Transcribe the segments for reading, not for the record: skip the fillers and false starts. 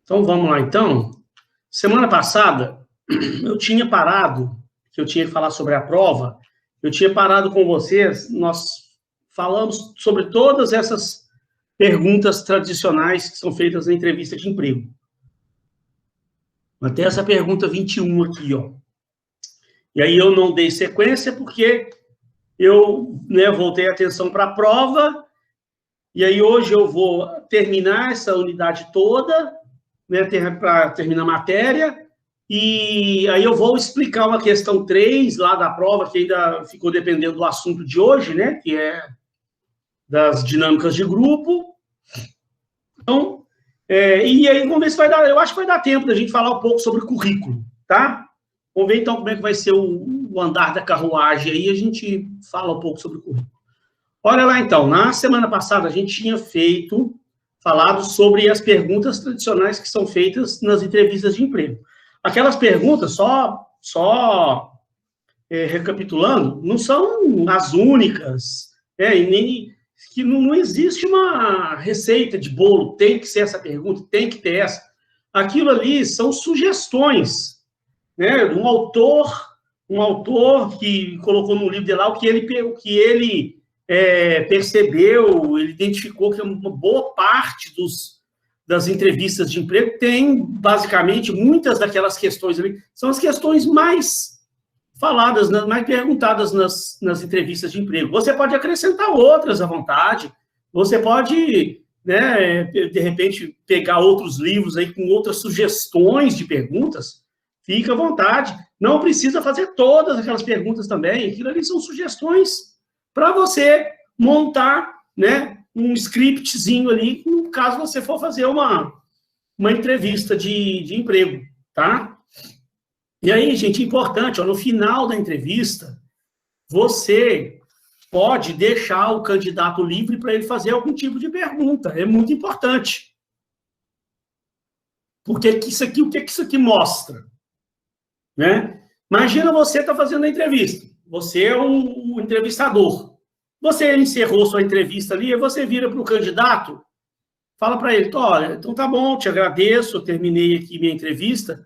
Então, vamos lá, então. Semana passada, eu tinha parado, que eu tinha que falar sobre a prova, eu tinha parado com vocês, nós falamos sobre todas essas perguntas tradicionais que são feitas na entrevista de emprego. Até essa pergunta 21 aqui, ó. E aí eu não dei sequência porque eu voltei a atenção para a prova, e aí hoje eu vou terminar essa unidade toda, para terminar a matéria, e aí eu vou explicar uma questão 3 lá da prova, que ainda ficou dependendo do assunto de hoje, que é das dinâmicas de grupo. Então, e aí vamos ver se vai dar, eu acho que vai dar tempo da gente falar um pouco sobre o currículo, tá? Vamos ver então como é que vai ser o andar da carruagem aí, a gente fala um pouco sobre o currículo. Olha lá então, na semana passada a gente tinha falado sobre as perguntas tradicionais que são feitas nas entrevistas de emprego. Aquelas perguntas, só recapitulando, não são as únicas, nem que não existe uma receita de bolo, tem que ser essa pergunta, tem que ter essa. Aquilo ali são sugestões, de um autor que colocou no livro dele lá o que ele percebeu, ele identificou que uma boa parte das entrevistas de emprego tem, basicamente, muitas daquelas questões ali, são as questões mais faladas, mais perguntadas nas entrevistas de emprego. Você pode acrescentar outras à vontade, você pode, de repente, pegar outros livros aí com outras sugestões de perguntas, fica à vontade. Não precisa fazer todas aquelas perguntas também, aquilo ali são sugestões para você montar, um scriptzinho ali, no caso você for fazer uma entrevista de emprego, tá? E aí, gente, importante, no final da entrevista, você pode deixar o candidato livre para ele fazer algum tipo de pergunta, é muito importante. Porque o que isso aqui mostra? Imagina você está fazendo a entrevista, você é o entrevistador. Você encerrou sua entrevista ali, e você vira para o candidato, fala para ele, olha, então tá bom, te agradeço, eu terminei aqui minha entrevista.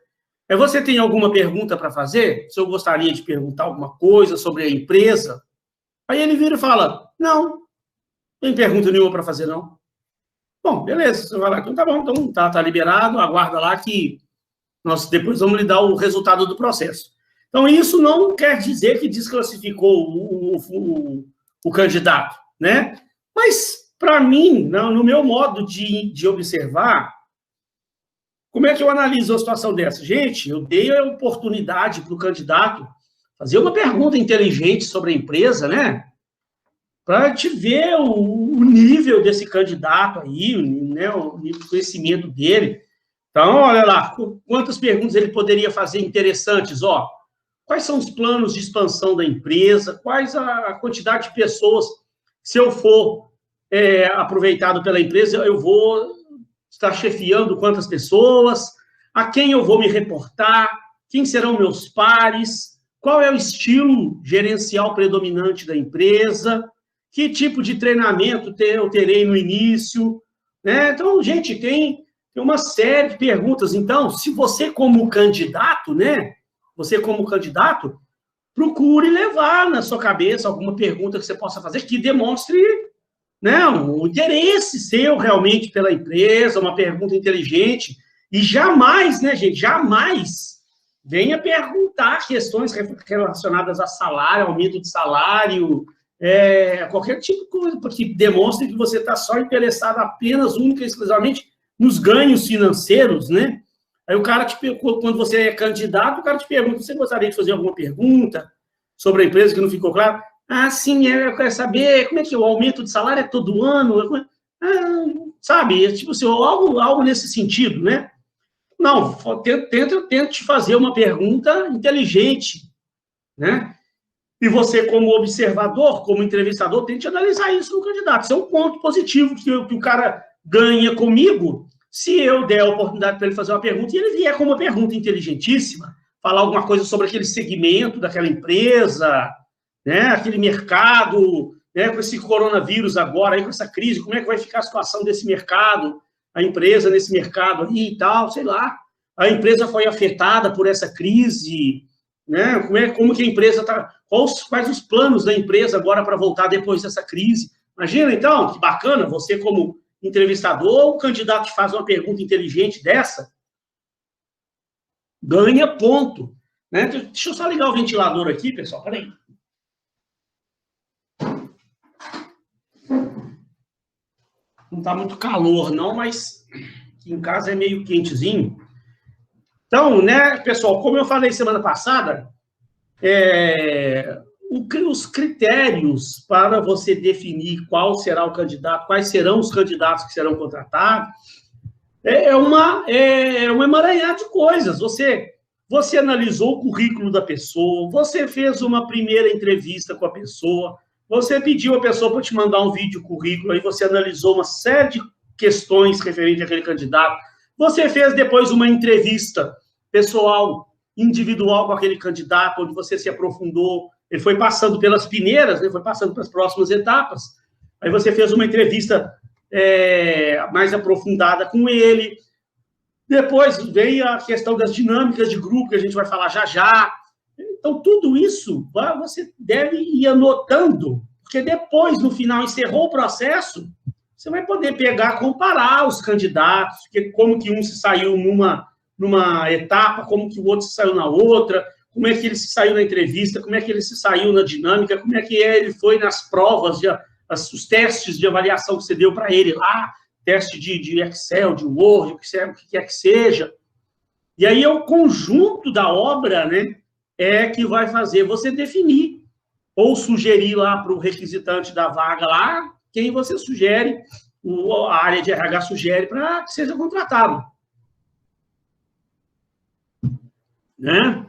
Você tem alguma pergunta para fazer? Se eu gostaria de perguntar alguma coisa sobre a empresa? Aí ele vira e fala, não tem pergunta nenhuma para fazer, não. Bom, beleza, você vai lá, então tá bom, então tá liberado, aguarda lá que nós depois vamos lhe dar o resultado do processo. Então, isso não quer dizer que desclassificou o candidato, Mas, para mim, no meu modo de observar, como é que eu analiso a situação dessa? Gente, eu dei a oportunidade para o candidato fazer uma pergunta inteligente sobre a empresa, para te ver o nível desse candidato aí, o nível de conhecimento dele. Então, olha lá, quantas perguntas ele poderia fazer interessantes, Quais são os planos de expansão da empresa? Quais a quantidade de pessoas? Se eu for aproveitado pela empresa, eu vou estar chefiando quantas pessoas? A quem eu vou me reportar? Quem serão meus pares? Qual é o estilo gerencial predominante da empresa? Que tipo de treinamento eu terei no início? Então, gente, tem uma série de perguntas. Então, se você como candidato, procure levar na sua cabeça alguma pergunta que você possa fazer que demonstre um interesse seu realmente pela empresa, uma pergunta inteligente. E jamais, jamais venha perguntar questões relacionadas a salário, aumento de salário, qualquer tipo de coisa, porque demonstre que você está só interessado apenas, única e exclusivamente nos ganhos financeiros, Aí o cara quando você é candidato, o cara te pergunta, você gostaria de fazer alguma pergunta sobre a empresa que não ficou claro? Ah, sim, eu quero saber como é que o aumento de salário é todo ano, sabe? Tipo assim, algo nesse sentido, Não, tente fazer uma pergunta inteligente, E você, como observador, como entrevistador, tente analisar isso no candidato. Isso é um ponto positivo que o cara ganha comigo, se eu der a oportunidade para ele fazer uma pergunta, e ele vier com uma pergunta inteligentíssima, falar alguma coisa sobre aquele segmento daquela empresa, aquele mercado, com esse coronavírus agora, aí, com essa crise, como é que vai ficar a situação desse mercado? a empresa nesse mercado aí e tal, sei lá. A empresa foi afetada por essa crise, né? Como que a empresa está... Quais os planos da empresa agora para voltar depois dessa crise? Imagina, então, que bacana, você como entrevistador, o candidato te faz uma pergunta inteligente dessa, ganha ponto. Né? Deixa eu só ligar o ventilador aqui, pessoal, peraí. Não está muito calor, não, mas aqui em casa é meio quentezinho. Então, né, pessoal, como eu falei semana passada, os critérios para você definir qual será o candidato, quais serão os candidatos que serão contratados, é uma emaranhada de coisas. Você analisou o currículo da pessoa, você fez uma primeira entrevista com a pessoa, você pediu a pessoa para te mandar um vídeo currículo, aí você analisou uma série de questões referentes àquele candidato, você fez depois uma entrevista pessoal, individual com aquele candidato, onde você se aprofundou, ele foi passando pelas peneiras, né, foi passando para as próximas etapas, aí você fez uma entrevista mais aprofundada com ele, depois veio a questão das dinâmicas de grupo, que a gente vai falar já já. Então, tudo isso você deve ir anotando, porque depois, no final, encerrou o processo, você vai poder pegar, comparar os candidatos, como que um se saiu numa etapa, como que o outro se saiu na outra, como é que ele se saiu na entrevista, como é que ele se saiu na dinâmica, como é que ele foi nas provas, os testes de avaliação que você deu para ele lá, teste de Excel, de Word, o que quer que seja. E aí é o conjunto da obra, né, que vai fazer você definir, ou sugerir lá para o requisitante da vaga lá, quem você sugere, a área de RH sugere para que seja contratado. Né?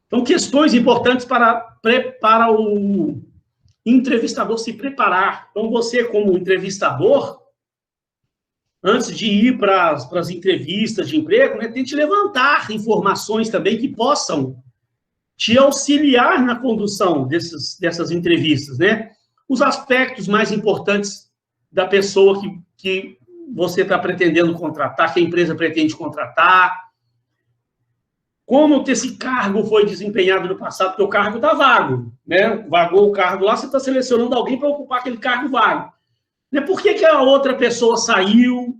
Então, questões importantes para o entrevistador se preparar. Então, você, como entrevistador, antes de ir para as entrevistas de emprego, né, tente levantar informações também que possam te auxiliar na condução dessas entrevistas, né? Os aspectos mais importantes da pessoa que você está pretendendo contratar, que a empresa pretende contratar, como esse cargo foi desempenhado no passado, porque o cargo está vago, né? Vagou o cargo lá, você está selecionando alguém para ocupar aquele cargo vago. Né? Por que a outra pessoa saiu?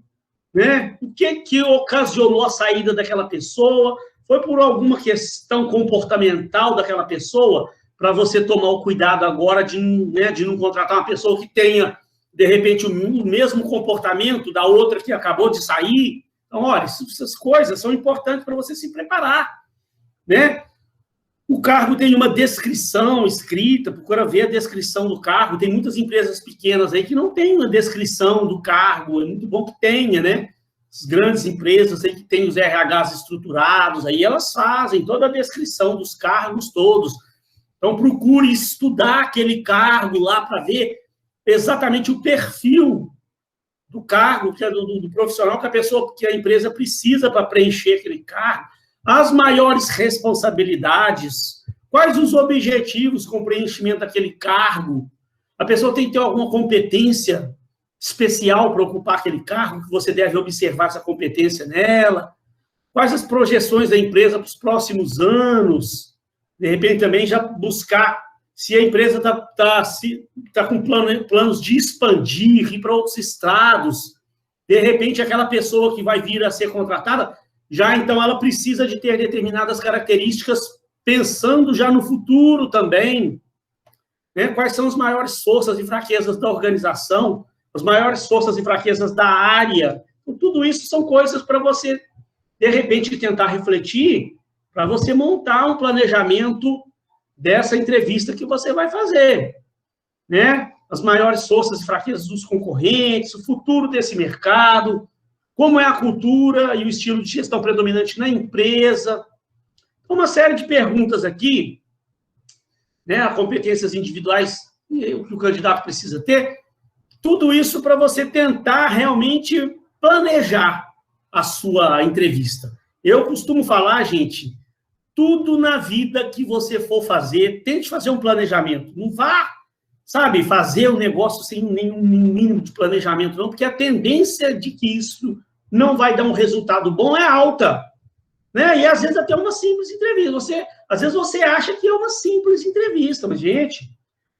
Né? O que ocasionou a saída daquela pessoa? Foi por alguma questão comportamental daquela pessoa, para você tomar o cuidado agora de não contratar uma pessoa que tenha, de repente, o mesmo comportamento da outra que acabou de sair? Então, olha, essas coisas são importantes para você se preparar, né? O cargo tem uma descrição escrita, procura ver a descrição do cargo. Tem muitas empresas pequenas aí que não tem uma descrição do cargo, é muito bom que tenha, né? As grandes empresas aí que têm os RHs estruturados, aí elas fazem toda a descrição dos cargos todos. Então, procure estudar aquele cargo lá para ver exatamente o perfil do cargo, que é do profissional que a empresa precisa para preencher aquele cargo, as maiores responsabilidades, quais os objetivos com o preenchimento daquele cargo. A pessoa tem que ter alguma competência especial para ocupar aquele cargo, que você deve observar essa competência nela. Quais as projeções da empresa para os próximos anos. De repente, também já buscar se a empresa está com planos de expandir, ir para outros estados. De repente, aquela pessoa que vai vir a ser contratada, já então ela precisa de ter determinadas características, pensando já no futuro também. Né? Quais são as maiores forças e fraquezas da organização, as maiores forças e fraquezas da área. Então, tudo isso são coisas para você, de repente, tentar refletir, para você montar um planejamento dessa entrevista que você vai fazer, né? As maiores forças e fraquezas dos concorrentes, o futuro desse mercado, como é a cultura e o estilo de gestão predominante na empresa. Uma série de perguntas aqui, né? Competências individuais, o que o candidato precisa ter, tudo isso para você tentar realmente planejar a sua entrevista. Eu costumo falar, gente, tudo na vida que você for fazer, tente fazer um planejamento. Não vá sabe, fazer o negócio sem nenhum mínimo de planejamento, não, porque a tendência de que isso não vai dar um resultado bom é alta, né? E às vezes até uma simples entrevista. Às vezes você acha que é uma simples entrevista, mas, gente,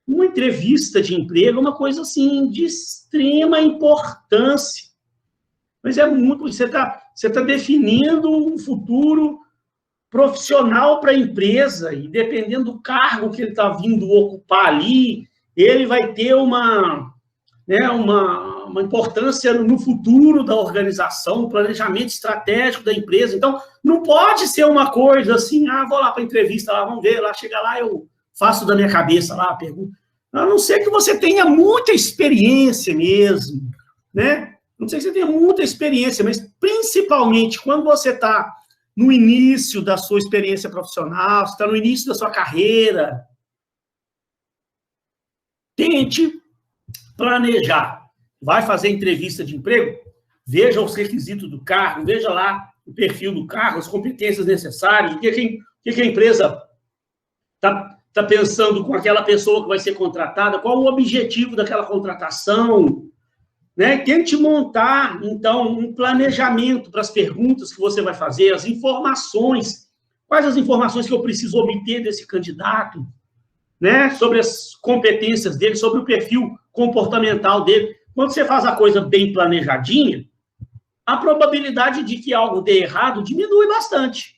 uma entrevista de emprego é uma coisa, assim, de extrema importância. Mas é muito... Você tá definindo um futuro profissional para a empresa, e dependendo do cargo que ele está vindo ocupar ali, ele vai ter uma importância no futuro da organização, no planejamento estratégico da empresa. Então, não pode ser uma coisa assim, vou lá para a entrevista, lá, vamos ver, lá, chega lá, eu faço da minha cabeça lá a pergunta. A não ser que você tenha muita experiência mesmo, né? Não sei se você tenha muita experiência, mas principalmente quando você está no início da sua experiência profissional, você está no início da sua carreira, tente planejar. Vai fazer entrevista de emprego? Veja os requisitos do cargo, veja lá o perfil do cargo, as competências necessárias, o que a empresa está pensando com aquela pessoa que vai ser contratada, qual o objetivo daquela contratação, né? Tente montar, então, um planejamento para as perguntas que você vai fazer, as informações, quais as informações que eu preciso obter desse candidato, né? Sobre as competências dele, sobre o perfil comportamental dele. Quando você faz a coisa bem planejadinha, a probabilidade de que algo dê errado diminui bastante,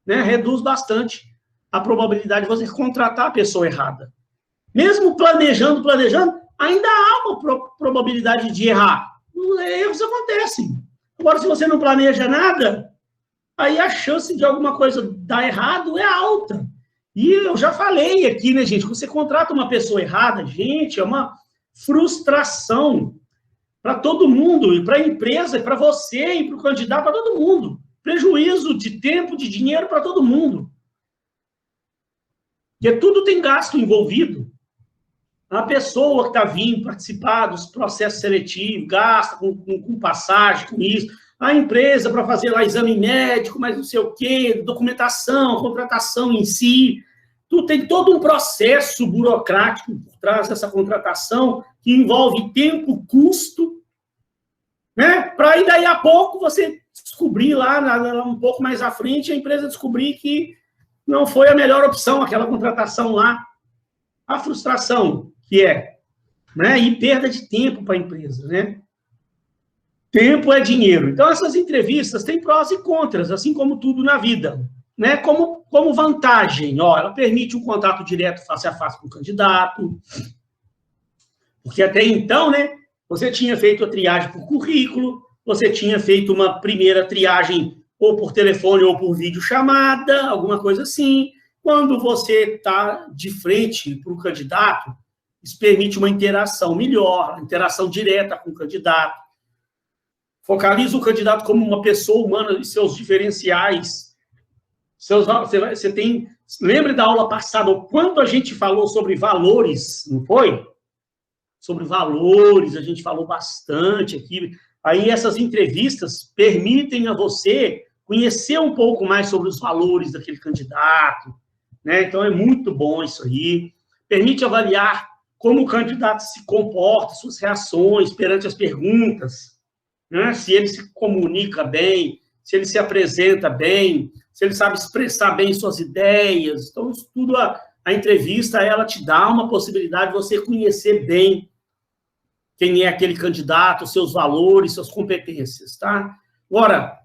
né? Reduz bastante a probabilidade de você contratar a pessoa errada. Mesmo planejando, ainda há uma probabilidade de errar. Erros acontecem. Agora, se você não planeja nada, aí a chance de alguma coisa dar errado é alta. E eu já falei aqui, né, gente? Você contrata uma pessoa errada, gente, é uma frustração para todo mundo, e para a empresa, e para você, e para o candidato, para todo mundo. Prejuízo de tempo, de dinheiro para todo mundo. Porque tudo tem gasto envolvido. A pessoa que está vindo participar dos processos seletivos, gasta com passagem, com isso. A empresa para fazer lá exame médico, mas não sei o quê, documentação, contratação em si. Tem todo um processo burocrático por trás dessa contratação que envolve tempo, custo, né? Para aí, daí a pouco, você descobrir lá, um pouco mais à frente, a empresa descobrir que não foi a melhor opção, aquela contratação lá. A frustração que é, né? E perda de tempo para a empresa, né? Tempo é dinheiro. Então, essas entrevistas têm prós e contras, assim como tudo na vida, né? Como vantagem, ela permite um contato direto, face a face com o candidato, porque até então, né, você tinha feito a triagem por currículo, você tinha feito uma primeira triagem ou por telefone ou por videochamada, alguma coisa assim. Quando você está de frente para o candidato, isso permite uma interação melhor, interação direta com o candidato. Focaliza o candidato como uma pessoa humana e seus diferenciais. Você tem... Lembre da aula passada, o quanto a gente falou sobre valores, não foi? Sobre valores, a gente falou bastante aqui. Aí essas entrevistas permitem a você conhecer um pouco mais sobre os valores daquele candidato, né? Então, é muito bom isso aí. Permite avaliar como o candidato se comporta, suas reações perante as perguntas, né? Se ele se comunica bem, se ele se apresenta bem, se ele sabe expressar bem suas ideias. Então, isso tudo, a entrevista, ela te dá uma possibilidade de você conhecer bem quem é aquele candidato, seus valores, suas competências, tá? Agora,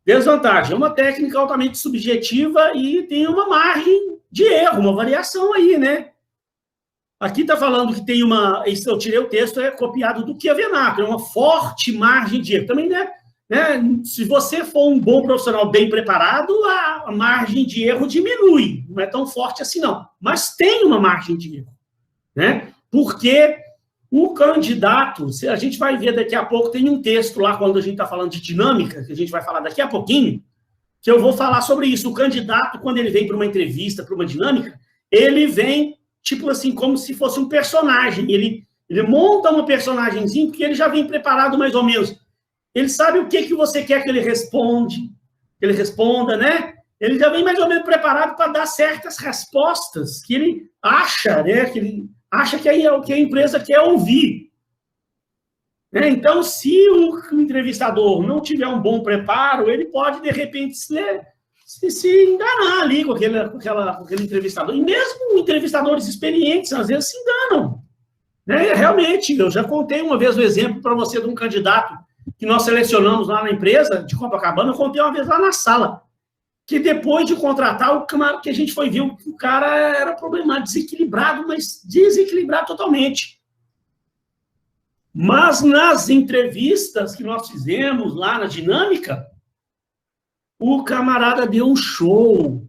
desvantagem, é uma técnica altamente subjetiva e tem uma margem de erro, uma variação aí, né? Aqui está falando que tem uma... Eu tirei o texto, é copiado do Chiavenato, é uma forte margem de erro. Também, né? Se você for um bom profissional bem preparado, a margem de erro diminui. Não é tão forte assim, não. Mas tem uma margem de erro, né? Porque o candidato, a gente vai ver daqui a pouco, tem um texto lá, quando a gente está falando de dinâmica, que a gente vai falar daqui a pouquinho, que eu vou falar sobre isso. O candidato, quando ele vem para uma entrevista, para uma dinâmica, ele vem, tipo assim, como se fosse um personagem. Ele monta uma personagemzinha, porque ele já vem preparado mais ou menos. Ele sabe o que você quer que ele responda, né? Ele já vem mais ou menos preparado para dar certas respostas que ele acha, né? Que ele acha que é o que a empresa quer ouvir. Né? Então, se o entrevistador não tiver um bom preparo, ele pode, de repente, se enganar ali com aquele entrevistador. E mesmo entrevistadores experientes, às vezes, se enganam. Né? Realmente, eu já contei uma vez o exemplo para você de um candidato que nós selecionamos lá na empresa de Copacabana, eu contei uma vez lá na sala, que depois de contratar, o camarada que a gente foi ver, o cara era problemático, desequilibrado, mas desequilibrado totalmente. Mas nas entrevistas que nós fizemos lá na dinâmica, o camarada deu um show.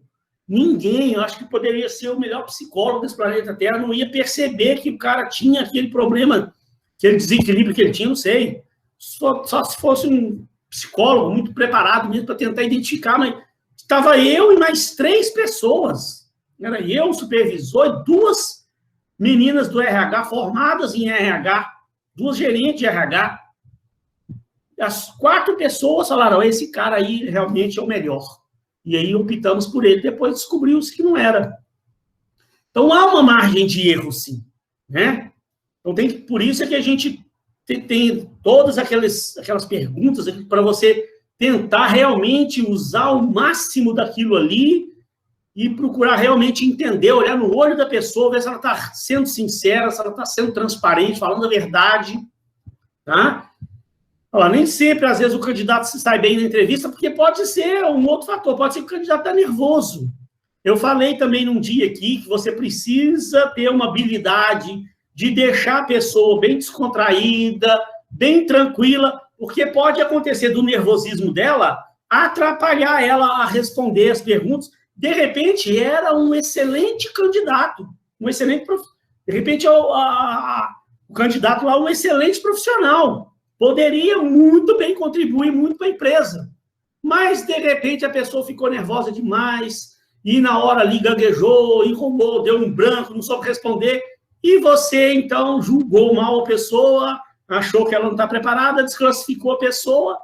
Ninguém, eu acho que poderia ser o melhor psicólogo desse planeta Terra, não ia perceber que o cara tinha aquele problema, aquele desequilíbrio que ele tinha, não sei. Só se fosse um psicólogo muito preparado mesmo para tentar identificar, mas estava eu e mais 3 pessoas. Era eu, o supervisor, e 2 meninas do RH, formadas em RH, 2 gerentes de RH. As 4 pessoas falaram, esse cara aí realmente é o melhor. E aí optamos por ele. Depois descobriu-se que não era. Então, há uma margem de erro, sim. Né? Então, por isso é que a gente tem todas aquelas perguntas para você tentar realmente usar o máximo daquilo ali e procurar realmente entender, olhar no olho da pessoa, ver se ela está sendo sincera, se ela está sendo transparente, falando a verdade. Tá? Nem sempre, às vezes, o candidato se sai bem na entrevista, porque pode ser um outro fator, pode ser que o candidato está nervoso. Eu falei também num dia aqui que você precisa ter uma habilidade de deixar a pessoa bem descontraída, bem tranquila, porque pode acontecer do nervosismo dela atrapalhar ela a responder as perguntas. De repente, era um excelente candidato, de repente, o candidato lá é um excelente profissional, poderia muito bem contribuir muito para a empresa, mas, de repente, a pessoa ficou nervosa demais, e na hora ali gaguejou, enrolou, deu um branco, não soube responder, e você, então, julgou mal a pessoa, achou que ela não está preparada, desclassificou a pessoa,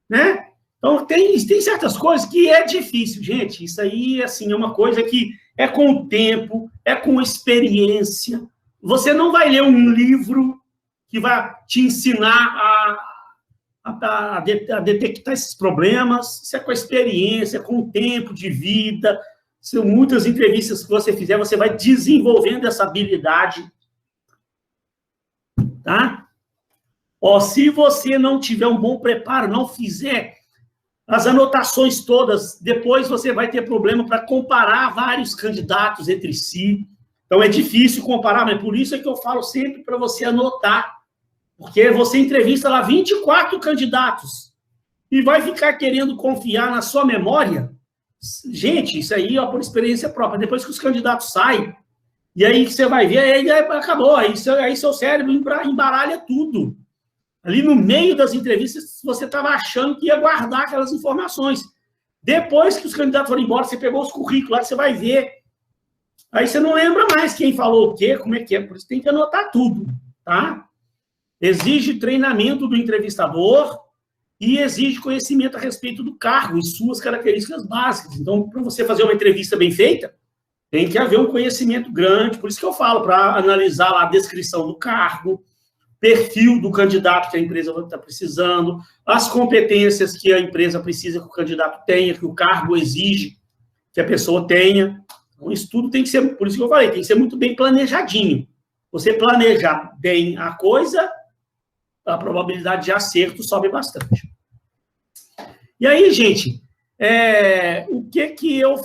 né? Então, tem certas coisas que é difícil, gente. Isso aí, assim, é uma coisa que é com o tempo, é com experiência. Você não vai ler um livro que vai te ensinar a detectar esses problemas. Isso é com a experiência, com o tempo de vida. São muitas entrevistas que você fizer, você vai desenvolvendo essa habilidade. Tá? Se você não tiver um bom preparo, não fizer as anotações todas, depois você vai ter problema para comparar vários candidatos entre si. Então, é difícil comparar, mas por isso é que eu falo sempre para você anotar. Porque você entrevista lá 24 candidatos e vai ficar querendo confiar na sua memória. Gente, isso aí, por experiência própria. Depois que os candidatos saem, e aí você vai ver, aí acabou. Aí seu cérebro embaralha tudo. Ali no meio das entrevistas, você estava achando que ia guardar aquelas informações. Depois que os candidatos foram embora, você pegou os currículos lá, você vai ver. Aí você não lembra mais quem falou o quê, como é que é. Por isso tem que anotar tudo, tá? Exige treinamento do entrevistador e exige conhecimento a respeito do cargo e suas características básicas. Então, para você fazer uma entrevista bem feita, tem que haver um conhecimento grande. Por isso que eu falo, para analisar lá a descrição do cargo, perfil do candidato que a empresa está precisando, as competências que a empresa precisa que o candidato tenha, que o cargo exige que a pessoa tenha. Então, isso tudo tem que ser, por isso que eu falei, tem que ser muito bem planejadinho. Você planejar bem a coisa, a probabilidade de acerto sobe bastante. E aí, gente, o que eu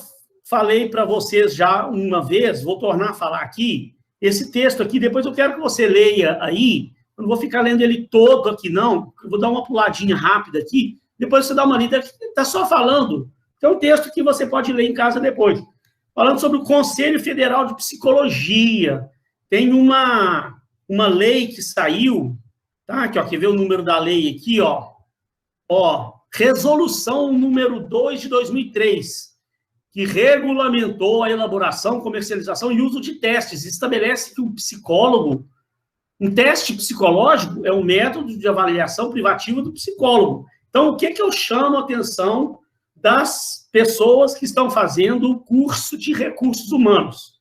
falei para vocês já uma vez, vou tornar a falar aqui, esse texto aqui, depois eu quero que você leia aí. Eu não vou ficar lendo ele todo aqui, não. Eu vou dar uma puladinha rápida aqui. Depois você dá uma lida. Está só falando. Tem um texto que você pode ler em casa depois. Falando sobre o Conselho Federal de Psicologia. Tem uma lei que saiu, tá? Aqui, ó, quer ver o número da lei aqui, ó? Resolução número 2 de 2003, que regulamentou a elaboração, comercialização e uso de testes. Estabelece que o psicólogo, um teste psicológico é um método de avaliação privativa do psicólogo. Então, o que eu chamo a atenção das pessoas que estão fazendo o curso de recursos humanos?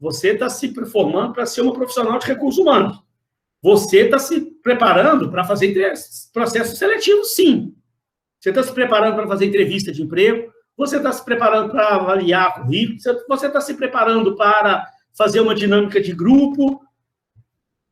Você está se formando para ser uma profissional de recursos humanos. Você está se preparando para fazer processo seletivo, sim. Você está se preparando para fazer entrevista de emprego, você está se preparando para avaliar currículo, você está se preparando para fazer uma dinâmica de grupo,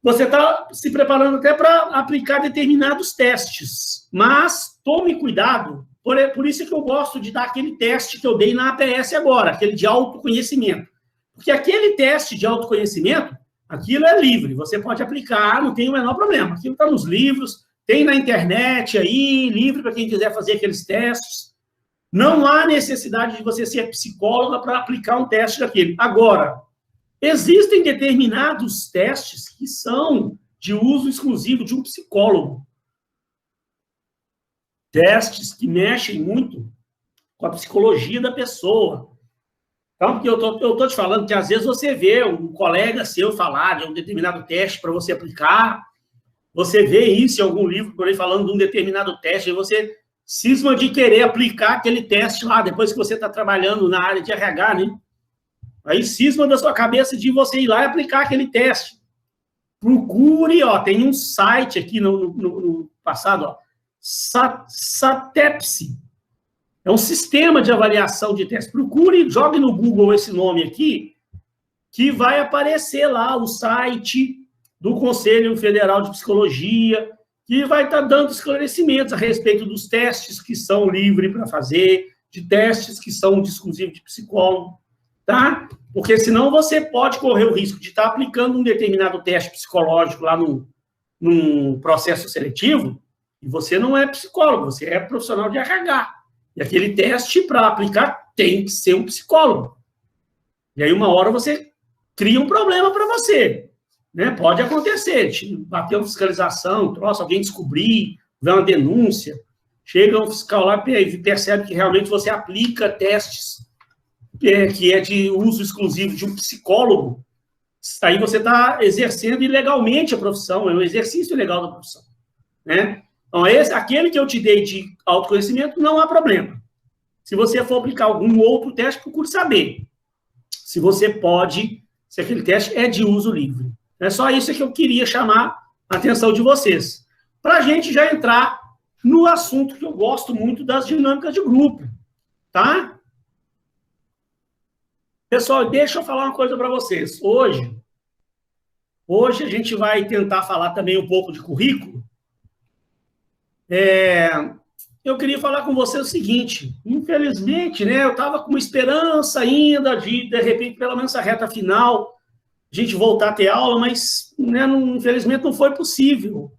você está se preparando até para aplicar determinados testes. Mas tome cuidado, por isso que eu gosto de dar aquele teste que eu dei na APS agora, aquele de autoconhecimento. Porque aquele teste de autoconhecimento, aquilo é livre, você pode aplicar, não tem o menor problema. Aquilo está nos livros, tem na internet aí, livre para quem quiser fazer aqueles testes. Não há necessidade de você ser psicóloga para aplicar um teste daquele. Agora, existem determinados testes que são de uso exclusivo de um psicólogo. Testes que mexem muito com a psicologia da pessoa. Então, porque eu estou te falando que às vezes você vê um colega seu falar de um determinado teste para você aplicar, você vê isso em algum livro por aí falando de um determinado teste, e você cisma de querer aplicar aquele teste lá, depois que você está trabalhando na área de RH, né? Aí cisma da sua cabeça de você ir lá e aplicar aquele teste. Procure, ó, tem um site aqui no passado, ó, SATEPSI. É um sistema de avaliação de testes. Procure, jogue no Google esse nome aqui, que vai aparecer lá o site do Conselho Federal de Psicologia, que vai estar dando esclarecimentos a respeito dos testes que são livres para fazer, de testes que são exclusivos de psicólogo, tá? Porque senão você pode correr o risco de estar aplicando um determinado teste psicológico lá num processo seletivo, e você não é psicólogo, você é profissional de RH. E aquele teste, para aplicar, tem que ser um psicólogo. E aí, uma hora, você cria um problema para você. Né? Pode acontecer, bater uma fiscalização, troço, alguém descobrir, ver uma denúncia, chega um fiscal lá e percebe que realmente você aplica testes que é de uso exclusivo de um psicólogo, aí você está exercendo ilegalmente a profissão, é um exercício ilegal da profissão. Né? Então, aquele que eu te dei de autoconhecimento, não há problema. Se você for aplicar algum outro teste, procure saber se você pode, se aquele teste é de uso livre. É só isso que eu queria chamar a atenção de vocês. Para a gente já entrar no assunto que eu gosto muito das dinâmicas de grupo. Tá? Pessoal, deixa eu falar uma coisa para vocês. Hoje a gente vai tentar falar também um pouco de currículo. Eu queria falar com você o seguinte, infelizmente, né, eu estava com uma esperança ainda de repente, pelo menos a reta final, a gente voltar a ter aula, mas, né, infelizmente, não foi possível.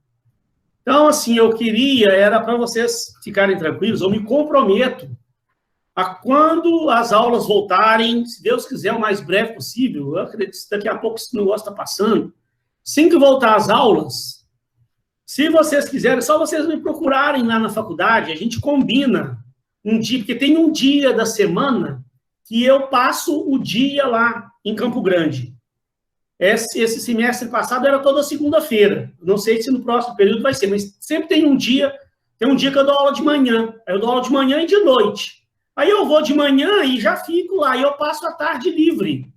Então, assim, eu queria, era para vocês ficarem tranquilos, eu me comprometo a quando as aulas voltarem, se Deus quiser, o mais breve possível, eu acredito que daqui a pouco esse negócio está passando, assim que voltar às aulas, se vocês quiserem, é só vocês me procurarem lá na faculdade, a gente combina um dia, porque tem um dia da semana que eu passo o dia lá em Campo Grande. Esse semestre passado era toda segunda-feira. Não sei se no próximo período vai ser, mas sempre tem um dia que eu dou aula de manhã. Aí eu dou aula de manhã e de noite. Aí eu vou de manhã e já fico lá, e eu passo a tarde livre.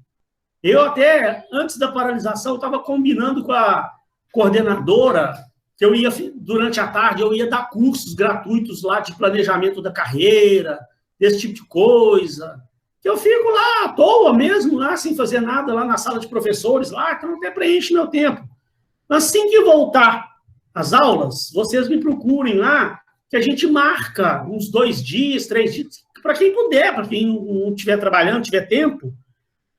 Eu até, antes da paralisação, estava combinando com a coordenadora que eu ia, durante a tarde, eu ia dar cursos gratuitos lá de planejamento da carreira, desse tipo de coisa. Eu fico lá à toa mesmo, lá sem fazer nada, lá na sala de professores, lá, então até preenche meu tempo. Assim que voltar às aulas, vocês me procurem lá, que a gente marca uns 2 dias, 3 dias, para quem puder, para quem não estiver trabalhando, tiver tempo,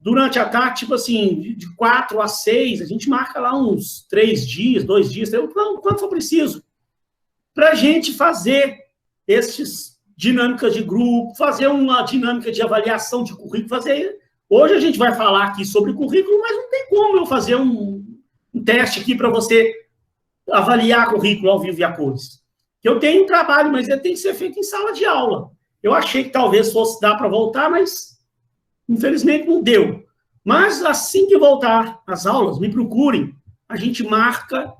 durante a tarde, tipo assim, de 4 a 6, a gente marca lá uns 3 dias, 2 dias, quanto for preciso, para a gente fazer esses dinâmicas de grupo, fazer uma dinâmica de avaliação de currículo, Hoje a gente vai falar aqui sobre currículo, mas não tem como eu fazer um teste aqui para você avaliar currículo ao vivo e a cores. Eu tenho um trabalho, mas ele tem que ser feito em sala de aula. Eu achei que talvez fosse dar para voltar, mas infelizmente não deu. Mas assim que voltar às aulas, me procurem. A gente marca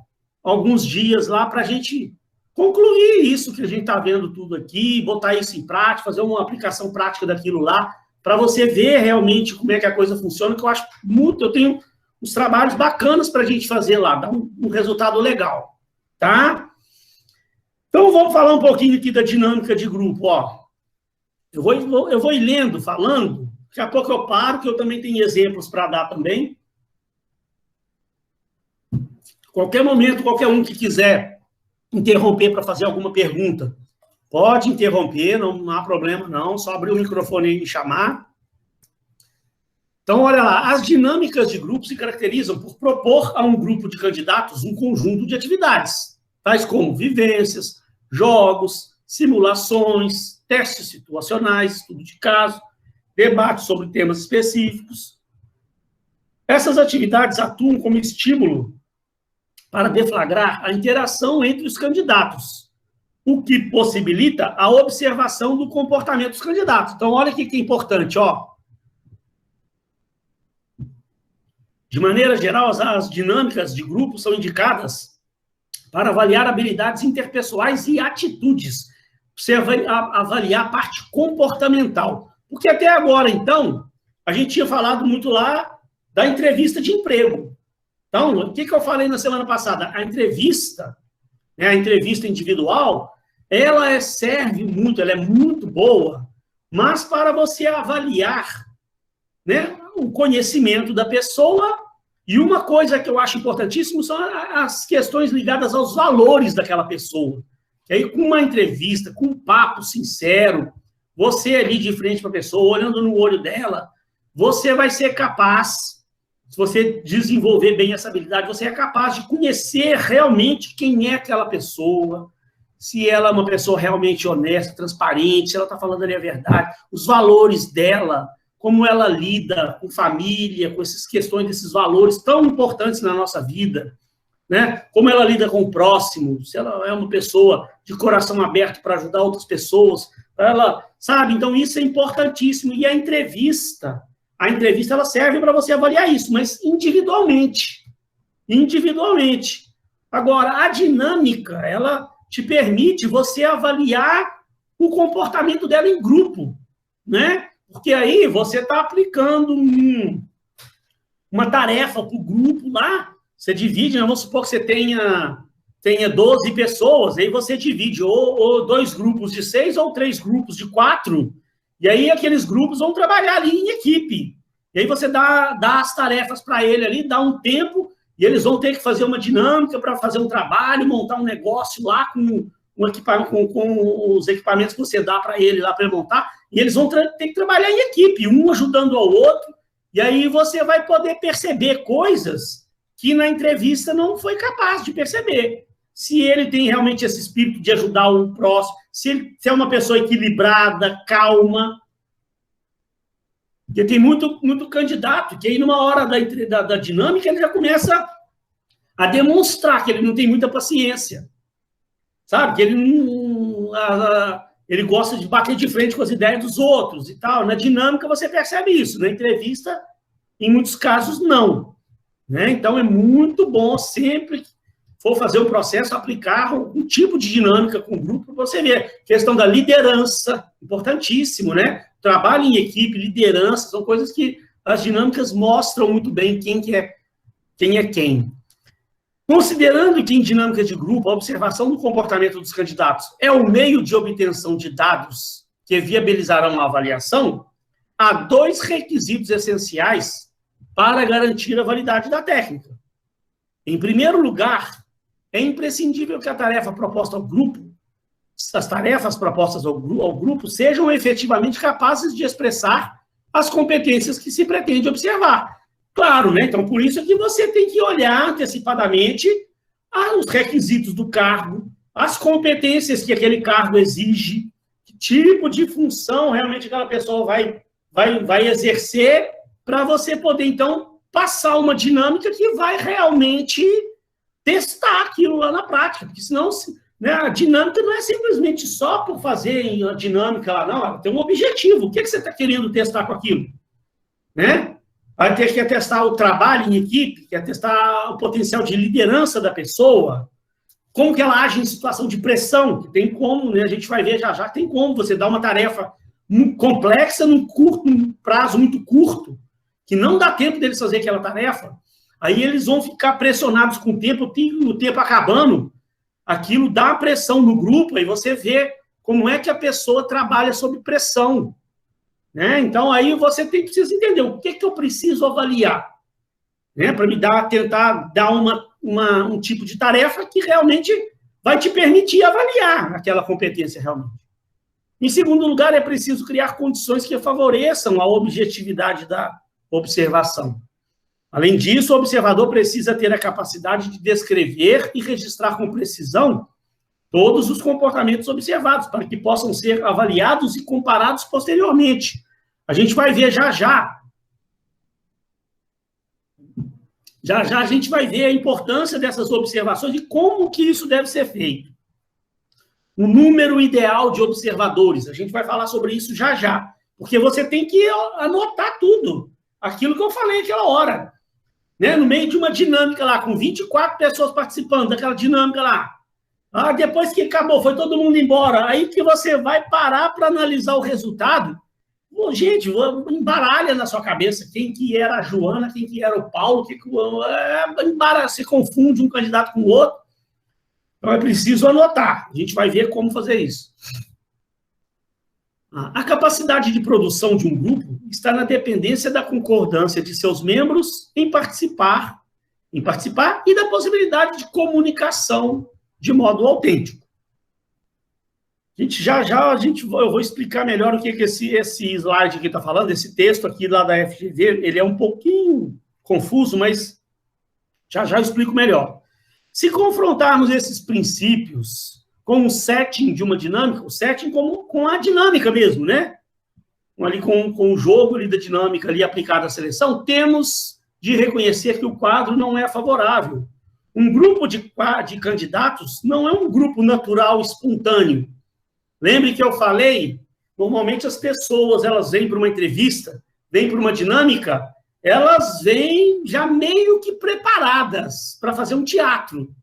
alguns dias lá para a gente concluir isso que a gente está vendo tudo aqui, botar isso em prática, fazer uma aplicação prática daquilo lá, para você ver realmente como é que a coisa funciona, que eu acho muito, eu tenho uns trabalhos bacanas para a gente fazer lá, dá um resultado legal, tá? Então, vamos falar um pouquinho aqui da dinâmica de grupo, ó. Eu vou ir lendo, falando, daqui a pouco eu paro, que eu também tenho exemplos para dar também. Qualquer momento, qualquer um que quiser interromper para fazer alguma pergunta, pode interromper, não há problema não, só abrir o microfone e me chamar. Então, olha lá, as dinâmicas de grupo se caracterizam por propor a um grupo de candidatos um conjunto de atividades, tais como vivências, jogos, simulações, testes situacionais, estudo de caso, debates sobre temas específicos. Essas atividades atuam como estímulo para deflagrar a interação entre os candidatos, o que possibilita a observação do comportamento dos candidatos. Então, olha o que é importante, ó. De maneira geral, as dinâmicas de grupo são indicadas para avaliar habilidades interpessoais e atitudes, você avaliar a parte comportamental. Porque até agora, então, a gente tinha falado muito lá da entrevista de emprego. Então, o que eu falei na semana passada? A entrevista, né, a entrevista individual, ela serve muito, ela é muito boa, mas para você avaliar, né, o conhecimento da pessoa. E uma coisa que eu acho importantíssimo são as questões ligadas aos valores daquela pessoa. E aí, com uma entrevista, com um papo sincero, você ali de frente para a pessoa, olhando no olho dela, você vai ser capaz, se você desenvolver bem essa habilidade, você é capaz de conhecer realmente quem é aquela pessoa, se ela é uma pessoa realmente honesta, transparente, se ela está falando ali a verdade, os valores dela, como ela lida com família, com essas questões, desses valores tão importantes na nossa vida, né? Como ela lida com o próximo, se ela é uma pessoa de coração aberto para ajudar outras pessoas, ela, sabe? Então, isso é importantíssimo. E a entrevista ela serve para você avaliar isso, mas individualmente. Individualmente. Agora, a dinâmica, ela te permite você avaliar o comportamento dela em grupo, né? Porque aí você está aplicando uma tarefa para o grupo lá, você divide, né? Vamos supor que você tenha 12 pessoas, aí você divide ou 2 grupos de 6 ou 3 grupos de 4, e aí aqueles grupos vão trabalhar ali em equipe. E aí você dá as tarefas para ele ali, dá um tempo, e eles vão ter que fazer uma dinâmica para fazer um trabalho, montar um negócio lá com os equipamentos que você dá para ele lá para montar, e eles vão ter que trabalhar em equipe, um ajudando ao outro, e aí você vai poder perceber coisas que na entrevista não foi capaz de perceber. Se ele tem realmente esse espírito de ajudar o próximo, se é uma pessoa equilibrada, calma. Porque tem muito candidato que aí numa hora da dinâmica ele já começa a demonstrar que ele não tem muita paciência. Sabe? Que ele gosta de bater de frente com as ideias dos outros e tal. Na dinâmica você percebe isso. Na entrevista, em muitos casos, não. Né? Então, é muito bom sempre que for fazer o processo, aplicar um tipo de dinâmica com o grupo para você ver. Questão da liderança, importantíssimo, né? Trabalho em equipe, liderança, são coisas que as dinâmicas mostram muito bem quem é quem. Considerando que em dinâmica de grupo, a observação do comportamento dos candidatos é o meio de obtenção de dados que viabilizarão a avaliação, há 2 requisitos essenciais para garantir a validade da técnica. Em primeiro lugar, é imprescindível que a tarefa proposta ao grupo, as tarefas propostas ao grupo, sejam efetivamente capazes de expressar as competências que se pretende observar. Claro, né? Então, por isso é que você tem que olhar antecipadamente os requisitos do cargo, as competências que aquele cargo exige, que tipo de função realmente aquela pessoa vai exercer, para você poder, então, passar uma dinâmica que vai realmente testar aquilo lá na prática. Porque senão, né, a dinâmica não é simplesmente só por fazer a dinâmica lá, não. Ela tem um objetivo. O que você está querendo testar com aquilo? Né? Vai ter que testar o trabalho em equipe, quer testar o potencial de liderança da pessoa, como que ela age em situação de pressão, que tem como, né, a gente vai ver já tem como você dar uma tarefa complexa num prazo muito curto, que não dá tempo deles fazer aquela tarefa, aí eles vão ficar pressionados com o tempo acabando, aquilo dá pressão no grupo, aí você vê como é que a pessoa trabalha sob pressão. Né? Então, aí você precisa entender o que eu preciso avaliar, né? Para tentar dar um tipo de tarefa que realmente vai te permitir avaliar aquela competência realmente. Em segundo lugar, é preciso criar condições que favoreçam a objetividade da observação. Além disso, o observador precisa ter a capacidade de descrever e registrar com precisão todos os comportamentos observados, para que possam ser avaliados e comparados posteriormente. A gente vai ver já já. Já já a gente vai ver a importância dessas observações e como que isso deve ser feito. O número ideal de observadores, a gente vai falar sobre isso já já, porque você tem que anotar tudo, aquilo que eu falei aquela hora. Né? No meio de uma dinâmica lá, com 24 pessoas participando daquela dinâmica lá, depois que acabou, foi todo mundo embora, aí que você vai parar para analisar o resultado. Gente, embaralha na sua cabeça quem que era a Joana, quem que era o Paulo, se confunde um candidato com o outro. Então é preciso anotar. A gente vai ver como fazer isso. A capacidade de produção de um grupo está na dependência da concordância de seus membros em participar e da possibilidade de comunicação de modo autêntico. Eu vou explicar melhor o que esse slide aqui está falando, esse texto aqui lá da FGV, ele é um pouquinho confuso, mas já eu explico melhor. Se confrontarmos esses princípios com o setting de uma dinâmica, o setting com a dinâmica mesmo, né? Ali com o jogo ali da dinâmica ali aplicada à seleção, temos de reconhecer que o quadro não é favorável. Um grupo de candidatos não é um grupo natural, espontâneo. Lembre que eu falei, normalmente as pessoas, elas vêm para uma entrevista, vêm para uma dinâmica, elas vêm já meio que preparadas para fazer um teatro,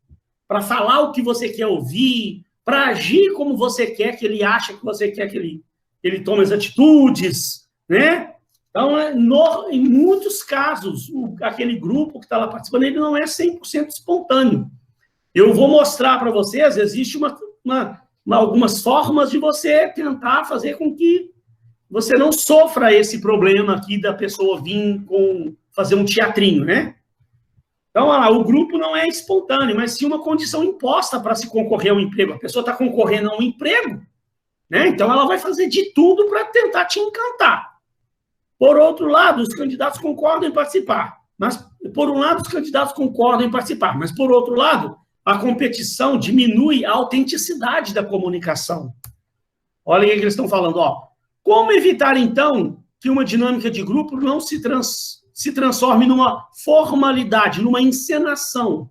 para falar o que você quer ouvir, para agir como você quer, que ele acha que você quer que ele tome as atitudes, né? Então, em muitos casos, aquele grupo que está lá participando, ele não é 100% espontâneo. Eu vou mostrar para vocês, existe algumas formas de você tentar fazer com que você não sofra esse problema aqui da pessoa vir fazer um teatrinho, né? Então, o grupo não é espontâneo, mas sim uma condição imposta para se concorrer ao emprego. A pessoa está concorrendo a um emprego, né? Então ela vai fazer de tudo para tentar te encantar. Por outro lado, os candidatos concordam em participar. Mas, por um lado, os candidatos concordam em participar, mas, por outro lado, a competição diminui a autenticidade da comunicação. Olha o que eles estão falando. Como evitar, então, que uma dinâmica de grupo não se transforme numa formalidade, numa encenação,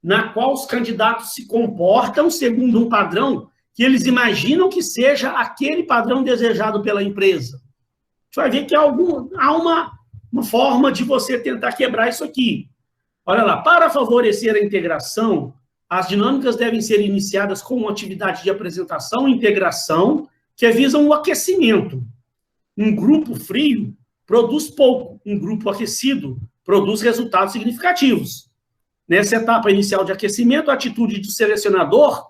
na qual os candidatos se comportam segundo um padrão que eles imaginam que seja aquele padrão desejado pela empresa? Você vai ver que há uma forma de você tentar quebrar isso aqui. Olha lá, para favorecer a integração, as dinâmicas devem ser iniciadas com uma atividade de apresentação e integração que visam o aquecimento. Um grupo frio produz pouco, um grupo aquecido produz resultados significativos. Nessa etapa inicial de aquecimento, a atitude do selecionador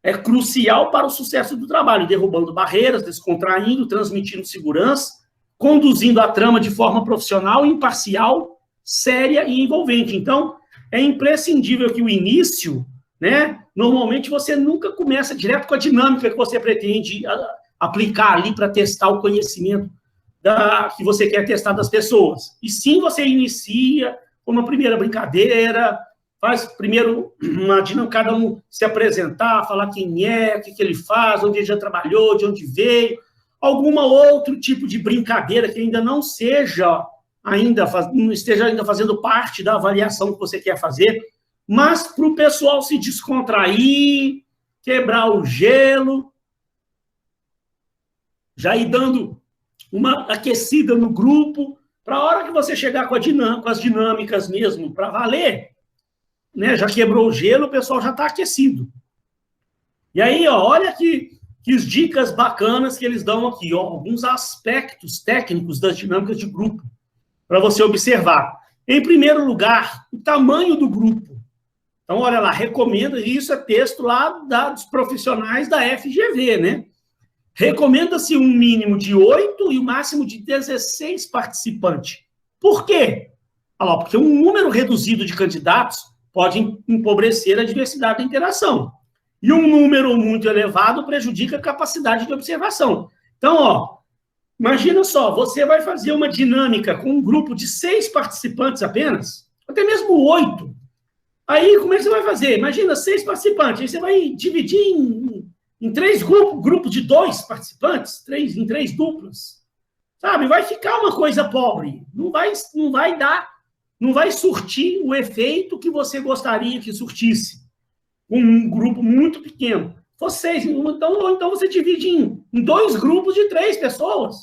é crucial para o sucesso do trabalho, derrubando barreiras, descontraindo, transmitindo segurança, conduzindo a trama de forma profissional, imparcial, séria e envolvente. Então, é imprescindível que o início, né, normalmente você nunca começa direto com a dinâmica que você pretende aplicar ali para testar o conhecimento que você quer testar das pessoas. E sim, você inicia com uma primeira brincadeira, faz primeiro uma dinâmica, cada um se apresentar, falar quem é, o que ele faz, onde ele já trabalhou, de onde veio, alguma outro tipo de brincadeira que ainda não esteja ainda fazendo parte da avaliação que você quer fazer, mas para o pessoal se descontrair, quebrar o gelo, já ir dando uma aquecida no grupo, para a hora que você chegar com as dinâmicas mesmo, para valer, né, já quebrou o gelo, o pessoal já está aquecido. E aí, olha que que as dicas bacanas que eles dão aqui, ó, alguns aspectos técnicos das dinâmicas de grupo, para você observar. Em primeiro lugar, o tamanho do grupo. Então, olha lá, recomenda, isso é texto lá dos profissionais da FGV, né? Recomenda-se um mínimo de 8 e o máximo de 16 participantes. Por quê? Olha lá, porque um número reduzido de candidatos pode empobrecer a diversidade da interação. E um número muito elevado prejudica a capacidade de observação. Então, ó, imagina só, você vai fazer uma dinâmica com um grupo de 6 participantes apenas, até mesmo 8. Aí, como é que você vai fazer? Imagina 6 participantes, aí você vai dividir em 3 grupos de 2 participantes, em 3 duplas. Sabe? Vai ficar uma coisa pobre. Não vai dar, não vai surtir o efeito que você gostaria que surtisse. Um grupo muito pequeno. Vocês, então você divide em 2 grupos de 3 pessoas.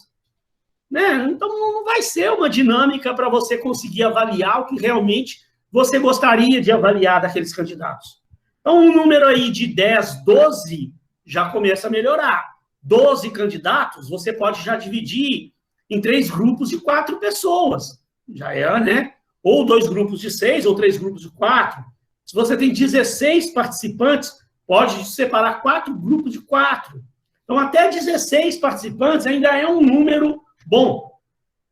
Né? Então, não vai ser uma dinâmica para você conseguir avaliar o que realmente você gostaria de avaliar daqueles candidatos. Então, um número aí de 10, 12 já começa a melhorar. 12 candidatos, você pode já dividir em 3 grupos de 4 pessoas. Já é, né? Ou 2 grupos de 6, ou 3 grupos de 4. Se você tem 16 participantes, pode separar 4 grupos de 4. Então, até 16 participantes ainda é um número bom.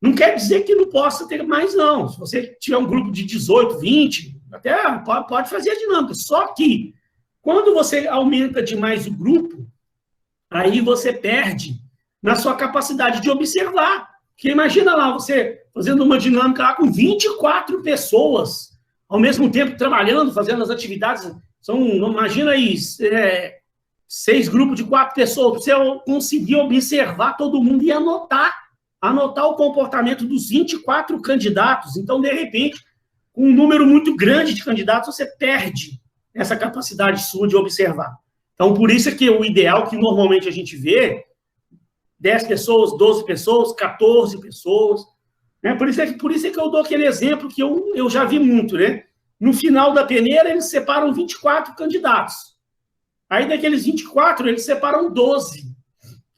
Não quer dizer que não possa ter mais, não. Se você tiver um grupo de 18, 20, até pode fazer a dinâmica. Só que, quando você aumenta demais o grupo, aí você perde na sua capacidade de observar. Porque imagina lá, você fazendo uma dinâmica lá com 24 pessoas, ao mesmo tempo trabalhando, fazendo as atividades. Imagina aí, 6 grupos de 4 pessoas, você conseguir observar todo mundo e anotar o comportamento dos 24 candidatos. Então, de repente, com um número muito grande de candidatos, você perde essa capacidade sua de observar. Então, por isso é que o ideal que normalmente a gente vê, 10 pessoas, 12 pessoas, 14 pessoas, né? Por isso é que eu dou aquele exemplo que eu já vi muito, né? No final da peneira, eles separam 24 candidatos. Aí, daqueles 24, eles separam 12.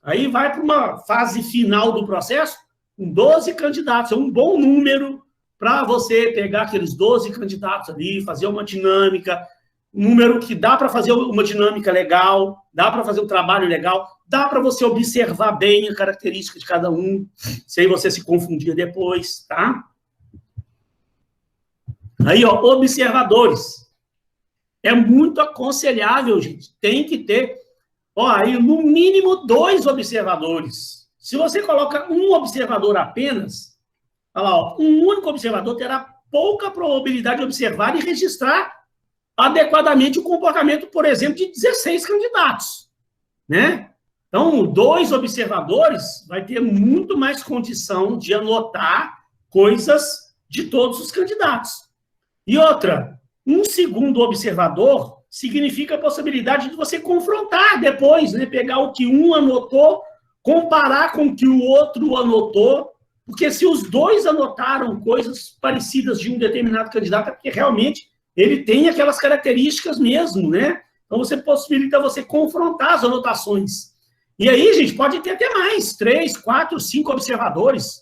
Aí vai para uma fase final do processo com 12 candidatos. É um bom número para você pegar aqueles 12 candidatos ali, fazer uma dinâmica, um número que dá para fazer uma dinâmica legal, dá para fazer um trabalho legal, dá para você observar bem a característica de cada um, sem você se confundir depois, tá? Aí, ó, observadores. É muito aconselhável, gente. Tem que ter, ó, aí no mínimo 2 observadores. Se você coloca um observador apenas, olha lá, ó, um único observador terá pouca probabilidade de observar e registrar adequadamente o comportamento, por exemplo, de 16 candidatos, né? Então, 2 observadores vai ter muito mais condição de anotar coisas de todos os candidatos. E outra, um segundo observador significa a possibilidade de você confrontar depois, né? Pegar o que um anotou, comparar com o que o outro anotou, porque se os 2 anotaram coisas parecidas de um determinado candidato, é porque realmente ele tem aquelas características mesmo, né? Então, você possibilita você confrontar as anotações. E aí, gente, pode ter até mais, 3, 4, 5 observadores.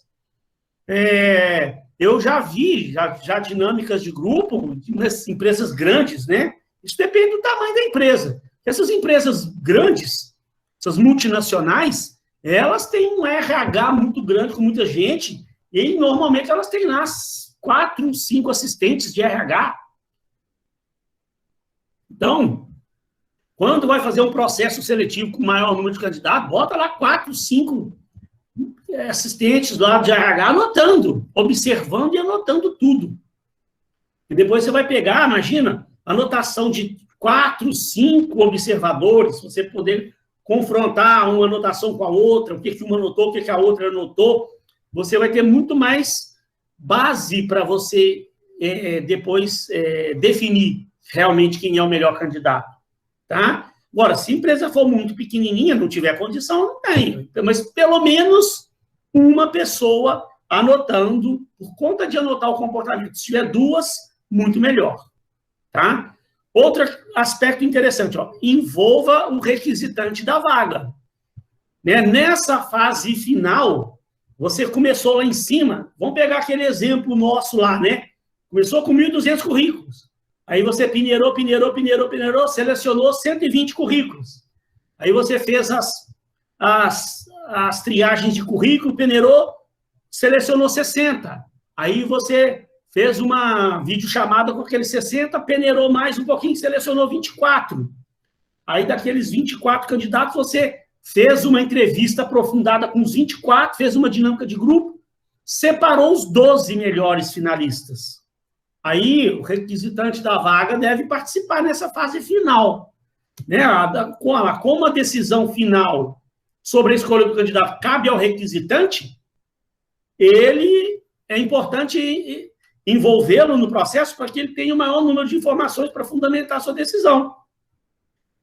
Eu já vi já dinâmicas de grupo nas empresas grandes, né? Isso depende do tamanho da empresa. Essas empresas grandes, essas multinacionais, elas têm um RH muito grande, com muita gente, e normalmente elas têm lá 4, 5 assistentes de RH. Então, quando vai fazer um processo seletivo com maior número de candidatos, bota lá 4, 5 assistentes lá de RH anotando, observando e anotando tudo. E depois você vai pegar, imagina, anotação de 4, 5 observadores, você poder confrontar uma anotação com a outra, o que uma anotou, o que a outra anotou, você vai ter muito mais base para você depois definir realmente quem é o melhor candidato, tá? Agora, se a empresa for muito pequenininha, não tiver condição, não tem. Mas, pelo menos, uma pessoa anotando, por conta de anotar o comportamento. Se tiver 2, muito melhor, tá? Outro aspecto interessante, ó, envolva o requisitante da vaga. né? Nessa fase final, você começou lá em cima, vamos pegar aquele exemplo nosso lá, né? Começou com 1.200 currículos. Aí você peneirou, selecionou 120 currículos. Aí você fez as triagens de currículo, peneirou, selecionou 60. Aí você fez uma videochamada com aqueles 60, peneirou mais um pouquinho, selecionou 24. Aí daqueles 24 candidatos, você fez uma entrevista aprofundada com os 24, fez uma dinâmica de grupo, separou os 12 melhores finalistas. Aí o requisitante da vaga deve participar nessa fase final, né? Como a decisão final sobre a escolha do candidato cabe ao requisitante, ele é importante envolvê-lo no processo para que ele tenha o maior número de informações para fundamentar a sua decisão.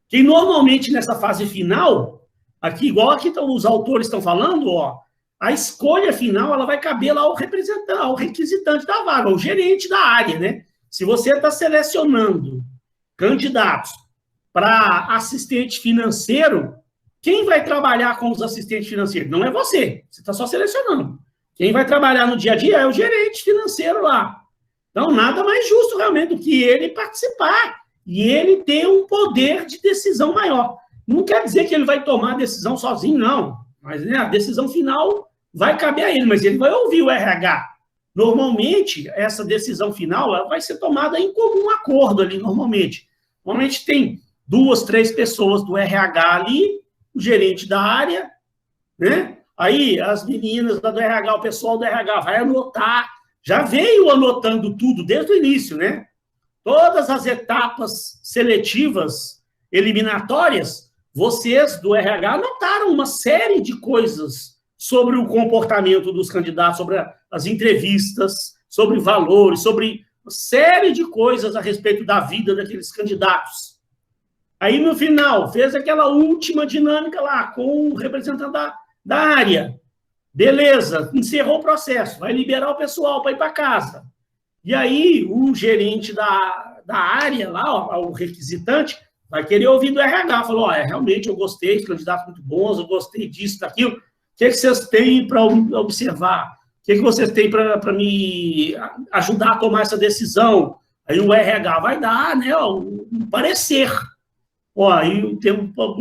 Que normalmente nessa fase final, aqui, igual aqui os autores estão falando, ó, a escolha final ela vai caber lá ao representante, ao requisitante da vaga, ao gerente da área, né? Se você está selecionando candidatos para assistente financeiro, quem vai trabalhar com os assistentes financeiros? Não é você está só selecionando. Quem vai trabalhar no dia a dia é o gerente financeiro lá. Então, nada mais justo realmente do que ele participar e ele ter um poder de decisão maior. Não quer dizer que ele vai tomar a decisão sozinho, não. Mas, né, a decisão final vai caber a ele, mas ele vai ouvir o RH. Normalmente, essa decisão final ela vai ser tomada em comum acordo ali, normalmente. Normalmente tem 2, 3 pessoas do RH ali, o gerente da área, né? Aí as meninas do RH, o pessoal do RH vai anotar, já veio anotando tudo desde o início, né? Todas as etapas seletivas, eliminatórias, vocês do RH anotaram uma série de coisas sobre o comportamento dos candidatos, sobre as entrevistas, sobre valores, sobre uma série de coisas a respeito da vida daqueles candidatos. Aí, no final, fez aquela última dinâmica lá com o representante da área. Beleza, encerrou o processo, vai liberar o pessoal para ir para casa. E aí, o gerente da área lá, ó, o requisitante, vai querer ouvir do RH. Falou, ó, realmente eu gostei, os candidatos muito bons, eu gostei disso, daquilo. O que vocês têm para observar? O que vocês têm para me ajudar a tomar essa decisão? Aí o RH vai dar, né, um parecer. Ó, aí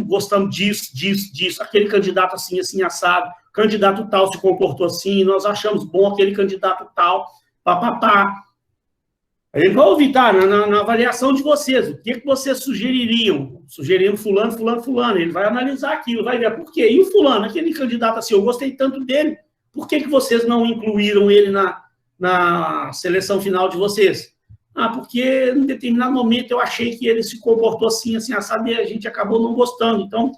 gostamos disso, aquele candidato assim, assim, assado, candidato tal se comportou assim, nós achamos bom aquele candidato tal, papapá. Ele vai ouvir, tá, na avaliação de vocês, o que vocês sugeririam? Sugerindo fulano, ele vai analisar aquilo, vai ver por quê. E o fulano, aquele candidato assim, eu gostei tanto dele, por que vocês não incluíram ele na seleção final de vocês? Ah, porque em determinado momento eu achei que ele se comportou assim, assim, assado, e a gente acabou não gostando. Então,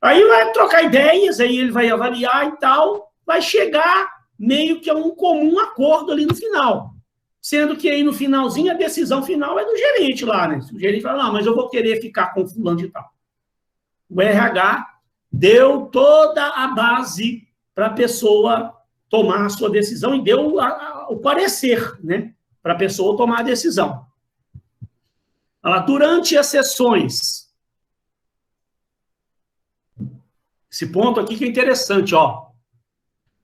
aí vai trocar ideias, aí ele vai avaliar e tal, vai chegar meio que a um comum acordo ali no final. Sendo que aí no finalzinho, a decisão final é do gerente lá, né? O gerente fala, não, mas eu vou querer ficar com fulano de tal. O RH deu toda a base para a pessoa tomar a sua decisão e deu o parecer, né? Para a pessoa tomar a decisão. Durante as sessões, esse ponto aqui que é interessante, ó.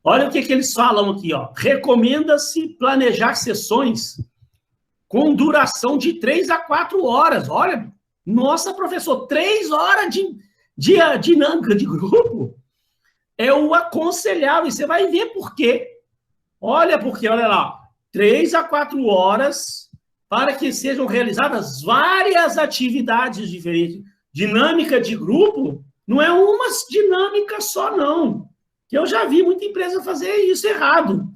Olha o que eles falam aqui, ó. Recomenda-se planejar sessões com duração de 3 a 4 horas. Olha, nossa, professor, 3 horas de dinâmica de grupo é o aconselhável. E você vai ver por quê. Olha lá. 3 a 4 horas para que sejam realizadas várias atividades diferentes. Dinâmica de grupo não é uma dinâmica só, não. Que eu já vi muita empresa fazer isso errado.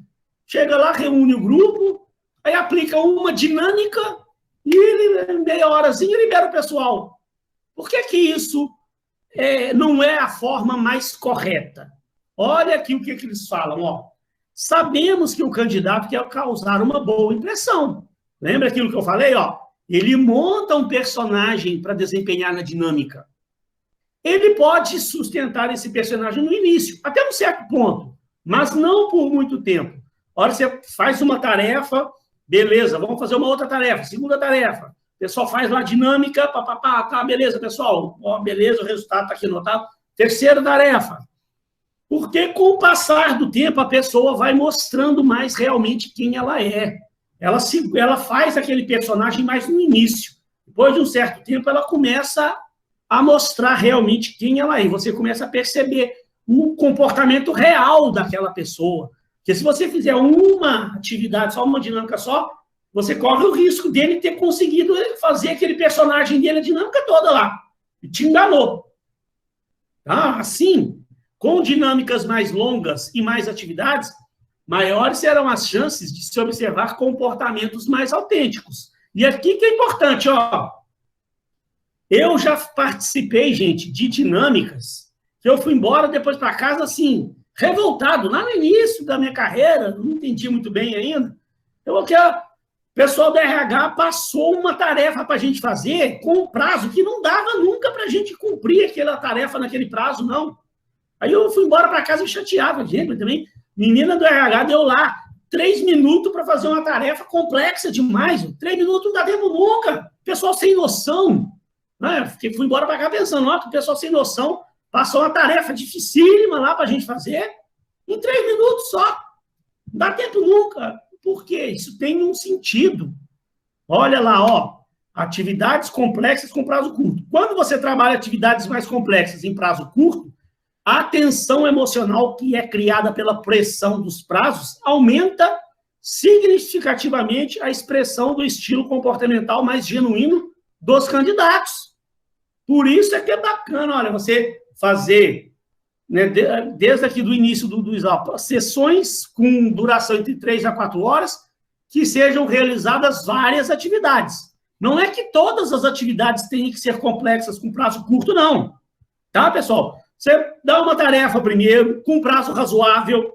Chega lá, reúne o grupo, aí aplica uma dinâmica e ele, meia horazinha, libera o pessoal. Por que isso não é a forma mais correta? Olha aqui o que eles falam, ó. Sabemos que o candidato quer causar uma boa impressão. Lembra aquilo que eu falei, ó? Ele monta um personagem para desempenhar na dinâmica. Ele pode sustentar esse personagem no início, até um certo ponto, mas não por muito tempo. A hora que você faz uma tarefa, beleza, vamos fazer uma outra tarefa, segunda tarefa. O pessoal faz lá a dinâmica, papapá, tá, beleza, pessoal, ó, beleza, o resultado está aqui anotado. Terceira tarefa. Porque com o passar do tempo, a pessoa vai mostrando mais realmente quem ela é. Ela faz aquele personagem mais no início. Depois de um certo tempo, ela começa a mostrar realmente quem ela é. E você começa a perceber o comportamento real daquela pessoa. Porque se você fizer uma atividade, só uma dinâmica só, você corre o risco dele ter conseguido fazer aquele personagem dele, a dinâmica toda lá. E te enganou. Tá? Assim, com dinâmicas mais longas e mais atividades, maiores serão as chances de se observar comportamentos mais autênticos. E aqui que é importante, ó. Eu já participei, gente, de dinâmicas que eu fui embora depois para casa, assim, revoltado. Lá no início da minha carreira, não entendi muito bem ainda. O pessoal da RH passou uma tarefa para a gente fazer com um prazo que não dava nunca para a gente cumprir aquela tarefa naquele prazo, não. Aí eu fui embora para casa e chateava, gente, também. Menina do RH deu lá 3 minutos para fazer uma tarefa complexa demais. 3 minutos não dá tempo nunca. Pessoal sem noção. Né? Fui embora para cá pensando, ó, que o pessoal sem noção passou uma tarefa dificílima lá para a gente fazer em 3 minutos só. Não dá tempo nunca. Por quê? Isso tem um sentido. Olha lá, ó, atividades complexas com prazo curto. Quando você trabalha atividades mais complexas em prazo curto, a tensão emocional que é criada pela pressão dos prazos aumenta significativamente a expressão do estilo comportamental mais genuíno dos candidatos. Por isso é que é bacana, olha, você fazer, né, desde aqui do início do exame, sessões com duração entre 3 a 4 horas, que sejam realizadas várias atividades. Não é que todas as atividades tenham que ser complexas com prazo curto, não. Tá, pessoal? Você dá uma tarefa primeiro, com prazo razoável,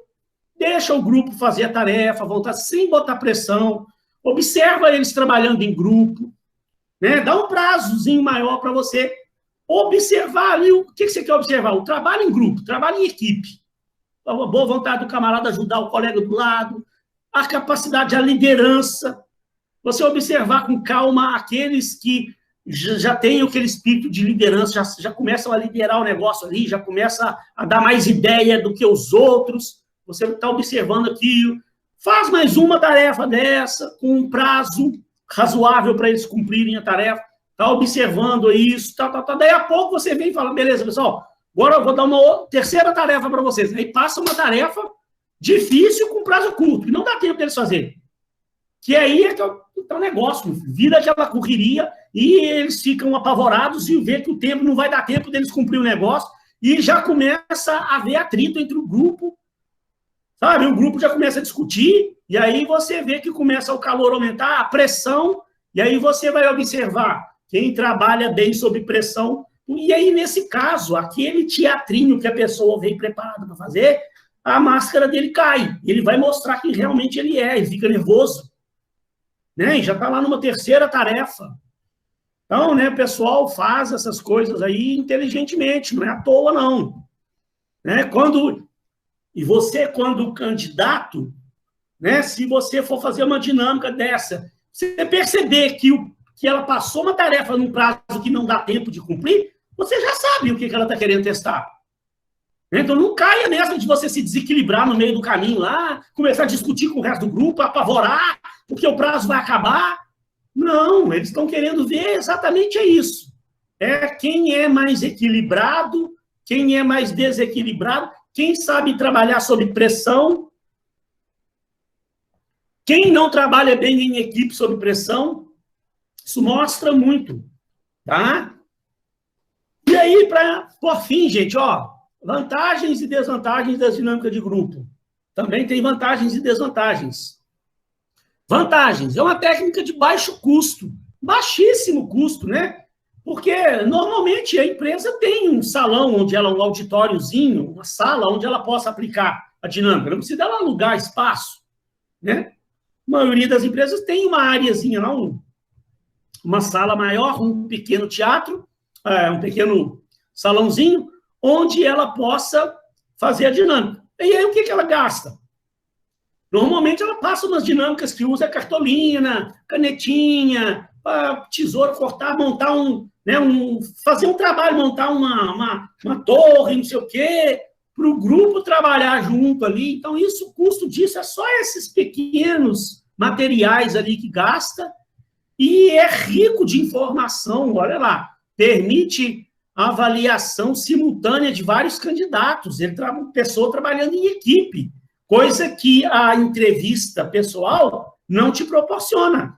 deixa o grupo fazer a tarefa, voltar sem botar pressão, observa eles trabalhando em grupo, né? Dá um prazozinho maior para você observar ali, o que você quer observar? O trabalho em grupo, trabalho em equipe, a boa vontade do camarada ajudar o colega do lado, a capacidade, a liderança, você observar com calma aqueles que já tem aquele espírito de liderança, já começam a liderar o negócio ali, já começa a dar mais ideia do que os outros, você está observando aquilo, faz mais uma tarefa dessa, com um prazo razoável para eles cumprirem a tarefa, está observando isso, daí a pouco você vem e fala, beleza, pessoal, agora eu vou dar uma terceira tarefa para vocês, aí passa uma tarefa difícil com prazo curto, que não dá tempo deles fazerem. Que aí é que é o negócio, vira aquela correria e eles ficam apavorados e vê que o tempo não vai dar tempo deles cumprir o negócio e já começa a haver atrito entre o grupo, sabe? O grupo já começa a discutir e aí você vê que começa o calor a aumentar, a pressão, e aí você vai observar quem trabalha bem sob pressão. E aí, nesse caso, aquele teatrinho que a pessoa veio preparada para fazer, a máscara dele cai. Ele vai mostrar quem realmente ele é, ele fica nervoso. Né? E já está lá numa terceira tarefa. Então, né, o pessoal faz essas coisas aí inteligentemente, não é à toa, não. Né? E você, quando candidato, né, se você for fazer uma dinâmica dessa, você perceber que ela passou uma tarefa num prazo que não dá tempo de cumprir, você já sabe o que ela está querendo testar. Então, não caia nessa de você se desequilibrar no meio do caminho lá, começar a discutir com o resto do grupo, apavorar, porque o prazo vai acabar. Não, eles estão querendo ver exatamente isso. É quem é mais equilibrado, quem é mais desequilibrado, quem sabe trabalhar sob pressão, quem não trabalha bem em equipe sob pressão. Isso mostra muito, tá? E aí, por fim, gente, ó, vantagens e desvantagens das dinâmicas de grupo. Também tem vantagens e desvantagens. Vantagens. É uma técnica de baixo custo. Baixíssimo custo, né? Porque, normalmente, a empresa tem um salão, um auditóriozinho, uma sala onde ela possa aplicar a dinâmica. Não precisa ela alugar espaço, né? A maioria das empresas tem uma areazinha lá, uma sala maior, um pequeno teatro, um pequeno salãozinho, onde ela possa fazer a dinâmica. E aí, o que ela gasta? Normalmente, ela passa umas dinâmicas que usa cartolina, canetinha, tesoura, cortar, montar fazer um trabalho, montar uma torre, não sei o quê, para o grupo trabalhar junto ali. Então, o custo disso é só esses pequenos materiais ali que gasta, e é rico de informação, olha lá, permite a avaliação simultânea de vários candidatos, pessoa trabalhando em equipe, coisa que a entrevista pessoal não te proporciona.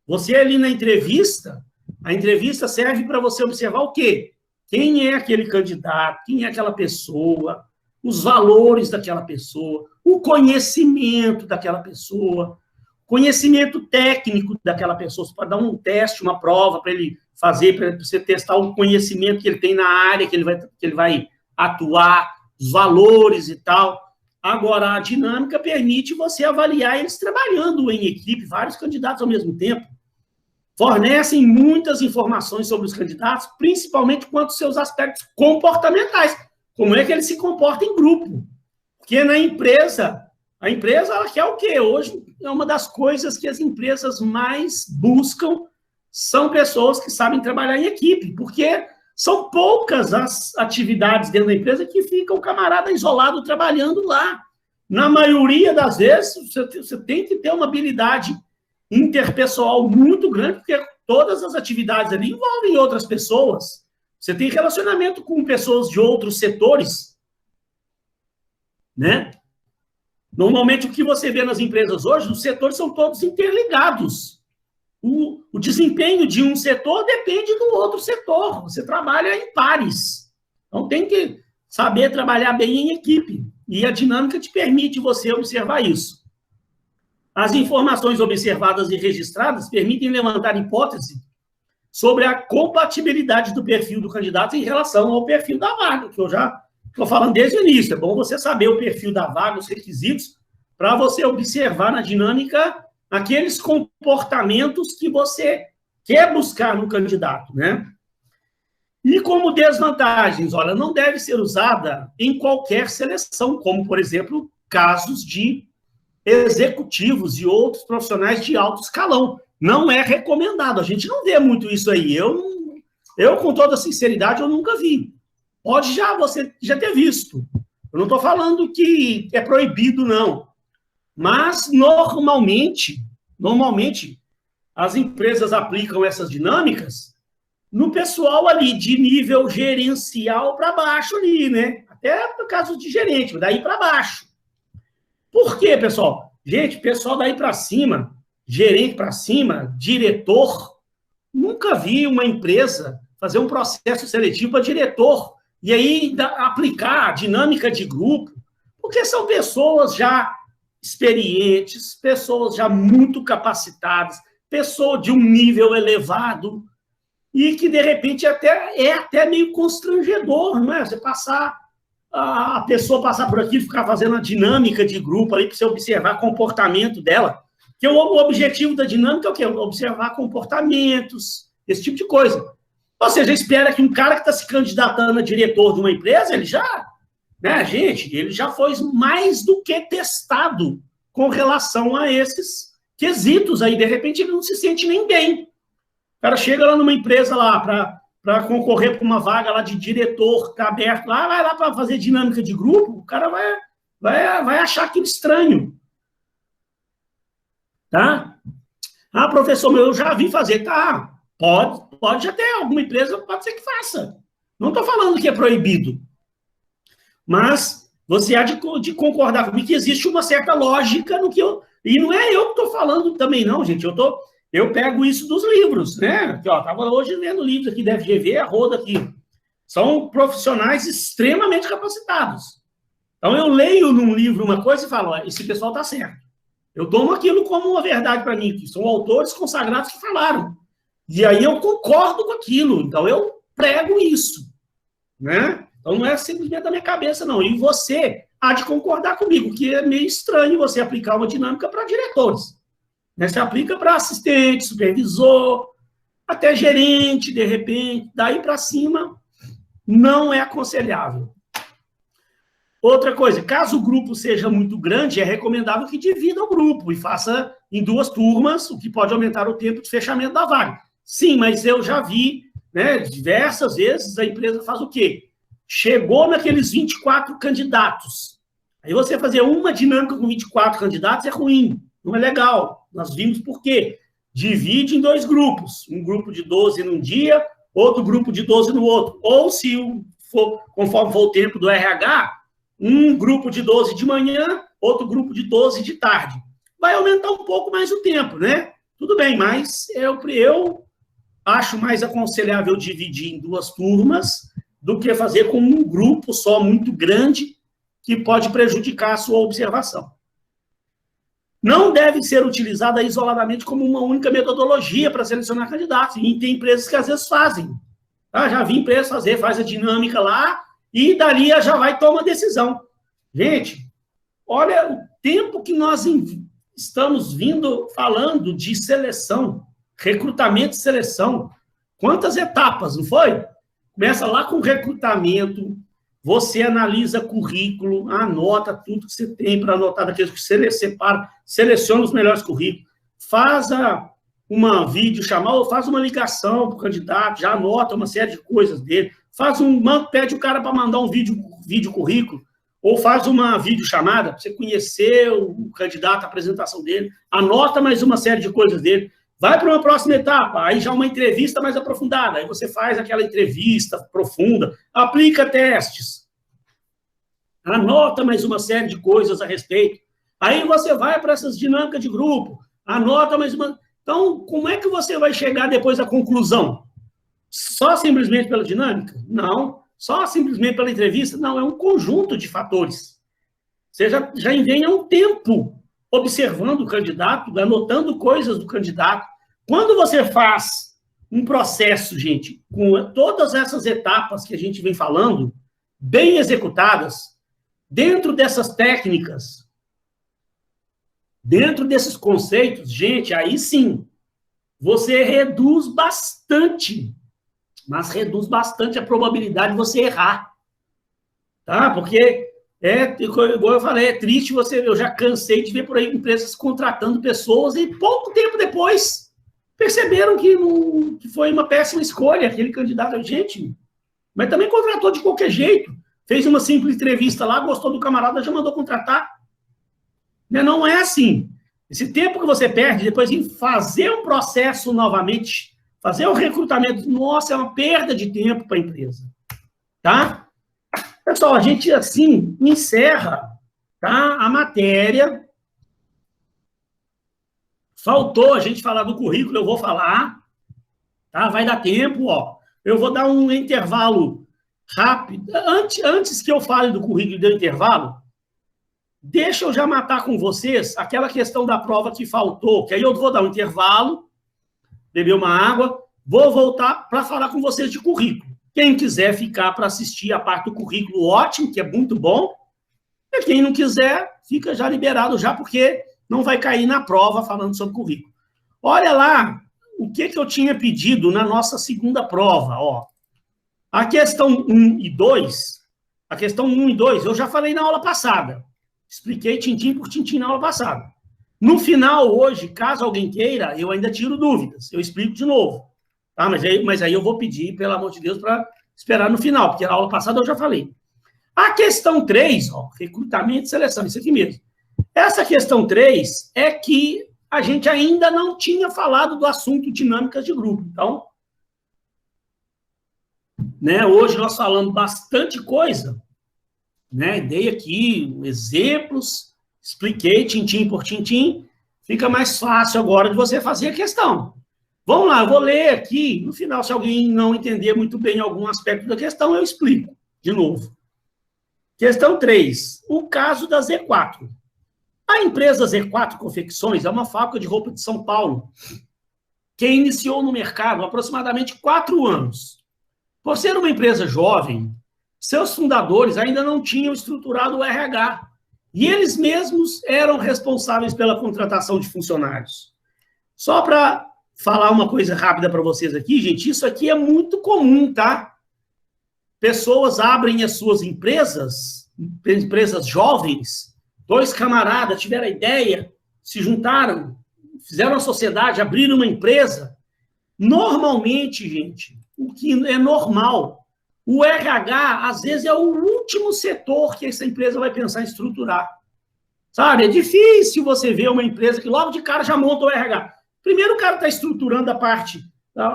Você ali na entrevista, a entrevista serve para você observar o quê? Quem é aquele candidato, quem é aquela pessoa, os valores daquela pessoa, o conhecimento daquela pessoa, conhecimento técnico daquela pessoa. Você pode dar um teste, uma prova para ele fazer, para você testar o conhecimento que ele tem na área que ele vai atuar, os valores e tal. Agora, a dinâmica permite você avaliar eles trabalhando em equipe, vários candidatos ao mesmo tempo. Fornecem muitas informações sobre os candidatos, principalmente quanto aos seus aspectos comportamentais. Como é que ele se comporta em grupo? Porque na empresa, a empresa ela quer o quê? Hoje é uma das coisas que as empresas mais buscam são pessoas que sabem trabalhar em equipe, porque são poucas as atividades dentro da empresa que fica o camarada isolado trabalhando lá. Na maioria das vezes, você tem que ter uma habilidade interpessoal muito grande, porque todas as atividades ali envolvem outras pessoas. Você tem relacionamento com pessoas de outros setores, né? Normalmente, o que você vê nas empresas hoje, os setores são todos interligados. O desempenho de um setor depende do outro setor. Você trabalha em pares. Então, tem que saber trabalhar bem em equipe. E a dinâmica te permite você observar isso. As informações observadas e registradas permitem levantar hipótese sobre a compatibilidade do perfil do candidato em relação ao perfil da vaga, que eu já estou falando desde o início. É bom você saber o perfil da vaga, os requisitos, para você observar na dinâmica aqueles comportamentos que você quer buscar no candidato, né? E como desvantagens, olha, não deve ser usada em qualquer seleção, como, por exemplo, casos de executivos e outros profissionais de alto escalão. Não é recomendado. A gente não vê muito isso aí. Eu com toda sinceridade, eu nunca vi. Pode você já ter visto. Eu não estou falando que é proibido, não. Mas, normalmente, as empresas aplicam essas dinâmicas no pessoal ali, de nível gerencial para baixo ali, né? Até no caso de gerente, daí para baixo. Por quê, pessoal? Gente, pessoal daí para cima, gerente para cima, diretor, nunca vi uma empresa fazer um processo seletivo para diretor e aí aplicar a dinâmica de grupo, porque são pessoas já experientes, pessoas já muito capacitadas, pessoas de um nível elevado e que, de repente, é até meio constrangedor, não é? Você a pessoa passar por aqui e ficar fazendo a dinâmica de grupo ali para você observar o comportamento dela. Porque o objetivo da dinâmica é o quê? Observar comportamentos, esse tipo de coisa. Ou seja, espera que um cara que está se candidatando a diretor de uma empresa, ele já, né, gente, ele já foi mais do que testado com relação a esses quesitos aí. De repente, ele não se sente nem bem. O cara chega lá numa empresa lá para concorrer para uma vaga lá de diretor, está aberto lá, vai lá para fazer dinâmica de grupo, o cara vai achar aquilo estranho. Tá? Ah, professor, eu já vi fazer. Tá, pode até, alguma empresa pode ser que faça. Não estou falando que é proibido. Mas você há de concordar comigo que existe uma certa lógica no que eu... E não é eu que estou falando também, não, gente. Eu pego isso dos livros, né? Estava hoje lendo livros aqui da FGV, a roda aqui. São profissionais extremamente capacitados. Então, eu leio num livro uma coisa e falo, ó, esse pessoal está certo. Eu tomo aquilo como uma verdade para mim, que são autores consagrados que falaram. E aí eu concordo com aquilo. Então, eu prego isso, né? Então, não é simplesmente da minha cabeça, não. E você há de concordar comigo, que é meio estranho você aplicar uma dinâmica para diretores. Você aplica para assistente, supervisor, até gerente, de repente. Daí para cima, não é aconselhável. Outra coisa, caso o grupo seja muito grande, é recomendável que divida o grupo e faça em 2 turmas, o que pode aumentar o tempo de fechamento da vaga. Sim, mas eu já vi, né, diversas vezes a empresa faz o quê? chegou naqueles 24 candidatos. Aí você fazer uma dinâmica com 24 candidatos é ruim, não é legal. Nós vimos por quê. Divide em 2 grupos. Um grupo de 12 num dia, outro grupo de 12 no outro. Ou, se for, conforme for o tempo do RH, um grupo de 12 de manhã, outro grupo de 12 de tarde. Vai aumentar um pouco mais o tempo, né? Tudo bem, mas eu acho mais aconselhável dividir em 2 turmas do que fazer com um grupo só muito grande que pode prejudicar a sua observação. Não deve ser utilizada isoladamente como uma única metodologia para selecionar candidatos. E tem empresas que às vezes fazem. Tá? Já vi empresas fazer, faz a dinâmica lá e dali já vai tomar decisão. Gente, olha o tempo que nós estamos vindo falando de seleção, recrutamento e seleção. Quantas etapas, não foi? Começa lá com recrutamento, você analisa currículo, anota tudo que você tem para anotar daqueles que você separa, seleciona os melhores currículos, faz uma videochamada, ou faz uma ligação para o candidato, já anota uma série de coisas dele, pede o cara para mandar um vídeo currículo, ou faz uma videochamada para você conhecer o candidato, a apresentação dele, anota mais uma série de coisas dele, vai para uma próxima etapa, aí já uma entrevista mais aprofundada, aí você faz aquela entrevista profunda, aplica testes, anota mais uma série de coisas a respeito, aí você vai para essas dinâmicas de grupo, anota mais uma... Então, como é que você vai chegar depois à conclusão? Só simplesmente pela dinâmica? Não. Só simplesmente pela entrevista? Não, é um conjunto de fatores. Você já vem há um tempo observando o candidato, anotando coisas do candidato. Quando você faz um processo, gente, com todas essas etapas que a gente vem falando, bem executadas, dentro dessas técnicas, dentro desses conceitos, gente, aí sim, você reduz bastante, mas reduz bastante a probabilidade de você errar. Tá? Porque, igual eu falei, é triste eu já cansei de ver por aí empresas contratando pessoas e pouco tempo depois perceberam que foi uma péssima escolha aquele candidato. Gente, mas também contratou de qualquer jeito. Fez uma simples entrevista lá, gostou do camarada, já mandou contratar. Não é assim. Esse tempo que você perde depois em fazer um processo novamente, fazer o recrutamento, nossa, é uma perda de tempo para a empresa. Tá? Pessoal, a gente, assim, encerra, tá, a matéria. Faltou a gente falar do currículo, eu vou falar. Tá? Vai dar tempo, ó. Eu vou dar um intervalo rápido. Antes que eu fale do currículo e do intervalo, deixa eu já matar com vocês aquela questão da prova que faltou, que aí eu vou dar um intervalo, beber uma água, vou voltar para falar com vocês de currículo. Quem quiser ficar para assistir a parte do currículo, ótimo, que é muito bom. E quem não quiser, fica já liberado já, porque não vai cair na prova falando sobre currículo. Olha lá o que eu tinha pedido na nossa segunda prova. Ó. A questão 1 e 2, a questão 1 e 2, eu já falei na aula passada. Expliquei tintim por tintim na aula passada. No final, hoje, caso alguém queira, eu ainda tiro dúvidas. Eu explico de novo. Tá? Mas aí eu vou pedir, pelo amor de Deus, para esperar no final, porque na aula passada eu já falei. A questão 3, ó, recrutamento e seleção, isso aqui mesmo. Essa questão 3 é que a gente ainda não tinha falado do assunto dinâmicas de grupo. Então, né, hoje nós falamos bastante coisa. Né, dei aqui exemplos, expliquei tintim por tintim, fica mais fácil agora de você fazer a questão. Vamos lá, eu vou ler aqui, no final, se alguém não entender muito bem algum aspecto da questão, eu explico de novo. Questão 3, o caso da Z4. A empresa Z4 Confecções é uma fábrica de roupa de São Paulo, que iniciou no mercado há aproximadamente 4 anos. Por ser uma empresa jovem, seus fundadores ainda não tinham estruturado o RH. E eles mesmos eram responsáveis pela contratação de funcionários. Só para falar uma coisa rápida para vocês aqui, gente, isso aqui é muito comum, tá? Pessoas abrem as suas empresas jovens, 2 camaradas tiveram a ideia, se juntaram, fizeram uma sociedade, abriram uma empresa. Normalmente, gente, o que é normal O RH, às vezes, é o último setor que essa empresa vai pensar em estruturar. Sabe? É difícil você ver uma empresa que logo de cara já monta o RH. Primeiro o cara está estruturando a parte,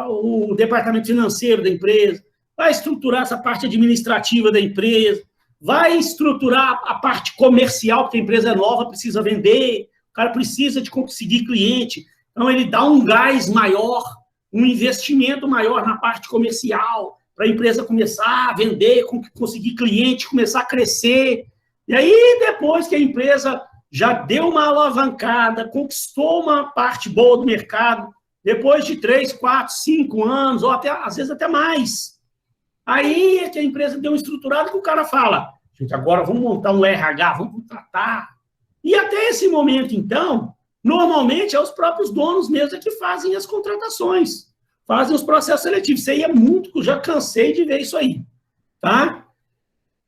o departamento financeiro da empresa, vai estruturar essa parte administrativa da empresa, vai estruturar a parte comercial, porque a empresa é nova, precisa vender, o cara precisa de conseguir cliente, então ele dá um gás maior, um investimento maior na parte comercial, para a empresa começar a vender, conseguir cliente, começar a crescer. E aí, depois que a empresa já deu uma alavancada, conquistou uma parte boa do mercado, depois de 3, 4, 5 anos, ou até, às vezes até mais, aí é que a empresa deu uma estruturada que o cara fala, gente, agora vamos montar um RH, vamos contratar. E até esse momento, então, normalmente é os próprios donos mesmo que fazem as contratações, fazem os processos seletivos. Isso aí é muito, já cansei de ver isso aí, tá?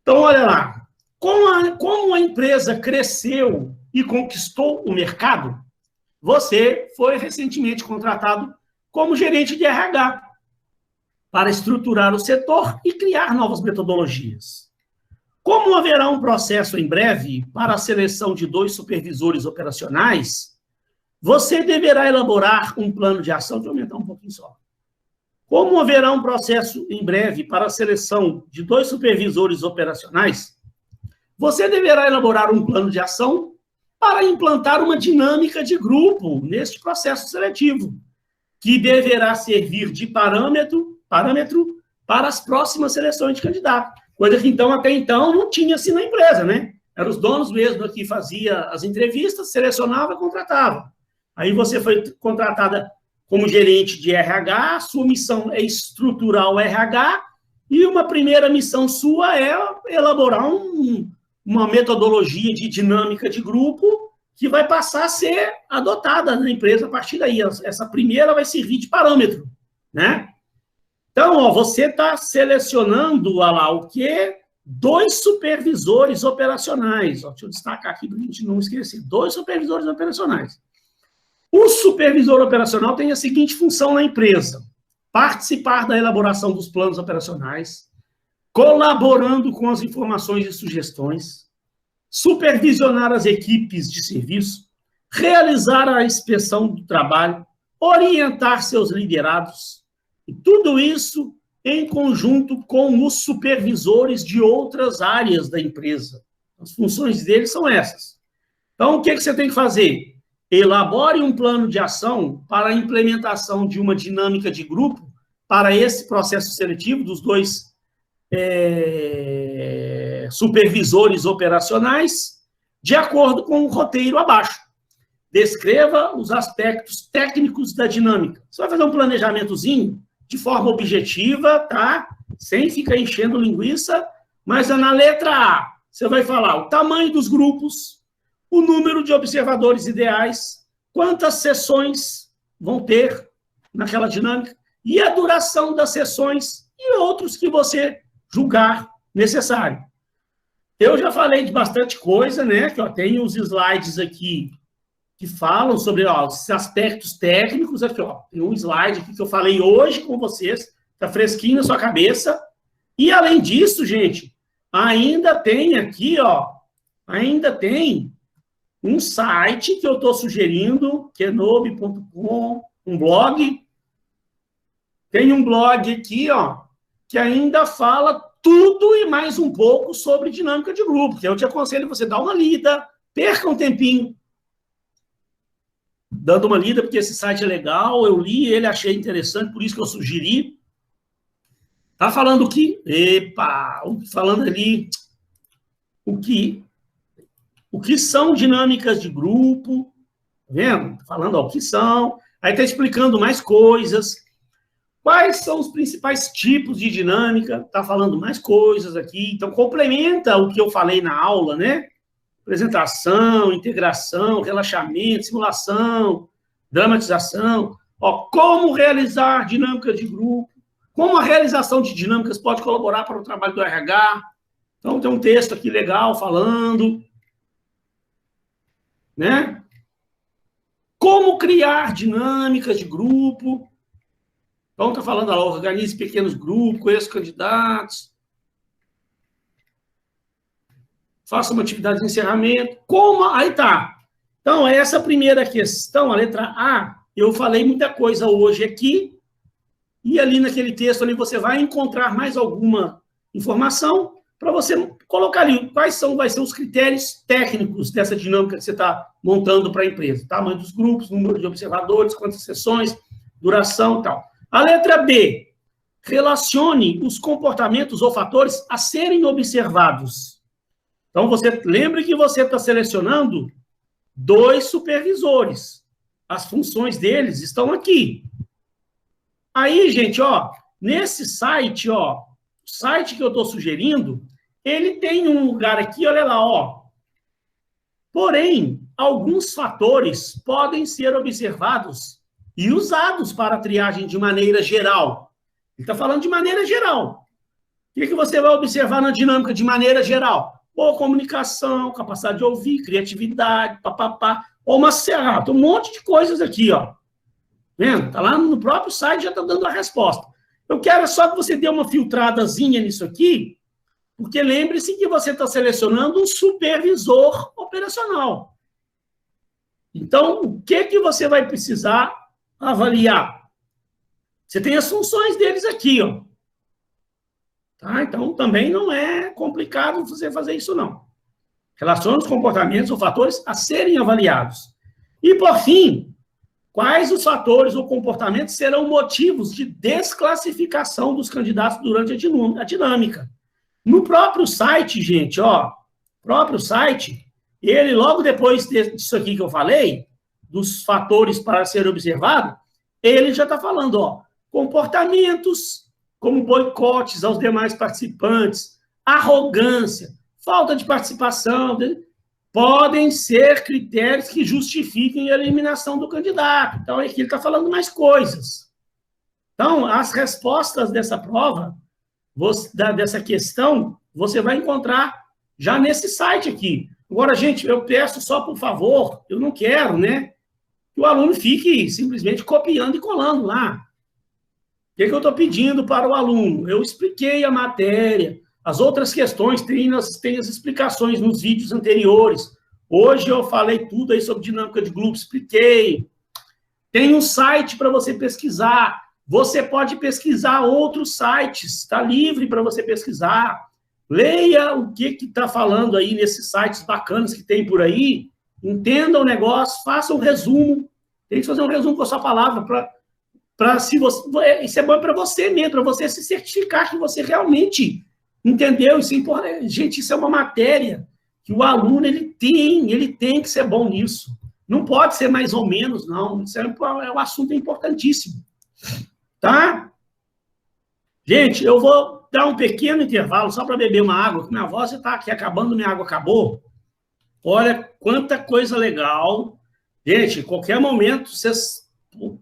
Então, olha lá, como a empresa cresceu e conquistou o mercado, você foi recentemente contratado como gerente de RH para estruturar o setor e criar novas metodologias. Como haverá um processo em breve para a seleção de 2 supervisores operacionais, você deverá elaborar um plano de ação. Deixa eu aumentar um pouquinho só. Como haverá um processo em breve para a seleção de 2 supervisores operacionais, você deverá elaborar um plano de ação para implantar uma dinâmica de grupo neste processo seletivo, que deverá servir de parâmetro para as próximas seleções de candidato. Coisa que, então, até então, não tinha assim na empresa, né? Eram os donos mesmo que fazia as entrevistas, selecionava e contratava. Aí você foi contratada como gerente de RH, sua missão é estruturar o RH, e uma primeira missão sua é elaborar uma metodologia de dinâmica de grupo que vai passar a ser adotada na empresa a partir daí. Essa primeira vai servir de parâmetro, né? Então, ó, você está selecionando lá o quê? 2 supervisores operacionais. Ó, deixa eu destacar aqui para a gente não esquecer. 2 supervisores operacionais. O supervisor operacional tem a seguinte função na empresa: participar da elaboração dos planos operacionais, colaborando com as informações e sugestões, supervisionar as equipes de serviço, realizar a inspeção do trabalho, orientar seus liderados, e tudo isso em conjunto com os supervisores de outras áreas da empresa. As funções deles são essas. Então, o que você tem que fazer? Elabore um plano de ação para a implementação de uma dinâmica de grupo para esse processo seletivo dos 2 supervisores operacionais, de acordo com o roteiro abaixo. Descreva os aspectos técnicos da dinâmica. Você vai fazer um planejamentozinho de forma objetiva, tá? Sem ficar enchendo linguiça, mas na letra A, você vai falar o tamanho dos grupos, o número de observadores ideais, quantas sessões vão ter naquela dinâmica, e a duração das sessões e outros que você julgar necessário. Eu já falei de bastante coisa, né? Que eu tenho os slides aqui que falam sobre os aspectos técnicos. Aqui, ó, tem um slide aqui que eu falei hoje com vocês, tá fresquinho na sua cabeça. E além disso, gente, ainda tem aqui, ó, ainda tem um site que eu estou sugerindo, kenobi.com, um blog. Tem um blog aqui, ó, que ainda fala tudo e mais um pouco sobre dinâmica de grupo, que eu te aconselho você dar uma lida, perca um tempinho dando uma lida, porque esse site é legal, eu li ele, achei interessante, por isso que eu sugeri. Tá falando que, falando ali o que são dinâmicas de grupo, tá vendo? Falando ó, o que são, aí tá explicando mais coisas. Quais são os principais tipos de dinâmica? Está falando mais coisas aqui. Então, complementa o que eu falei na aula, né? Apresentação, integração, relaxamento, simulação, dramatização. Ó, como realizar dinâmica de grupo. Como a realização de dinâmicas pode colaborar para o trabalho do RH. Então, tem um texto aqui legal falando. Né? Como criar dinâmicas de grupo. Então, está falando, ó, organize pequenos grupos, conheça candidatos, faça uma atividade de encerramento. Como? Aí tá. Então, essa primeira questão, a letra A, eu falei muita coisa hoje aqui, e ali naquele texto ali você vai encontrar mais alguma informação para você colocar ali quais vai ser os critérios técnicos dessa dinâmica que você está montando para a empresa. Tamanho dos grupos, número de observadores, quantas sessões, duração e tal. A letra B, relacione os comportamentos ou fatores a serem observados. Então, você lembre que você está selecionando 2 supervisores. As funções deles estão aqui. Aí, gente, ó, nesse site, ó, o site que eu estou sugerindo, ele tem um lugar aqui, olha lá, ó. Porém, alguns fatores podem ser observados e usados para a triagem de maneira geral. Ele está falando de maneira geral. O que você vai observar na dinâmica de maneira geral? Boa comunicação, capacidade de ouvir, criatividade, papapá, ou uma serra, tem um monte de coisas aqui, ó. Vendo? Tá lá no próprio site, já está dando a resposta. Eu quero só que você dê uma filtradazinha nisso aqui, porque lembre-se que você está selecionando um supervisor operacional. Então, o que você vai precisar avaliar? Você tem as funções deles aqui, ó. Tá? Então, também não é complicado você fazer isso, não. Relaciona os comportamentos ou fatores a serem avaliados. E, por fim, quais os fatores ou comportamentos serão motivos de desclassificação dos candidatos durante a dinâmica? No próprio site, gente, ó, próprio site, ele, logo depois disso aqui que eu falei, dos fatores para ser observado, ele já está falando, ó, comportamentos como boicotes aos demais participantes, arrogância, falta de participação, podem ser critérios que justifiquem a eliminação do candidato. Então, aqui ele está falando mais coisas. Então, as respostas dessa prova, dessa questão, você vai encontrar já nesse site aqui. Agora, gente, eu peço só, por favor, eu não quero, né, que o aluno fique simplesmente copiando e colando lá. O que eu estou pedindo para o aluno? Eu expliquei a matéria, as outras questões, tem as explicações nos vídeos anteriores. Hoje eu falei tudo aí sobre dinâmica de grupo, expliquei. Tem um site para você pesquisar. Você pode pesquisar outros sites, está livre para você pesquisar. Leia o que está falando aí nesses sites bacanas que tem por aí, entenda o negócio, faça um resumo. Tem que fazer um resumo com a sua palavra se você, isso é bom para você mesmo, para você se certificar que você realmente entendeu. Isso é importante. Gente, isso é uma matéria que o aluno ele tem que ser bom nisso. Não pode ser mais ou menos, não. Isso um assunto importantíssimo. Tá? Gente, eu vou dar um pequeno intervalo só para beber uma água, que minha voz está aqui acabando, minha água acabou. Olha quanta coisa legal. Gente, em qualquer momento, vocês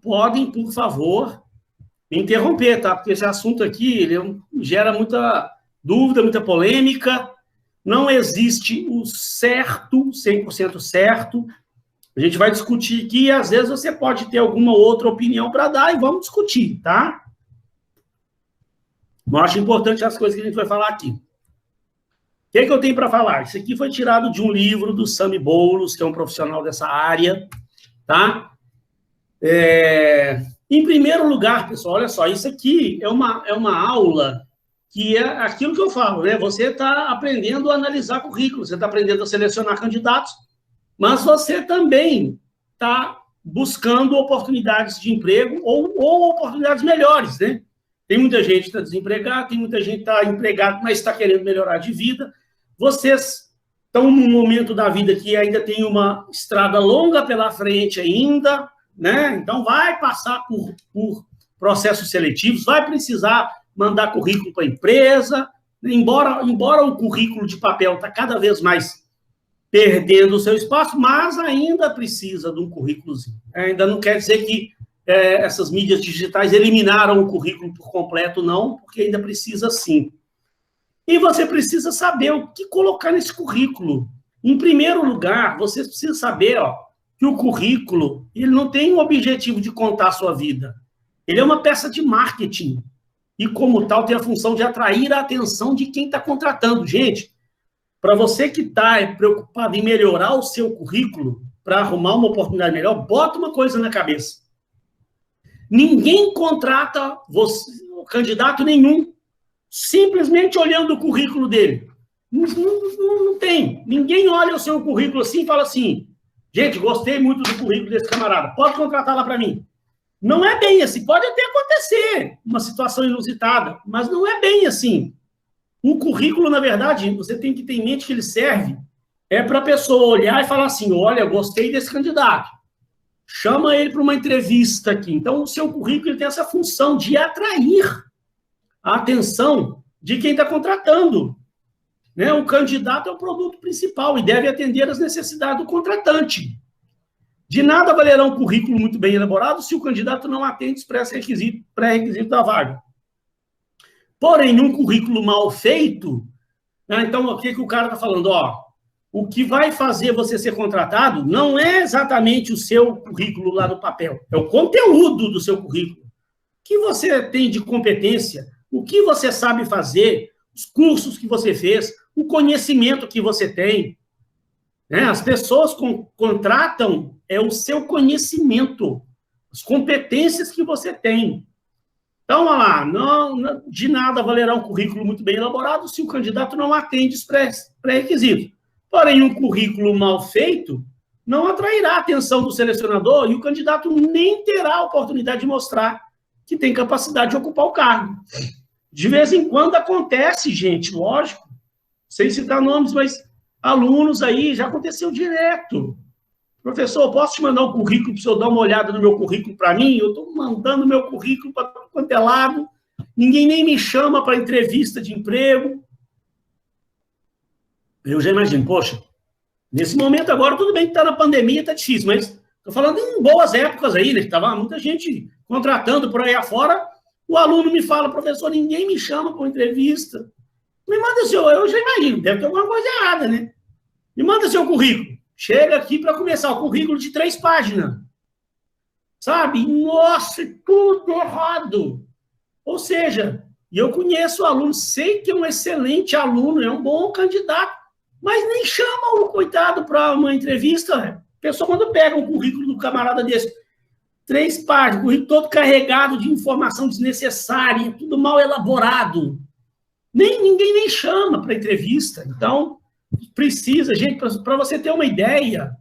podem, por favor, me interromper, tá? Porque esse assunto aqui ele gera muita dúvida, muita polêmica. Não existe o certo, 100% certo. A gente vai discutir aqui e, às vezes, você pode ter alguma outra opinião para dar e vamos discutir, tá? Eu acho importante as coisas que a gente vai falar aqui. O que eu tenho para falar? Isso aqui foi tirado de um livro do Sami Boulos, que é um profissional dessa área, tá? Em primeiro lugar, pessoal, olha só, isso aqui é uma aula que é aquilo que eu falo, né? Você está aprendendo a analisar currículo, você está aprendendo a selecionar candidatos, mas você também está buscando oportunidades de emprego ou oportunidades melhores, né? Tem muita gente que está desempregada, tem muita gente que está empregada, mas está querendo melhorar de vida. Vocês estão num momento da vida que ainda tem uma estrada longa pela frente ainda, né? Então, vai passar por processos seletivos, vai precisar mandar currículo para a empresa, embora o currículo de papel está cada vez mais perdendo o seu espaço, mas ainda precisa de um currículozinho. Ainda não quer dizer que essas mídias digitais eliminaram o currículo por completo, não, porque ainda precisa sim. E você precisa saber o que colocar nesse currículo. Em primeiro lugar, você precisa saber que o currículo ele não tem o objetivo de contar a sua vida. Ele é uma peça de marketing. E, como tal, tem a função de atrair a atenção de quem está contratando. Gente, para você que está preocupado em melhorar o seu currículo, para arrumar uma oportunidade melhor, bota uma coisa na cabeça. Ninguém contrata você, candidato nenhum, simplesmente olhando o currículo dele. Não tem. Ninguém olha o seu currículo assim e fala assim, gente, gostei muito do currículo desse camarada, pode contratar lá para mim. Não é bem assim. Pode até acontecer uma situação inusitada, mas não é bem assim. O currículo, na verdade, você tem que ter em mente que ele serve para a pessoa olhar e falar assim, olha, gostei desse candidato. Chama ele para uma entrevista aqui. Então, o seu currículo ele tem essa função de atrair a atenção de quem está contratando. Né? O candidato é o produto principal e deve atender às necessidades do contratante. De nada valerá um currículo muito bem elaborado se o candidato não atende os pré-requisitos da vaga. Porém, um currículo mal feito, né? Então, o que o cara está falando? O que vai fazer você ser contratado não é exatamente o seu currículo lá no papel, é o conteúdo do seu currículo. O que você tem de competência, o que você sabe fazer, os cursos que você fez, o conhecimento que você tem. Né? As pessoas contratam o seu conhecimento, as competências que você tem. Então, olha lá, não, de nada valerá um currículo muito bem elaborado se o candidato não atende os pré-requisitos. Porém, um currículo mal feito não atrairá a atenção do selecionador e o candidato nem terá a oportunidade de mostrar que tem capacidade de ocupar o cargo. De vez em quando acontece, gente, lógico, sem citar nomes, mas alunos aí, já aconteceu direto. Professor, posso te mandar um currículo para o senhor dar uma olhada no meu currículo para mim? Eu estou mandando meu currículo para quanto é lado, ninguém nem me chama para entrevista de emprego. Eu já imagino, poxa, nesse momento agora, tudo bem que está na pandemia, está difícil, mas estou falando em boas épocas aí, né? Que estava muita gente contratando por aí afora, o aluno me fala, professor, ninguém me chama para uma entrevista. Me manda seu, eu já imagino, deve ter alguma coisa errada, né? Me manda seu currículo. Chega aqui para começar, o currículo de 3 páginas. Sabe? Nossa, tudo errado. Ou seja, eu conheço o aluno, sei que é um excelente aluno, é um bom candidato, mas nem chama o coitado para uma entrevista. A pessoa, quando pega um currículo do camarada desse, 3 páginas, currículo todo carregado de informação desnecessária, tudo mal elaborado. Ninguém nem chama para entrevista. Então, precisa, gente, para você ter uma ideia,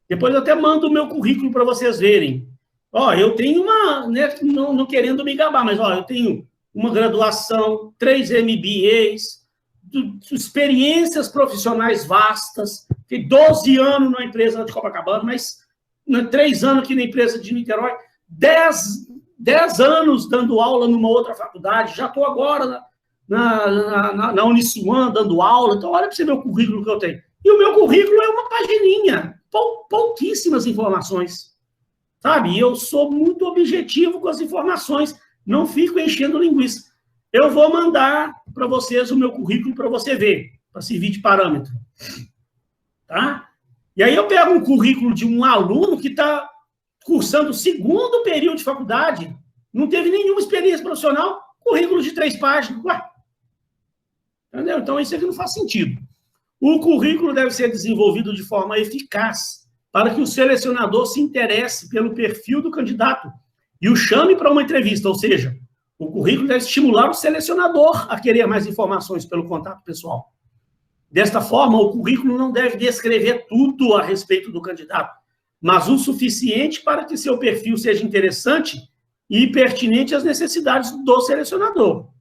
depois eu até mando o meu currículo para vocês verem. Eu tenho uma, né, não querendo me gabar, mas eu tenho uma graduação, 3 MBAs, experiências profissionais vastas, fiquei 12 anos na empresa de Copacabana, mas 3 anos aqui na empresa de Niterói, 10 anos dando aula numa outra faculdade, já estou agora na Uniswan dando aula, então olha para você ver o currículo que eu tenho. E o meu currículo é uma pagininha, pouquíssimas informações, sabe? E eu sou muito objetivo com as informações, não fico enchendo linguiça. Eu vou mandar para vocês o meu currículo para você ver, para servir de parâmetro. Tá? E aí eu pego um currículo de um aluno que está cursando o 2º período de faculdade, não teve nenhuma experiência profissional, currículo de 3 páginas. Ué. Entendeu? Então, isso aqui não faz sentido. O currículo deve ser desenvolvido de forma eficaz para que o selecionador se interesse pelo perfil do candidato e o chame para uma entrevista, ou seja, o currículo deve estimular o selecionador a querer mais informações pelo contato pessoal. Desta forma, o currículo não deve descrever tudo a respeito do candidato, mas o suficiente para que seu perfil seja interessante e pertinente às necessidades do selecionador.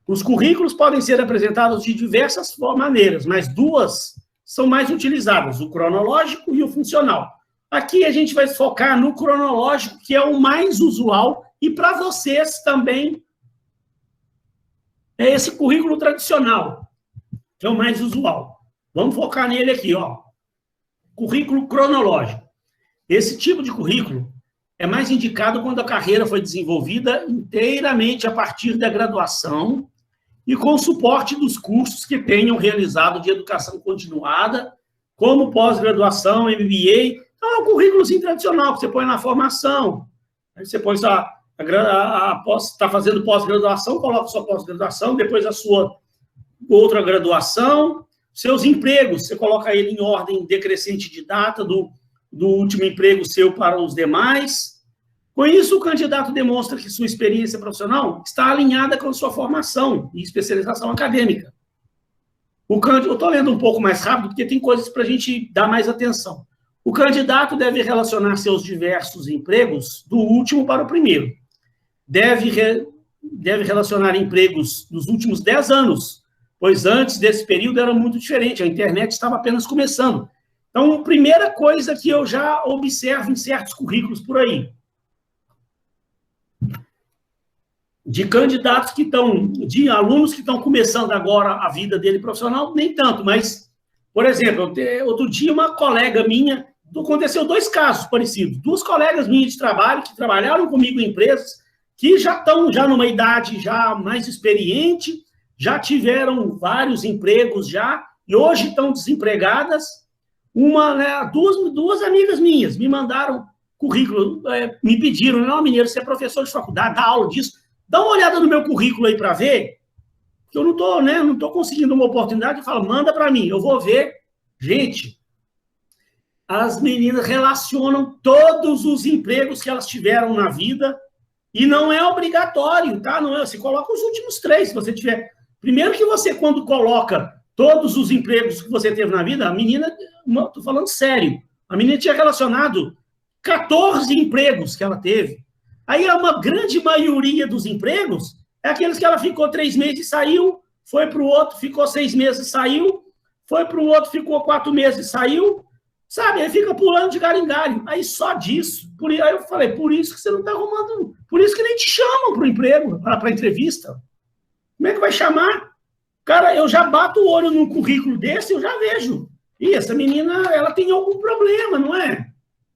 Os currículos podem ser apresentados de diversas maneiras, mas 2 são mais utilizadas, o cronológico e o funcional. Aqui a gente vai focar no cronológico, que é o mais usual, e para vocês também é esse currículo tradicional, que é o mais usual. Vamos focar nele aqui, currículo cronológico. Esse tipo de currículo é mais indicado quando a carreira foi desenvolvida inteiramente a partir da graduação e com suporte dos cursos que tenham realizado de educação continuada, como pós-graduação, MBA. Então, é um currículo assim, tradicional, que você põe na formação. Aí você põe está fazendo pós-graduação, coloca sua pós-graduação, depois a sua outra graduação, seus empregos, você coloca ele em ordem decrescente de data do último emprego seu para os demais. Com isso, o candidato demonstra que sua experiência profissional está alinhada com a sua formação e especialização acadêmica. Eu estou lendo um pouco mais rápido, porque tem coisas para a gente dar mais atenção. O candidato deve relacionar seus diversos empregos do último para o primeiro. Deve relacionar empregos dos últimos 10 anos, pois antes desse período era muito diferente, a internet estava apenas começando. Então, primeira coisa que eu já observo em certos currículos por aí, de candidatos de alunos que estão começando agora a vida dele profissional, nem tanto, mas, por exemplo, outro dia uma colega minha, aconteceu 2 casos parecidos, 2 colegas minhas de trabalho que trabalharam comigo em empresas que já estão numa idade já mais experiente, já tiveram vários empregos já, e hoje estão desempregadas. Duas amigas minhas me mandaram currículo, me pediram, não, Mineiro, você é professor de faculdade, dá aula disso, dá uma olhada no meu currículo aí para ver, que eu não estou conseguindo uma oportunidade, eu falo, manda para mim, eu vou ver. Gente, as meninas relacionam todos os empregos que elas tiveram na vida, e não é obrigatório, tá? Não é, você coloca os últimos 3, se você tiver. Primeiro que você, quando coloca todos os empregos que você teve na vida, a menina, estou falando sério, a menina tinha relacionado 14 empregos que ela teve. Aí uma grande maioria dos empregos é aqueles que ela ficou 3 meses e saiu, foi para o outro, ficou 6 meses e saiu, foi para o outro, ficou 4 meses e saiu, sabe? Aí fica pulando de galho em galho. Aí só disso. Aí eu falei, por isso que você não está arrumando, por isso que nem te chamam para o emprego, para a entrevista. Como é que vai chamar? Cara, eu já bato o olho num currículo desse, eu já vejo. E essa menina, ela tem algum problema, não é?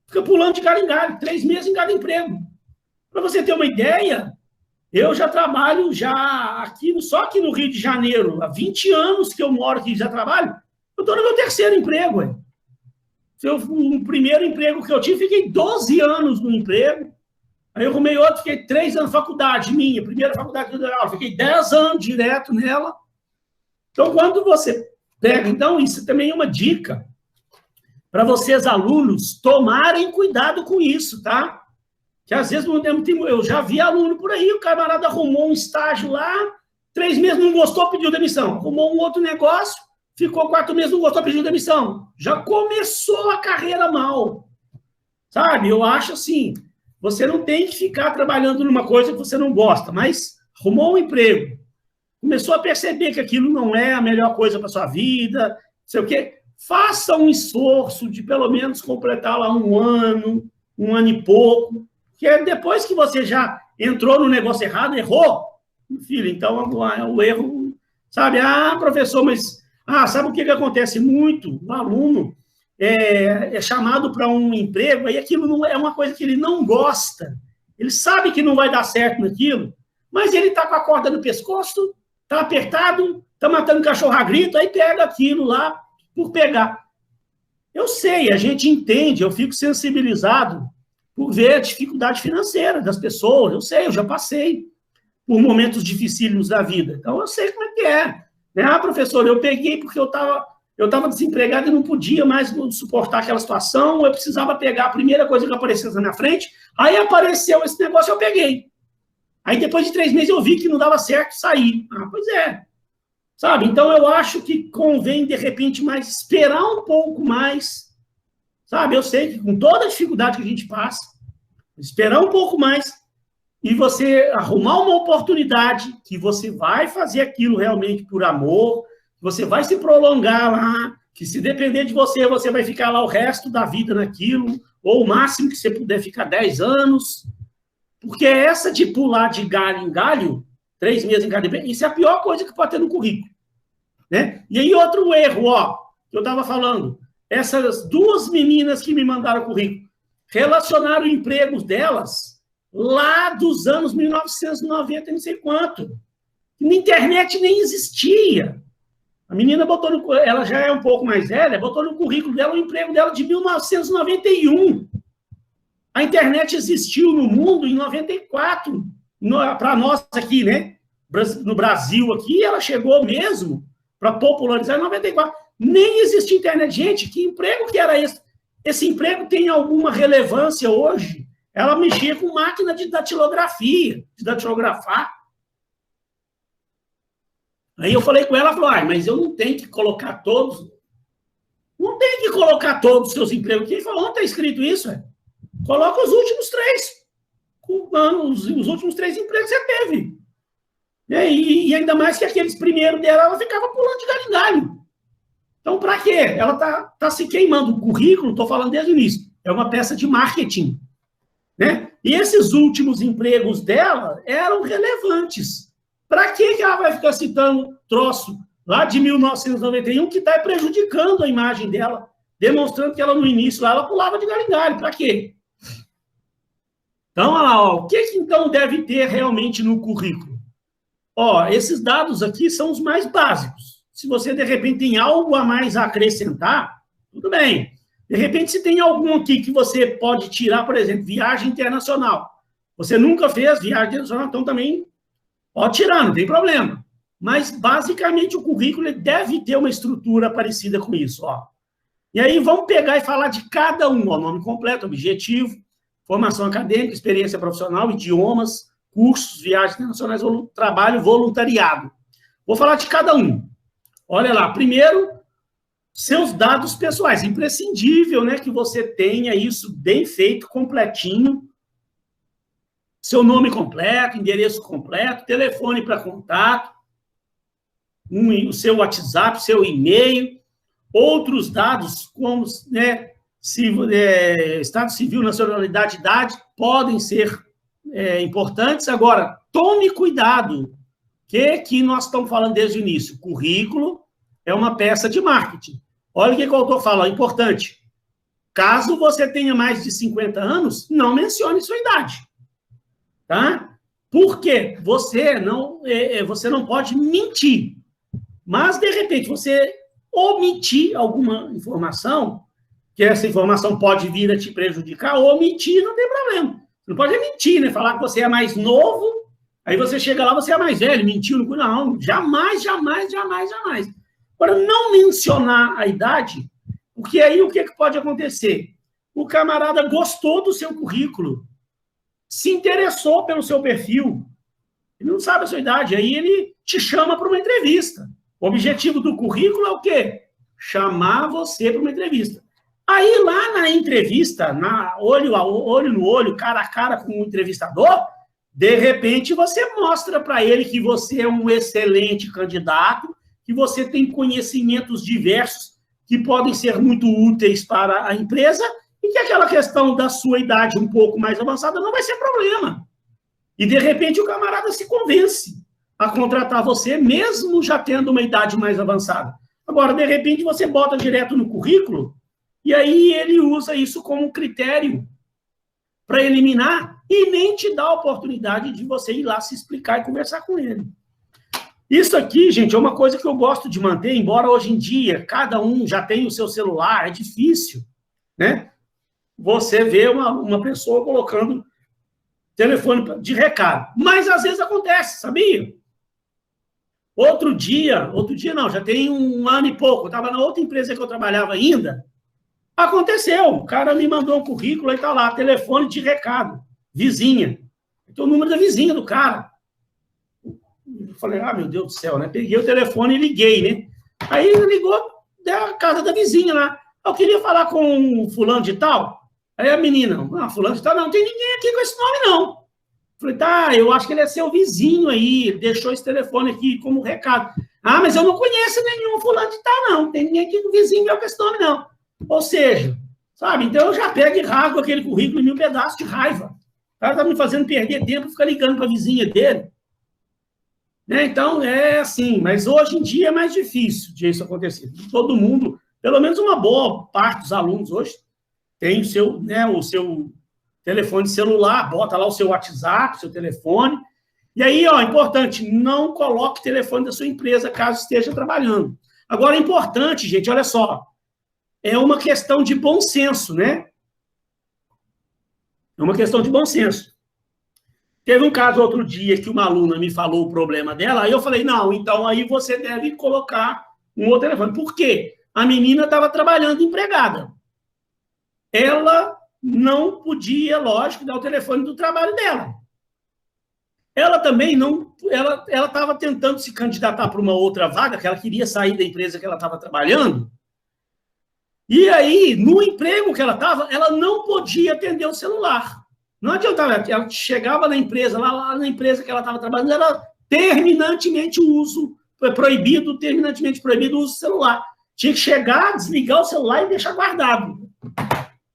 Fica pulando de galho em galho, 3 meses em cada emprego. Para você ter uma ideia, eu já trabalho só aqui no Rio de Janeiro, há 20 anos que eu moro aqui e já trabalho, eu estou no meu 3º emprego. O primeiro emprego que eu tive, fiquei 12 anos no emprego, aí eu arrumei outro, fiquei 3 anos na faculdade minha, primeira faculdade federal, fiquei 10 anos direto nela. Então, quando você pega, então, isso também é uma dica para vocês, alunos, tomarem cuidado com isso, tá? Que às vezes eu já vi aluno por aí, o camarada arrumou um estágio lá, 3 meses não gostou, pediu demissão. Arrumou um outro negócio, ficou 4 meses, não gostou, pediu demissão. Já começou a carreira mal. Sabe? Eu acho assim, você não tem que ficar trabalhando numa coisa que você não gosta, mas arrumou um emprego, começou a perceber que aquilo não é a melhor coisa para sua vida, não sei o quê, faça um esforço de pelo menos completar lá um ano e pouco, que é depois que você já entrou no negócio errado, errou, filho, então o erro, sabe? Professor, mas sabe o que acontece muito? O aluno é chamado para um emprego, aí aquilo não é uma coisa que ele não gosta, ele sabe que não vai dar certo naquilo, mas ele está com a corda no pescoço, está apertado, está matando cachorro a grito, aí pega aquilo lá por pegar. Eu sei, a gente entende, eu fico sensibilizado por ver a dificuldade financeira das pessoas, eu sei, eu já passei por momentos dificílimos da vida, então eu sei como é que é. Professor, eu peguei porque eu estava desempregado e não podia mais suportar aquela situação, eu precisava pegar a primeira coisa que apareceu na minha frente, aí apareceu esse negócio, eu peguei. Aí depois de 3 meses eu vi que não dava certo, saí. Pois é. Sabe? Então eu acho que convém, de repente, esperar um pouco mais. Sabe? Eu sei que com toda a dificuldade que a gente passa, esperar um pouco mais e você arrumar uma oportunidade que você vai fazer aquilo realmente por amor, você vai se prolongar lá, que se depender de você, você vai ficar lá o resto da vida naquilo, ou o máximo que você puder ficar 10 anos, porque essa de pular de galho em galho, 3 meses em cada emprego, isso é a pior coisa que pode ter no currículo. Né? E aí outro erro, que eu estava falando, essas 2 meninas que me mandaram o currículo, relacionaram empregos delas lá dos anos 1990, não sei quanto. Na internet nem existia. A menina botou ela já é um pouco mais velha, botou no currículo dela o emprego dela de 1991. A internet existiu no mundo em 94, para nós aqui, né? No Brasil aqui, ela chegou mesmo para popularizar em 94. Nem existia internet. Gente, que emprego que era esse? Esse emprego tem alguma relevância hoje? Ela mexia com máquina de datilografia, de datilografar. Aí eu falei com ela, falou, mas eu não tenho que colocar todos. Não tem que colocar todos os seus empregos. Quem falou, onde está escrito isso? Coloca os últimos 3. Os últimos 3 empregos que você teve. E ainda mais que aqueles primeiros dela, ela ficava pulando de galho em galho. Então, para quê? Ela tá se queimando. O currículo, estou falando desde o início, é uma peça de marketing. Né? E esses últimos empregos dela eram relevantes. Para que ela vai ficar citando troço lá de 1991 que está prejudicando a imagem dela, demonstrando que ela, no início, lá, ela pulava de galho em galho. Para quê? Então, olha lá, o que então deve ter realmente no currículo? Esses dados aqui são os mais básicos. Se você, de repente, tem algo a mais a acrescentar, tudo bem. De repente, se tem algum aqui que você pode tirar, por exemplo, viagem internacional. Você nunca fez viagem internacional, então também pode tirar, não tem problema. Mas, basicamente, o currículo deve ter uma estrutura parecida com isso. E aí, vamos pegar e falar de cada um. Nome completo, objetivo, formação acadêmica, experiência profissional, idiomas, cursos, viagens internacionais, trabalho, voluntariado. Vou falar de cada um. Olha lá, primeiro, seus dados pessoais. Imprescindível, né, que você tenha isso bem feito, completinho. Seu nome completo, endereço completo, telefone para contato, o seu WhatsApp, seu e-mail, outros dados como, né, Estado civil, nacionalidade, idade, podem ser importantes. Agora, tome cuidado. Que nós estamos falando desde o início? Currículo é uma peça de marketing. Olha o que o autor fala, importante. Caso você tenha mais de 50 anos, não mencione sua idade. Tá? Por quê? Você não pode mentir. Mas, de repente, você omitir alguma informação, que essa informação pode vir a te prejudicar, omitir não tem problema. Você não pode mentir, né? Falar que você é mais novo, aí você chega lá, você é mais velho, mentiu. Não, jamais. Agora, não mencionar a idade, porque aí o que pode acontecer? O camarada gostou do seu currículo, se interessou pelo seu perfil, ele não sabe a sua idade, aí ele te chama para uma entrevista. O objetivo do currículo é o quê? Chamar você para uma entrevista. Aí, lá na entrevista, olho no olho, cara a cara com o entrevistador, de repente você mostra para ele que você é um excelente candidato, que você tem conhecimentos diversos que podem ser muito úteis para a empresa e que aquela questão da sua idade um pouco mais avançada não vai ser problema. E, de repente, o camarada se convence a contratar você, mesmo já tendo uma idade mais avançada. Agora, de repente, você bota direto no currículo e aí ele usa isso como critério para eliminar e nem te dá a oportunidade de você ir lá se explicar e conversar com ele. Isso aqui, gente, é uma coisa que eu gosto de manter, embora hoje em dia cada um já tenha o seu celular, é difícil, né? Você vê uma pessoa colocando telefone de recado. Mas às vezes acontece, sabia? Outro dia não, já tem 1 ano e pouco, eu estava na outra empresa que eu trabalhava ainda, aconteceu, o cara me mandou um currículo e está lá, telefone de recado, vizinha. Tem o número da vizinha do cara. Eu falei, meu Deus do céu, né? Peguei o telefone e liguei, né? Aí ele ligou da casa da vizinha lá. Eu queria falar com fulano de tal. Aí a menina, fulano de tal, não tem ninguém aqui com esse nome, não. Eu falei, eu acho que ele é seu vizinho aí, ele deixou esse telefone aqui como recado. Mas eu não conheço nenhum fulano de tal, não. Tem ninguém aqui com vizinho com esse nome, não. Ou seja, sabe? Então eu já pego e rasgo aquele currículo em 1000 pedaços de raiva. O cara tá me fazendo perder tempo, ficar ligando para a vizinha dele. Né? Então, é assim, mas hoje em dia é mais difícil de isso acontecer. Todo mundo, pelo menos uma boa parte dos alunos hoje, tem o seu telefone celular, bota lá o seu WhatsApp, seu telefone. E aí, importante, não coloque o telefone da sua empresa caso esteja trabalhando. Agora, é importante, gente, olha só, é uma questão de bom senso, né? É uma questão de bom senso. Teve um caso outro dia que uma aluna me falou o problema dela, aí eu falei, não, então aí você deve colocar um outro telefone. Por quê? A menina estava trabalhando empregada. Ela não podia, lógico, dar o telefone do trabalho dela. Ela também não... Ela estava tentando se candidatar para uma outra vaga, que ela queria sair da empresa que ela estava trabalhando. E aí, no emprego que ela estava, ela não podia atender o celular. Não adiantava, ela chegava na empresa, lá na empresa que ela estava trabalhando, era terminantemente o uso, terminantemente proibido o uso do celular. Tinha que chegar, desligar o celular e deixar guardado.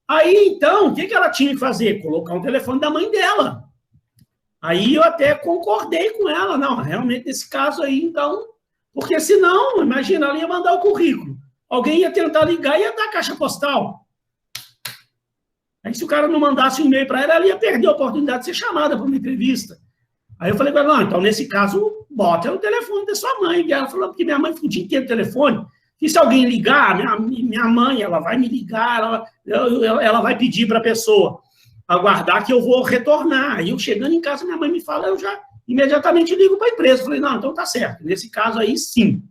Aí, então, o que ela tinha que fazer? Colocar um telefone da mãe dela. Aí eu até concordei com ela, não, realmente nesse caso aí, então, porque senão, imagina, ela ia mandar o currículo. Alguém ia tentar ligar e ia dar a caixa postal. Aí, se o cara não mandasse um e-mail para ela, ela ia perder a oportunidade de ser chamada para uma entrevista. Aí eu falei para ela, não, então, nesse caso, bota o telefone da sua mãe. E ela falou, porque minha mãe fica o dia inteiro no telefone. E se alguém ligar, minha mãe, ela vai me ligar, ela vai pedir para a pessoa aguardar que eu vou retornar. Aí eu chegando em casa, minha mãe me fala, eu já imediatamente ligo para a empresa. Eu falei, não, então tá certo. Nesse caso aí, sim.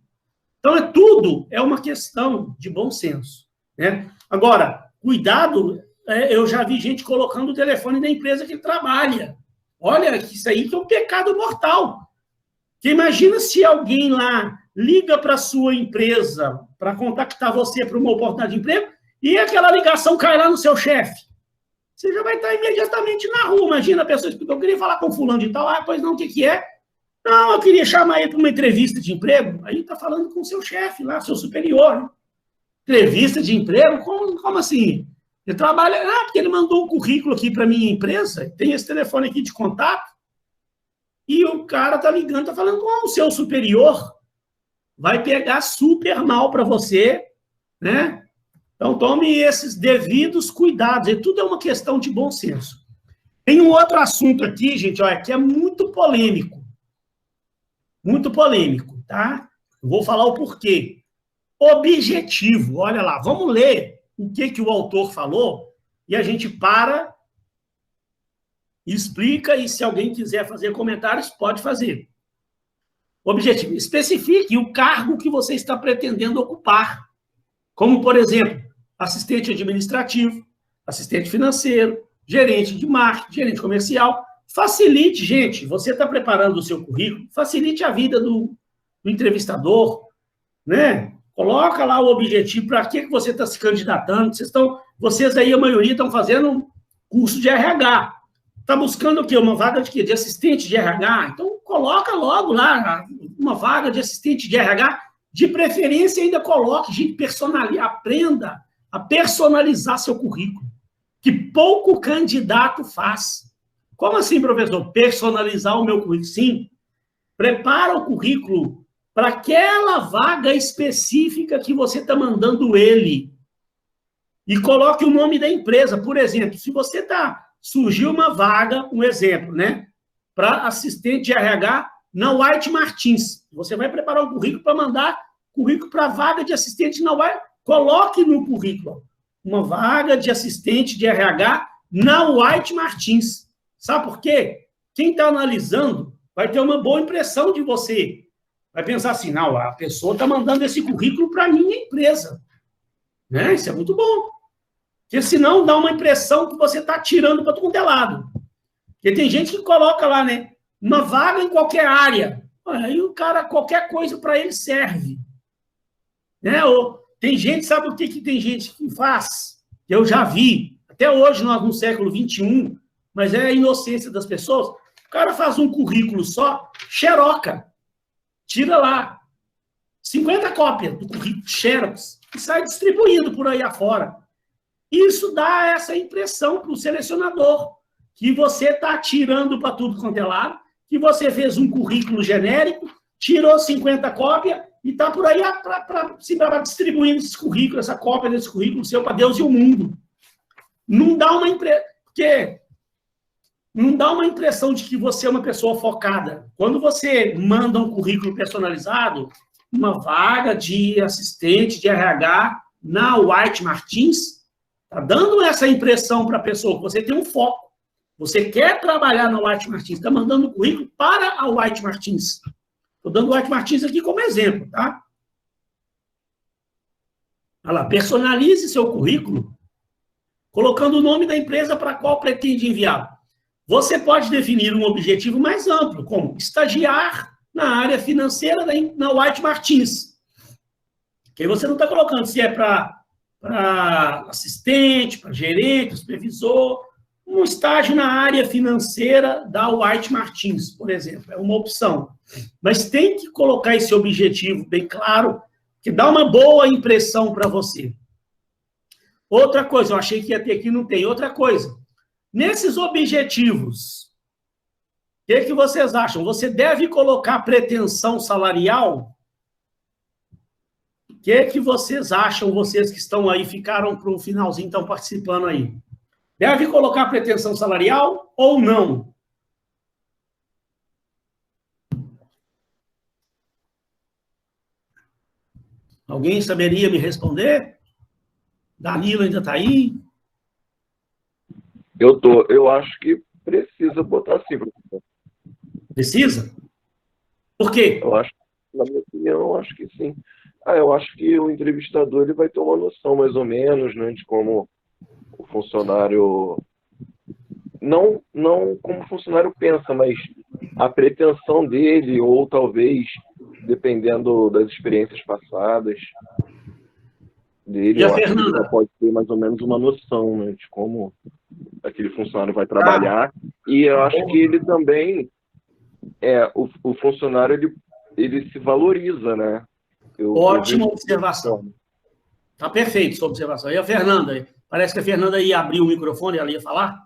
Então, tudo é uma questão de bom senso, né? Agora, cuidado, eu já vi gente colocando o telefone da empresa que trabalha. Olha, isso aí que é um pecado mortal. Porque imagina se alguém lá liga para a sua empresa para contactar você para uma oportunidade de emprego e aquela ligação cai lá no seu chefe. Você já vai estar imediatamente na rua. Imagina a pessoa explica, eu queria falar com fulano de tal, pois não, o que é? Não, eu queria chamar ele para uma entrevista de emprego. Aí está falando com o seu chefe lá, seu superior. Né? Entrevista de emprego? Como assim? Ele trabalha... porque ele mandou um currículo aqui para a minha empresa, tem esse telefone aqui de contato, e o cara está ligando, está falando com o seu superior. Vai pegar super mal para você, né? Então, tome esses devidos cuidados. E tudo é uma questão de bom senso. Tem um outro assunto aqui, gente, olha, que é muito polêmico. Muito polêmico, tá? Eu vou falar o porquê. Objetivo, olha lá, vamos ler o que o autor falou e a gente para, explica e se alguém quiser fazer comentários, pode fazer. Objetivo, especifique o cargo que você está pretendendo ocupar, como, por exemplo, assistente administrativo, assistente financeiro, gerente de marketing, gerente comercial. Facilite, gente, você está preparando o seu currículo, facilite a vida do entrevistador, né? Coloca lá o objetivo, para que você está se candidatando. Vocês aí, a maioria, estão fazendo curso de RH. Está buscando o quê? Uma vaga de quê? De assistente de RH? Então, coloca logo lá uma vaga de assistente de RH. De preferência, ainda coloque, gente, aprenda a personalizar seu currículo, que pouco candidato faz. Como assim, professor? Personalizar o meu currículo? Sim. Prepara o currículo para aquela vaga específica que você está mandando ele. E coloque o nome da empresa. Por exemplo, se você surgiu uma vaga, um exemplo, né? Para assistente de RH na White Martins. Você vai preparar o currículo para mandar currículo para vaga de assistente na White. Coloque no currículo uma vaga de assistente de RH na White Martins. Sabe por quê? Quem está analisando vai ter uma boa impressão de você. Vai pensar assim, não, a pessoa está mandando esse currículo para a minha empresa. Né? Isso é muito bom. Porque senão dá uma impressão que você está tirando para todo lado. Porque tem gente que coloca lá, né? Uma vaga em qualquer área. Aí o cara, qualquer coisa para ele serve. Né? Ou, tem gente, sabe o que tem gente que faz? Eu já vi, até hoje nós no século XXI, mas é a inocência das pessoas. O cara faz um currículo só, xeroca. Tira lá 50 cópias do currículo xerox e sai distribuindo por aí afora. Isso dá essa impressão para o selecionador, que você está tirando para tudo quanto é lado, que você fez um currículo genérico, tirou 50 cópias e está por aí para distribuindo esse currículo, essa cópia desse currículo seu para Deus e o mundo. Não dá uma não dá uma impressão de que você é uma pessoa focada. Quando você manda um currículo personalizado, uma vaga de assistente de RH na White Martins, está dando essa impressão para a pessoa que você tem um foco, Você quer trabalhar na White Martins, está mandando o currículo para a White Martins. Estou dando o White Martins aqui como exemplo, tá? Olha lá, personalize seu currículo colocando o nome da empresa para a qual pretende enviar. Você pode definir um objetivo mais amplo, como estagiar na área financeira na White Martins. Que aí você não está colocando se é para assistente, para gerente, supervisor, um estágio na área financeira da White Martins, por exemplo, é uma opção. Mas tem que colocar esse objetivo bem claro, que dá uma boa impressão para você. Outra coisa, eu achei que ia ter aqui, não tem. Outra coisa, nesses objetivos, o que vocês acham? Você deve colocar pretensão salarial? O que vocês acham, vocês que estão aí, ficaram para o finalzinho, estão participando aí? Deve colocar pretensão salarial ou não? Alguém saberia me responder? Danilo ainda está aí? Eu acho que precisa botar sim, professor. Precisa? Por quê? Eu acho, na minha opinião, eu acho que sim. Eu acho que o entrevistador ele vai ter uma noção, mais ou menos, né, de como o funcionário... Não como o funcionário pensa, mas a pretensão dele, ou talvez, dependendo das experiências passadas dele, E a eu acho que ele Fernanda? já pode ter mais ou menos uma noção, né, de como aquele funcionário vai trabalhar. E eu acho que ele também, o funcionário, ele se valoriza, né? Ótima observação. Está perfeito sua observação. E a Fernanda? Parece que a Fernanda ia abrir o microfone, ela ia falar?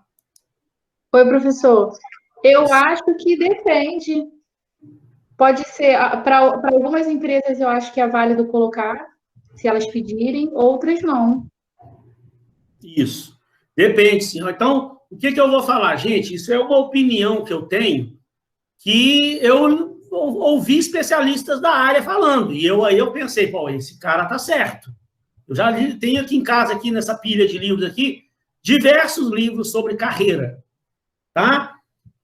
Oi, professor. Eu acho que depende. Pode ser, para algumas empresas eu acho que é válido colocar, se elas pedirem, outras não. Isso. Depende, senhor. Então, o que eu vou falar? Gente, isso é uma opinião que eu tenho, que eu ouvi especialistas da área falando, e aí eu pensei, pô, esse cara tá certo. Eu já tenho aqui em casa, aqui nessa pilha de livros aqui, diversos livros sobre carreira, tá?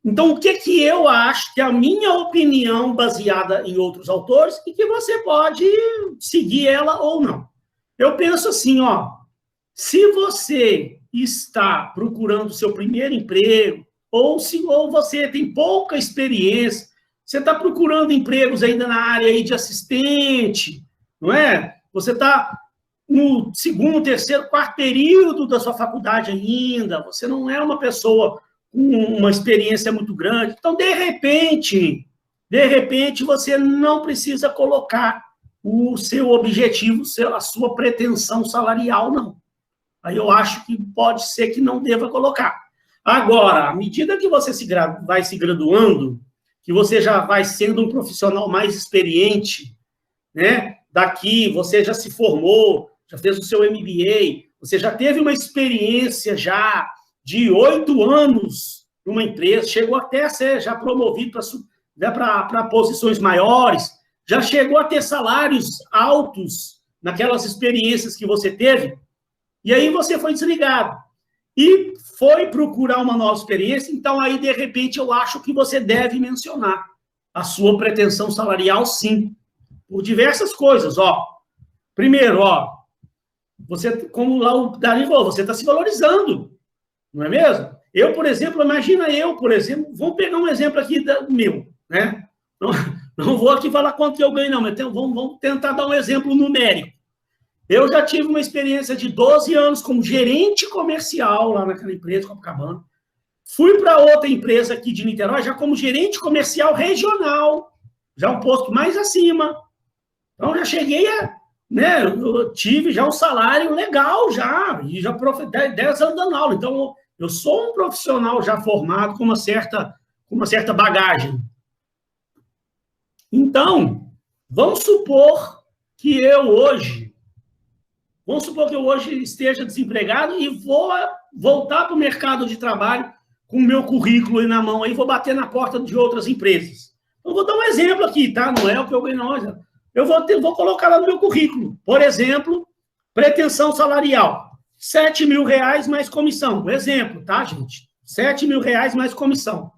Então, o que eu acho, que é a minha opinião baseada em outros autores, e que você pode seguir ela ou não. Eu penso assim, ó, se você está procurando o seu primeiro emprego, ou você tem pouca experiência, você está procurando empregos ainda na área aí de assistente, não é? Você está no segundo, terceiro, quarto período da sua faculdade ainda, você não é uma pessoa com uma experiência muito grande. Então, de repente, você não precisa colocar o seu objetivo, a sua pretensão salarial, não. Aí eu acho que pode ser que não deva colocar. Agora, à medida que você vai se graduando, que você já vai sendo um profissional mais experiente, né? Daqui, você já se formou, já fez o seu MBA, você já teve uma experiência já de 8 anos numa empresa, chegou até a ser já promovido para posições maiores, já chegou a ter salários altos naquelas experiências que você teve, e aí você foi desligado. E foi procurar uma nova experiência, então aí, de repente, eu acho que você deve mencionar a sua pretensão salarial, sim, por diversas coisas, ó. Primeiro, ó, você, como lá o Dari falou, você está se valorizando, não é mesmo? Eu, por exemplo, vamos pegar um exemplo aqui meu, né? Não vou aqui falar quanto que eu ganho, não, mas vamos tentar dar um exemplo numérico. Eu já tive uma experiência de 12 anos como gerente comercial lá naquela empresa, Copacabana. Fui para outra empresa aqui de Niterói, já como gerente comercial regional, já um posto mais acima. Então, já cheguei né, eu tive já um salário legal já, e já 10 anos dando aula. Então, eu sou um profissional já formado com uma certa bagagem. Então, vamos supor que eu hoje esteja desempregado e vou voltar para o mercado de trabalho com o meu currículo aí na mão, aí vou bater na porta de outras empresas. Então, vou dar um exemplo aqui, tá? Não é o que eu ganho, não. Eu vou colocar lá no meu currículo. Por exemplo, pretensão salarial, R$7.000 mais comissão. Exemplo, tá, gente? R$7.000 mais comissão.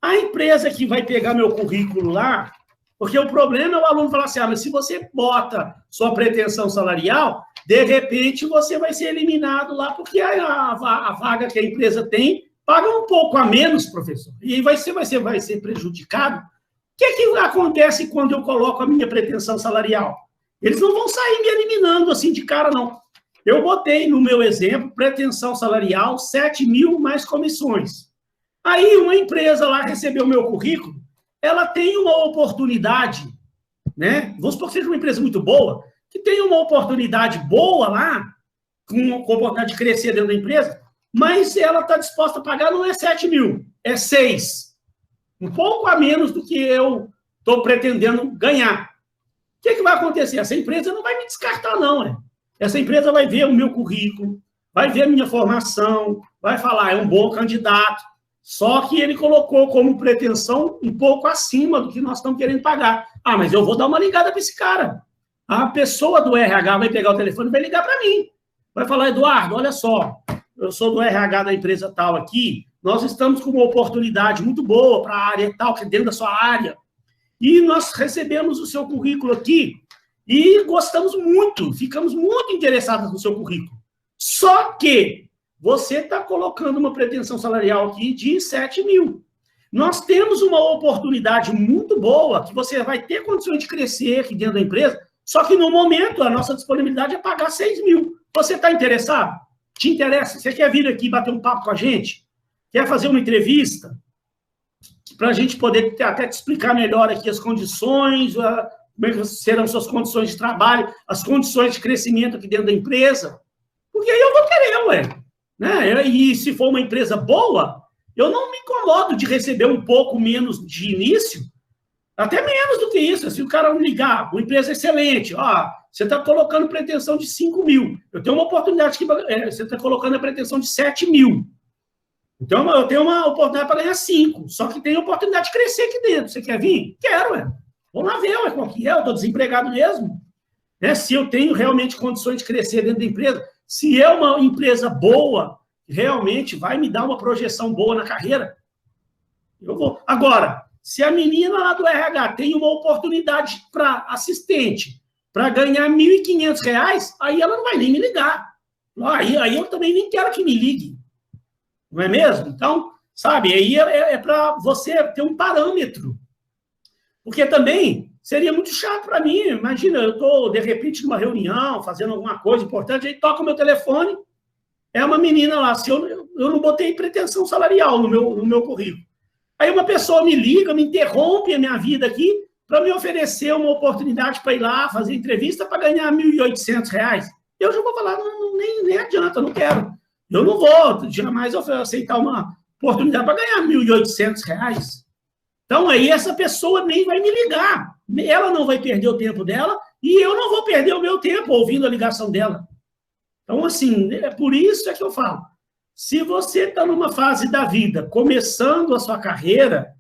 A empresa que vai pegar meu currículo lá, porque o problema é o aluno falar assim, mas se você bota sua pretensão salarial, de repente você vai ser eliminado lá, porque a vaga que a empresa tem paga um pouco a menos, professor, e vai ser prejudicado. O que acontece quando eu coloco a minha pretensão salarial? Eles não vão sair me eliminando assim de cara, não. Eu botei no meu exemplo, pretensão salarial, 7.000 mais comissões. Aí uma empresa lá recebeu o meu currículo, ela tem uma oportunidade, né? Vamos supor que seja uma empresa muito boa, que tem uma oportunidade boa lá, com a oportunidade de crescer dentro da empresa, mas ela está disposta a pagar não é 7.000, é 6. Um pouco a menos do que eu estou pretendendo ganhar. O que vai acontecer? Essa empresa não vai me descartar, não, né? Essa empresa vai ver o meu currículo, vai ver a minha formação, vai falar, é um bom candidato, só que ele colocou como pretensão um pouco acima do que nós estamos querendo pagar. Ah, mas eu vou dar uma ligada para esse cara. A pessoa do RH vai pegar o telefone e vai ligar para mim. Vai falar, Eduardo, olha só, eu sou do RH da empresa tal aqui, nós estamos com uma oportunidade muito boa para a área tal, que é dentro da sua área, e nós recebemos o seu currículo aqui e gostamos muito, ficamos muito interessados no seu currículo. Só que você está colocando uma pretensão salarial aqui de 7.000. Nós temos uma oportunidade muito boa, que você vai ter condições de crescer aqui dentro da empresa, só que no momento a nossa disponibilidade é pagar 6.000. Você está interessado? Te interessa? Você quer vir aqui bater um papo com a gente? Quer fazer uma entrevista? Para a gente poder até te explicar melhor aqui as condições, como é que serão suas condições de trabalho, as condições de crescimento aqui dentro da empresa. Porque aí eu vou querer, ué. Né? E se for uma empresa boa, eu não me incomodo de receber um pouco menos de início, até menos do que isso. Se o cara me ligar, uma empresa excelente, você está colocando pretensão de 5.000. Eu tenho uma oportunidade que você está colocando a pretensão de 7.000. Então, eu tenho uma oportunidade para ganhar 5, só que tem a oportunidade de crescer aqui dentro. Você quer vir? Quero, ué. Vamos lá ver, ué, qual que é? Eu estou desempregado mesmo. Né? Se eu tenho realmente condições de crescer dentro da empresa, se é uma empresa boa, realmente vai me dar uma projeção boa na carreira, eu vou. Agora, se a menina lá do RH tem uma oportunidade para assistente, para ganhar R$ 1.500, aí ela não vai nem me ligar. Aí eu também nem quero que me ligue. Não é mesmo? Então, sabe, aí é para você ter um parâmetro. Porque também seria muito chato para mim. Imagina, eu estou, de repente, numa reunião, fazendo alguma coisa importante, aí toca o meu telefone, é uma menina lá, se eu não botei pretensão salarial no meu currículo. Aí uma pessoa me liga, me interrompe a minha vida aqui para me oferecer uma oportunidade para ir lá fazer entrevista para ganhar R$ 1.800. Eu já vou falar, nem adianta, não quero. Eu não vou jamais aceitar uma oportunidade para ganhar R$ 1.800. Então, aí essa pessoa nem vai me ligar. Ela não vai perder o tempo dela e eu não vou perder o meu tempo ouvindo a ligação dela. Então, assim, é por isso que eu falo. Se você está numa fase da vida, começando a sua carreira,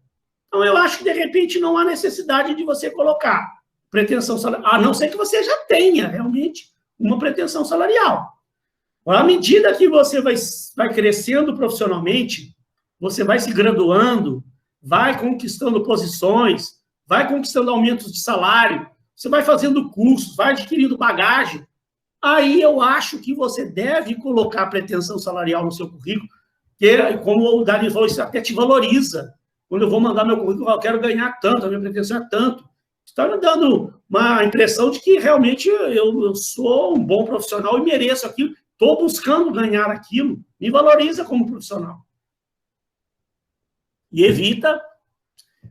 então eu acho que, de repente, não há necessidade de você colocar pretensão salarial, a não ser que você já tenha, realmente, uma pretensão salarial. À medida que você vai crescendo profissionalmente, você vai se graduando, vai conquistando posições, vai conquistando aumentos de salário, você vai fazendo cursos, vai adquirindo bagagem, aí eu acho que você deve colocar pretensão salarial no seu currículo, que, como o Dani falou, isso até te valoriza. Quando eu vou mandar meu currículo, eu quero ganhar tanto, a minha pretensão é tanto. Está me dando uma impressão de que realmente eu sou um bom profissional e mereço aquilo. Estou buscando ganhar aquilo, me valoriza como profissional. E evita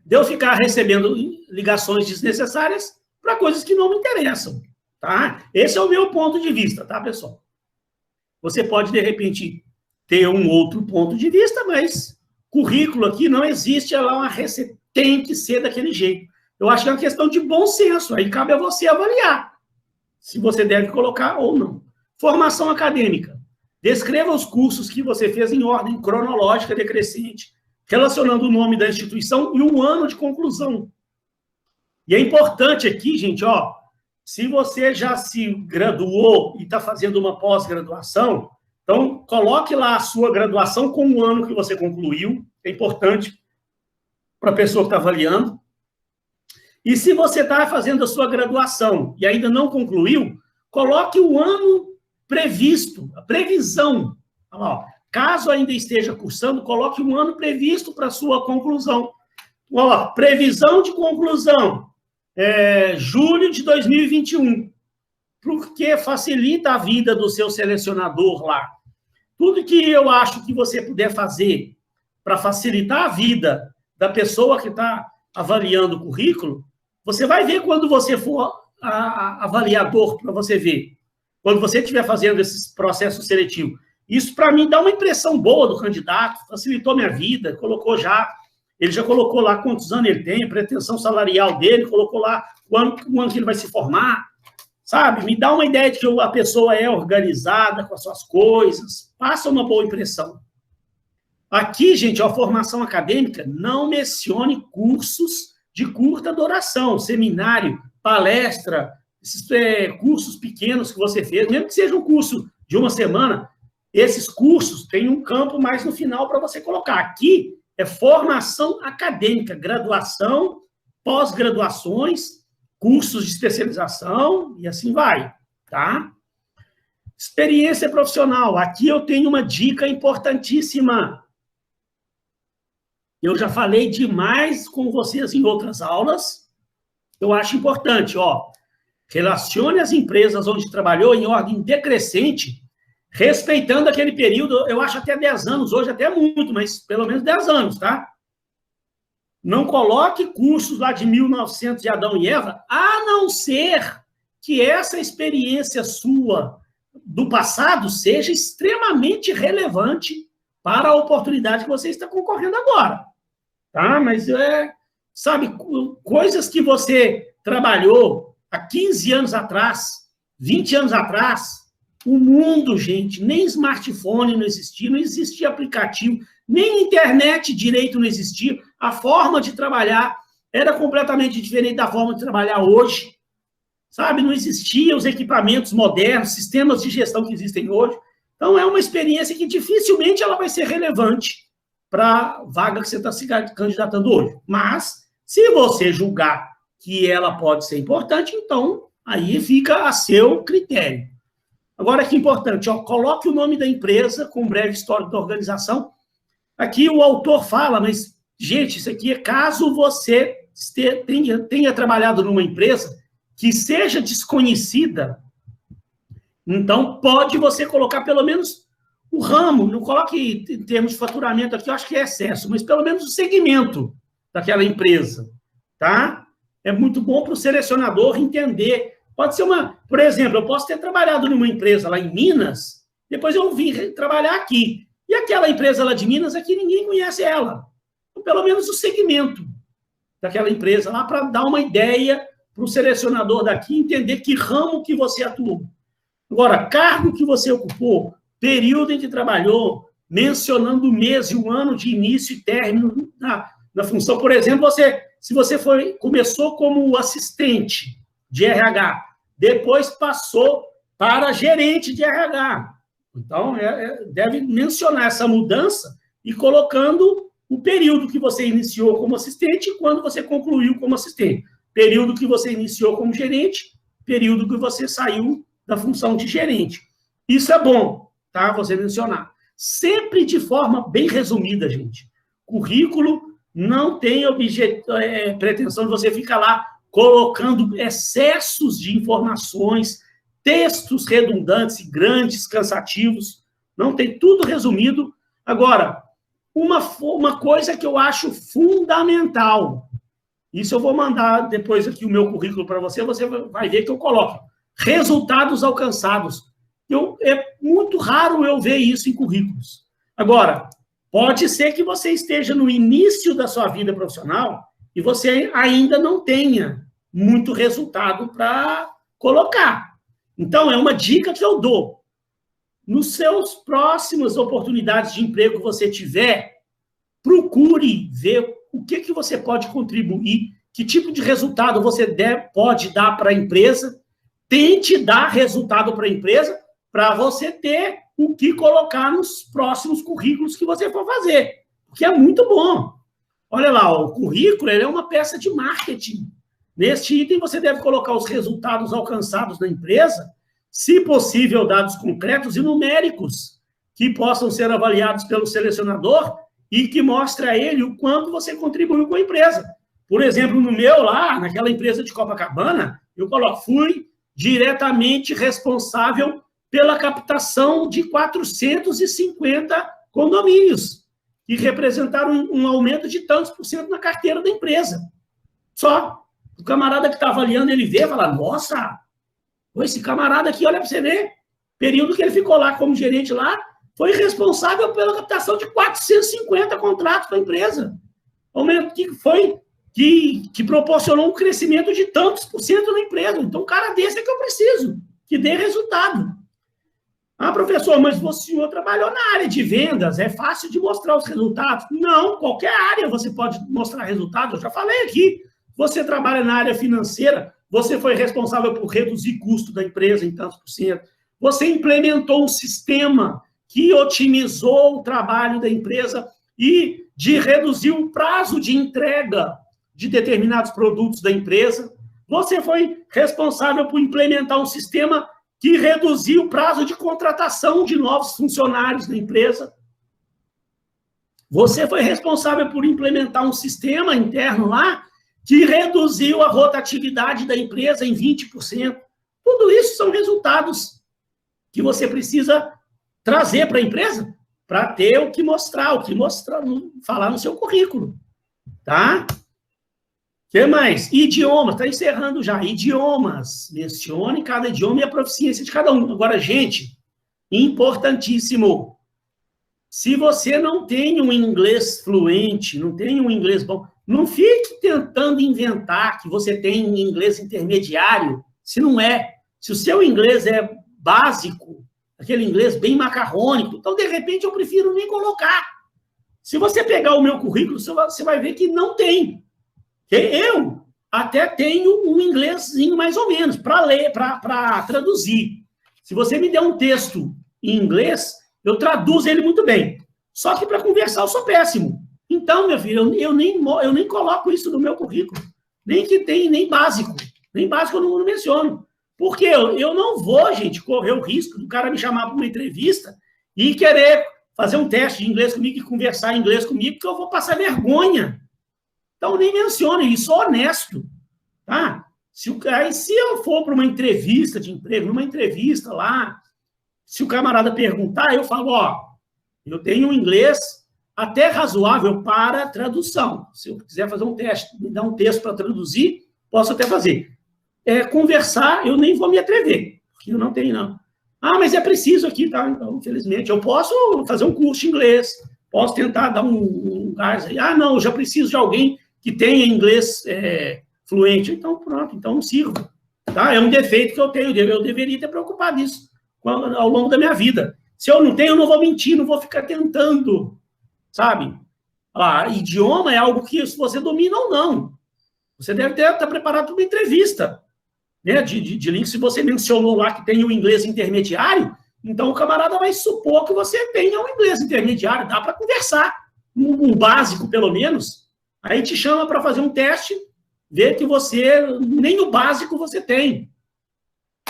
de eu ficar recebendo ligações desnecessárias para coisas que não me interessam. Tá? Esse é o meu ponto de vista, tá, pessoal? Você pode, de repente, ter um outro ponto de vista, mas currículo aqui não existe, tem que ser daquele jeito. Eu acho que é uma questão de bom senso, aí cabe a você avaliar se você deve colocar ou não. Formação acadêmica. Descreva os cursos que você fez em ordem cronológica decrescente, relacionando o nome da instituição e o ano de conclusão. E é importante aqui, gente, se você já se graduou e está fazendo uma pós-graduação, Então, coloque lá a sua graduação com o ano que você concluiu, é importante para a pessoa que está avaliando. E se você está fazendo a sua graduação e ainda não concluiu, coloque o ano previsto, a previsão. Ó, caso ainda esteja cursando, coloque um ano previsto para a sua conclusão. Ó, previsão de conclusão, julho de 2021, porque facilita a vida do seu selecionador lá. Tudo que eu acho que você puder fazer para facilitar a vida da pessoa que está avaliando o currículo, você vai ver quando você for avaliador, para você ver. Quando você estiver fazendo esse processo seletivo. Isso, para mim, dá uma impressão boa do candidato, facilitou minha vida, ele já colocou lá quantos anos ele tem, pretensão salarial dele, colocou lá o ano que ele vai se formar, sabe? Me dá uma ideia de que a pessoa é organizada com as suas coisas, passa uma boa impressão. Aqui, gente, a formação acadêmica, não mencione cursos de curta duração, seminário, palestra, esses cursos pequenos que você fez, mesmo que seja um curso de uma semana, esses cursos têm um campo mais no final para você colocar. Aqui é formação acadêmica, graduação, pós-graduações, cursos de especialização e assim vai, tá? Experiência profissional. Aqui eu tenho uma dica importantíssima. Eu já falei demais com vocês em outras aulas. Eu acho importante, ó. Relacione as empresas onde trabalhou em ordem decrescente, respeitando aquele período, eu acho até 10 anos, hoje até muito, mas pelo menos 10 anos, tá? Não coloque cursos lá de 1900 de Adão e Eva, a não ser que essa experiência sua do passado seja extremamente relevante para a oportunidade que você está concorrendo agora, tá? Mas, sabe, coisas que você trabalhou há 15 anos atrás, 20 anos atrás, o mundo, gente, nem smartphone não existia aplicativo, nem internet direito não existia, a forma de trabalhar era completamente diferente da forma de trabalhar hoje, sabe? Não existiam os equipamentos modernos, sistemas de gestão que existem hoje. Então, é uma experiência que dificilmente ela vai ser relevante para a vaga que você está se candidatando hoje. Mas, se você julgar que ela pode ser importante, então, aí fica a seu critério. Agora, que importante, ó, coloque o nome da empresa com um breve histórico da organização. Aqui o autor fala, mas, gente, isso aqui é caso você tenha trabalhado numa empresa que seja desconhecida, então pode você colocar pelo menos o ramo, não coloque em termos de faturamento aqui, eu acho que é excesso, mas pelo menos o segmento daquela empresa, tá? É muito bom para o selecionador entender. Pode ser por exemplo, eu posso ter trabalhado numa empresa lá em Minas, depois eu vim trabalhar aqui. E aquela empresa lá de Minas, aqui ninguém conhece ela. Então, pelo menos o segmento daquela empresa lá, para dar uma ideia para o selecionador daqui, entender que ramo que você atuou. Agora, cargo que você ocupou, período em que trabalhou, mencionando o mês e o ano de início e término da função. Por exemplo, se você começou como assistente de RH, depois passou para gerente de RH. Então, deve mencionar essa mudança e colocando o período que você iniciou como assistente e quando você concluiu como assistente. Período que você iniciou como gerente, período que você saiu da função de gerente. Isso é bom, tá? Você mencionar. Sempre de forma bem resumida, gente. Currículo não tem pretensão de você ficar lá colocando excessos de informações, textos redundantes, grandes, cansativos. Não, tem tudo resumido. Agora, uma coisa que eu acho fundamental, isso eu vou mandar depois aqui o meu currículo para você vai ver que eu coloco. Resultados alcançados. É muito raro eu ver isso em currículos. Agora, pode ser que você esteja no início da sua vida profissional e você ainda não tenha muito resultado para colocar. Então, é uma dica que eu dou. Nos seus próximas oportunidades de emprego que você tiver, procure ver o que você pode contribuir, que tipo de resultado você pode dar para a empresa, tente dar resultado para a empresa, para você ter o que colocar nos próximos currículos que você for fazer, porque é muito bom. Olha lá, o currículo ele é uma peça de marketing. Neste item, você deve colocar os resultados alcançados na empresa, se possível, dados concretos e numéricos, que possam ser avaliados pelo selecionador e que mostre a ele o quanto você contribuiu com a empresa. Por exemplo, no meu lá, naquela empresa de Copacabana, eu coloco, fui diretamente responsável pela captação de 450 condomínios, que representaram um aumento de tantos por cento na carteira da empresa. Só. O camarada que está avaliando, ele vê e fala, nossa, esse camarada aqui, olha para você ver, período que ele ficou lá como gerente lá, foi responsável pela captação de 450 contratos para a empresa. Aumento que proporcionou um crescimento de tantos por cento na empresa. Então, um cara desse é que eu preciso, que dê resultado. Ah, professor, mas o senhor trabalhou na área de vendas, é fácil de mostrar os resultados? Não, qualquer área você pode mostrar resultados, eu já falei aqui. Você trabalha na área financeira, você foi responsável por reduzir custo da empresa em tantos por cento. Você implementou um sistema que otimizou o trabalho da empresa e de reduzir o prazo de entrega de determinados produtos da empresa. Você foi responsável por implementar um sistema que reduziu o prazo de contratação de novos funcionários da empresa. Você foi responsável por implementar um sistema interno lá que reduziu a rotatividade da empresa em 20%. Tudo isso são resultados que você precisa trazer para a empresa para ter o que mostrar, falar no seu currículo. Tá? O que mais? Idiomas, está encerrando já. Idiomas. Mencione cada idioma e a proficiência de cada um. Agora, gente, importantíssimo. Se você não tem um inglês fluente, não tem um inglês bom, não fique tentando inventar que você tem um inglês intermediário, se não é. Se o seu inglês é básico, aquele inglês bem macarrônico, então, de repente, eu prefiro nem colocar. Se você pegar o meu currículo, você vai ver que não tem. Eu até tenho um inglesinho mais ou menos para ler, para traduzir. Se você me der um texto em inglês, eu traduzo ele muito bem. Só que para conversar eu sou péssimo. Então, meu filho, eu nem coloco isso no meu currículo. Nem que tem, nem básico. Nem básico eu não menciono. Porque eu não vou, gente, correr o risco do cara me chamar para uma entrevista e querer fazer um teste de inglês comigo e conversar em inglês comigo, porque eu vou passar vergonha. Então, nem mencione isso, sou honesto. Tá? Se eu for para uma entrevista de emprego, numa entrevista lá, se o camarada perguntar, eu falo, eu tenho um inglês até razoável para tradução. Se eu quiser fazer um teste, me dar um texto para traduzir, posso até fazer. Conversar, eu nem vou me atrever, porque eu não tenho, não. Ah, mas é preciso aqui, tá? Então, infelizmente, eu posso fazer um curso de inglês, posso tentar dar um gás aí. Ah, não, eu já preciso de alguém que tenha inglês fluente. Então, pronto, então não sirvo. Tá? É um defeito que eu tenho, eu deveria ter preocupado disso ao longo da minha vida. Se eu não tenho, eu não vou mentir, não vou ficar tentando, sabe? Idioma é algo que se você domina ou não. Você deve estar preparado para uma entrevista, né? De link, se você mencionou lá que tem o inglês intermediário, então o camarada vai supor que você tenha um inglês intermediário, dá para conversar, um básico pelo menos, aí te chama para fazer um teste, ver que você, nem o básico você tem.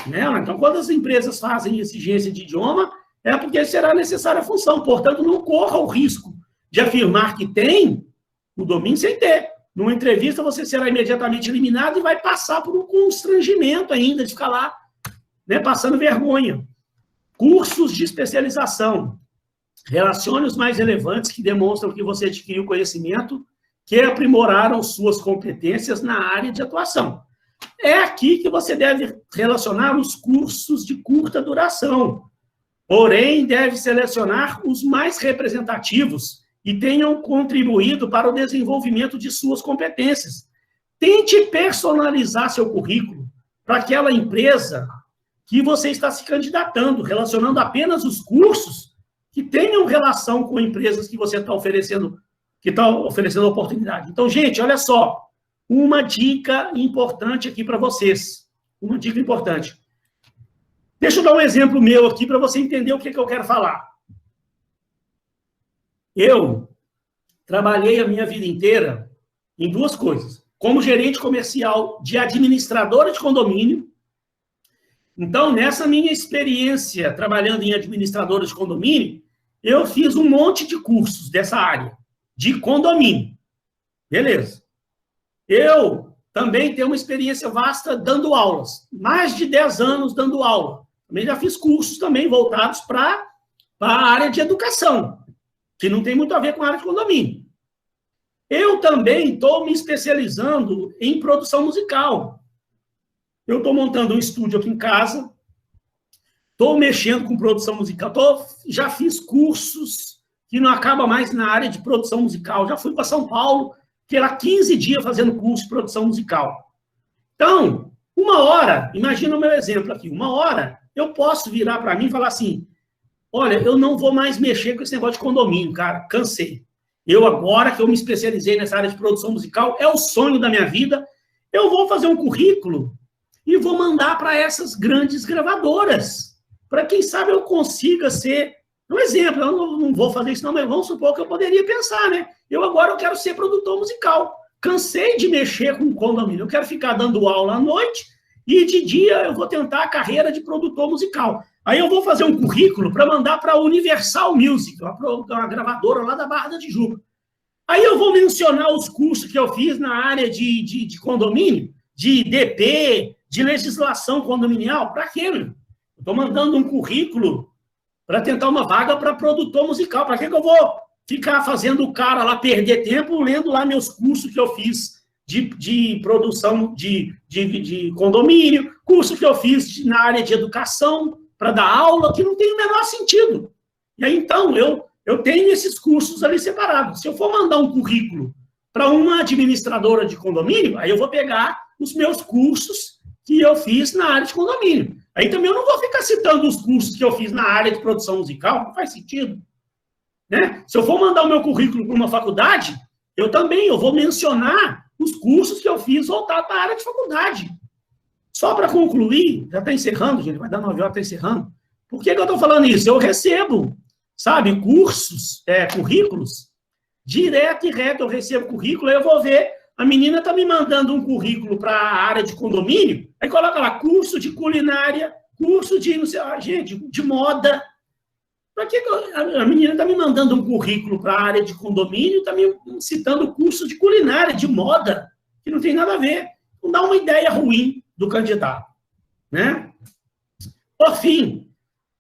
Né? Então, quando as empresas fazem exigência de idioma, é porque será necessária a função, portanto, não corra o risco de afirmar que tem o domínio sem ter. Numa entrevista, você será imediatamente eliminado e vai passar por um constrangimento ainda de ficar lá, né, passando vergonha. Cursos de especialização. Relacione os mais relevantes que demonstram que você adquiriu conhecimento que aprimoraram suas competências na área de atuação. É aqui que você deve relacionar os cursos de curta duração. Porém, deve selecionar os mais representativos e tenham contribuído para o desenvolvimento de suas competências. Tente personalizar seu currículo para aquela empresa que você está se candidatando, relacionando apenas os cursos que tenham relação com empresas que você está oferecendo, oportunidade. Então, gente, olha só, uma dica importante aqui para vocês. Uma dica importante. Deixa eu dar um exemplo meu aqui para você entender o que eu quero falar. Eu trabalhei a minha vida inteira em duas coisas. Como gerente comercial de administradora de condomínio. Então, nessa minha experiência trabalhando em administradora de condomínio, eu fiz um monte de cursos dessa área, de condomínio. Beleza. Eu também tenho uma experiência vasta dando aulas. Mais de 10 anos dando aula. Também já fiz cursos também voltados para a área de educação, que não tem muito a ver com a área de condomínio. Eu também estou me especializando em produção musical. Eu estou montando um estúdio aqui em casa, estou mexendo com produção musical, já fiz cursos que não acaba mais na área de produção musical. Já fui para São Paulo, fiquei lá 15 dias fazendo curso de produção musical. Então, uma hora, imagina o meu exemplo aqui, uma hora eu posso virar para mim e falar assim, olha, eu não vou mais mexer com esse negócio de condomínio, cara, cansei. Eu agora que eu me especializei nessa área de produção musical, é o sonho da minha vida, eu vou fazer um currículo e vou mandar para essas grandes gravadoras, para quem sabe eu consiga ser, um exemplo, eu não vou fazer isso não, mas vamos supor que eu poderia pensar, né? Eu quero ser produtor musical, cansei de mexer com condomínio, eu quero ficar dando aula à noite e de dia eu vou tentar a carreira de produtor musical. Aí eu vou fazer um currículo para mandar para a Universal Music, uma gravadora lá da Barra da Tijuca. Aí eu vou mencionar os cursos que eu fiz na área de condomínio, de DP, de legislação condominial. Para quê, meu? Estou mandando um currículo para tentar uma vaga para produtor musical. Para que eu vou ficar fazendo o cara lá perder tempo lendo lá meus cursos que eu fiz de produção de condomínio, curso que eu fiz na área de educação, para dar aula, que não tem o menor sentido. E aí, então, eu tenho esses cursos ali separados. Se eu for mandar um currículo para uma administradora de condomínio, aí eu vou pegar os meus cursos que eu fiz na área de condomínio. Aí também eu não vou ficar citando os cursos que eu fiz na área de produção musical, não faz sentido. Né? Se eu for mandar o meu currículo para uma faculdade, eu vou mencionar os cursos que eu fiz voltados para a área de faculdade. Só para concluir, já está encerrando, gente, vai dar 9 horas, está encerrando. Por que eu estou falando isso? Eu recebo, sabe, currículos, direto e reto, eu recebo currículo, aí eu vou ver, a menina está me mandando um currículo para a área de condomínio, aí coloca lá, curso de culinária, curso de, não sei, gente, de moda. Para que a menina está me mandando um currículo para a área de condomínio, está me citando curso de culinária, de moda, que não tem nada a ver. Não dá uma ideia ruim do candidato, né? Por fim,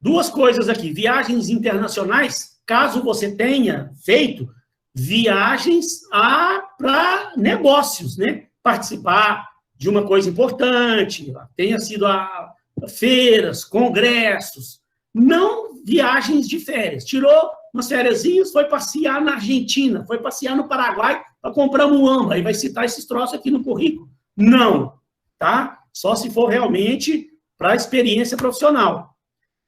duas coisas aqui. Viagens internacionais, caso você tenha feito viagens para negócios, né? Participar de uma coisa importante, tenha sido a feiras, congressos, não viagens de férias. Tirou umas fériasinhas, foi passear na Argentina, foi passear no Paraguai para comprar muamba, aí vai citar esses troços aqui no currículo. Não, tá? Só se for realmente para experiência profissional.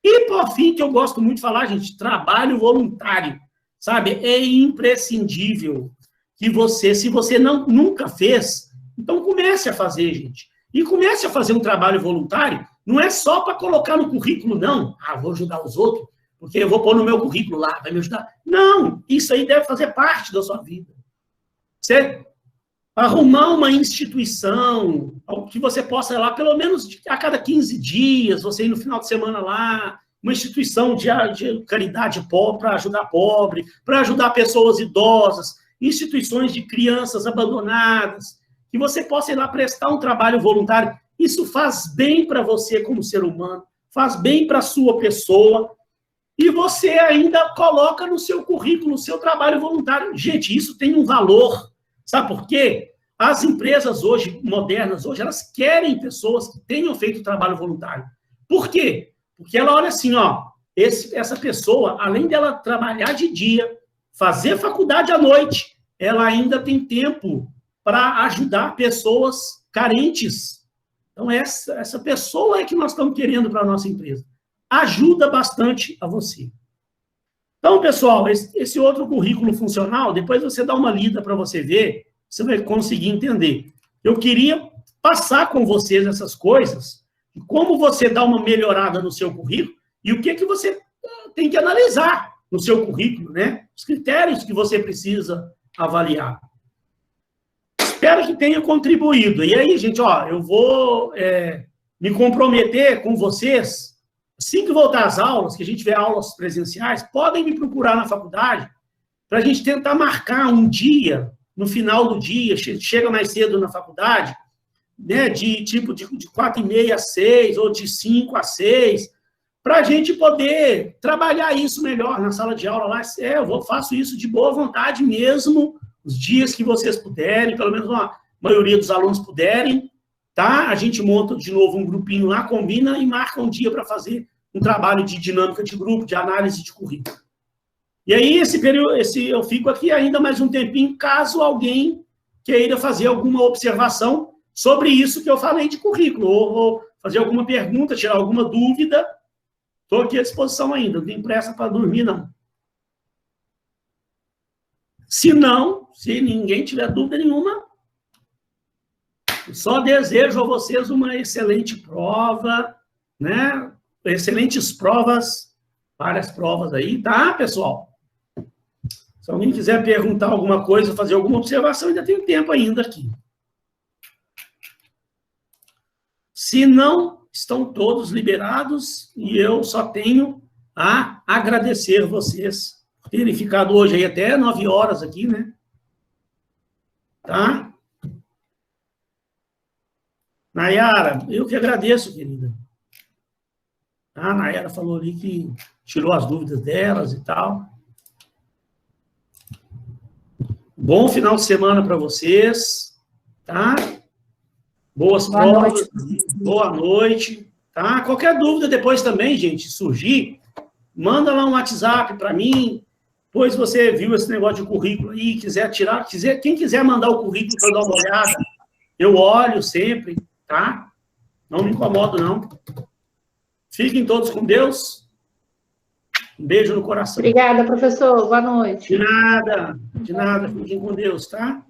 E, por fim, que eu gosto muito de falar, gente, trabalho voluntário, sabe? É imprescindível que você, se você nunca fez, então comece a fazer, gente. E comece a fazer um trabalho voluntário, não é só para colocar no currículo, não. Ah, vou ajudar os outros, porque eu vou pôr no meu currículo lá, vai me ajudar. Não, isso aí deve fazer parte da sua vida. Você arrumar uma instituição, que você possa ir lá, pelo menos a cada 15 dias, você ir no final de semana lá, uma instituição de caridade pobre, para ajudar pobre, para ajudar pessoas idosas, instituições de crianças abandonadas, que você possa ir lá prestar um trabalho voluntário. Isso faz bem para você como ser humano, faz bem para a sua pessoa, e você ainda coloca no seu currículo o seu trabalho voluntário. Gente, isso tem um valor. Sabe por quê? As empresas hoje, modernas hoje, elas querem pessoas que tenham feito trabalho voluntário. Por quê? Porque ela olha assim, ó, essa pessoa, além dela trabalhar de dia, fazer faculdade à noite, ela ainda tem tempo para ajudar pessoas carentes. Então, essa pessoa é que nós estamos querendo para a nossa empresa. Ajuda bastante a você. Então, pessoal, esse outro currículo funcional, depois você dá uma lida para você ver, você vai conseguir entender. Eu queria passar com vocês essas coisas de como você dá uma melhorada no seu currículo e o que você tem que analisar no seu currículo, né? Os critérios que você precisa avaliar. Espero que tenha contribuído. E aí, gente, ó, eu vou me comprometer com vocês, assim que voltar às aulas, que a gente tiver aulas presenciais, podem me procurar na faculdade para a gente tentar marcar um dia, no final do dia, chega mais cedo na faculdade, né, de 4h30 às 6, ou de 5 às 6, para a gente poder trabalhar isso melhor na sala de aula lá. Faço isso de boa vontade mesmo, os dias que vocês puderem, pelo menos a maioria dos alunos puderem, tá? A gente monta de novo um grupinho lá, combina e marca um dia para fazer um trabalho de dinâmica de grupo, de análise de currículo. E aí, esse período, eu fico aqui ainda mais um tempinho, caso alguém queira fazer alguma observação sobre isso que eu falei de currículo, ou fazer alguma pergunta, tirar alguma dúvida. Estou aqui à disposição ainda, não tem pressa para dormir, não. Se ninguém tiver dúvida nenhuma, só desejo a vocês uma excelente prova, né? Excelentes provas, várias provas aí, tá, pessoal? Se alguém quiser perguntar alguma coisa, fazer alguma observação, ainda tem tempo ainda aqui. Se não, estão todos liberados e eu só tenho a agradecer vocês por terem ficado hoje aí até 9 horas aqui, né? Tá? Nayara, eu que agradeço, querida. A Nayara falou ali que tirou as dúvidas delas e tal. Bom final de semana para vocês, tá? Boas provas, boa noite, tá? Qualquer dúvida depois também, gente, surgir, manda lá um WhatsApp para mim, depois você viu esse negócio de currículo aí, quem quiser mandar o currículo para eu dar uma olhada, eu olho sempre, tá? Não me incomodo, não. Fiquem todos com Deus. Um beijo no coração. Obrigada, professor. Boa noite. De nada. Fiquem com Deus, tá?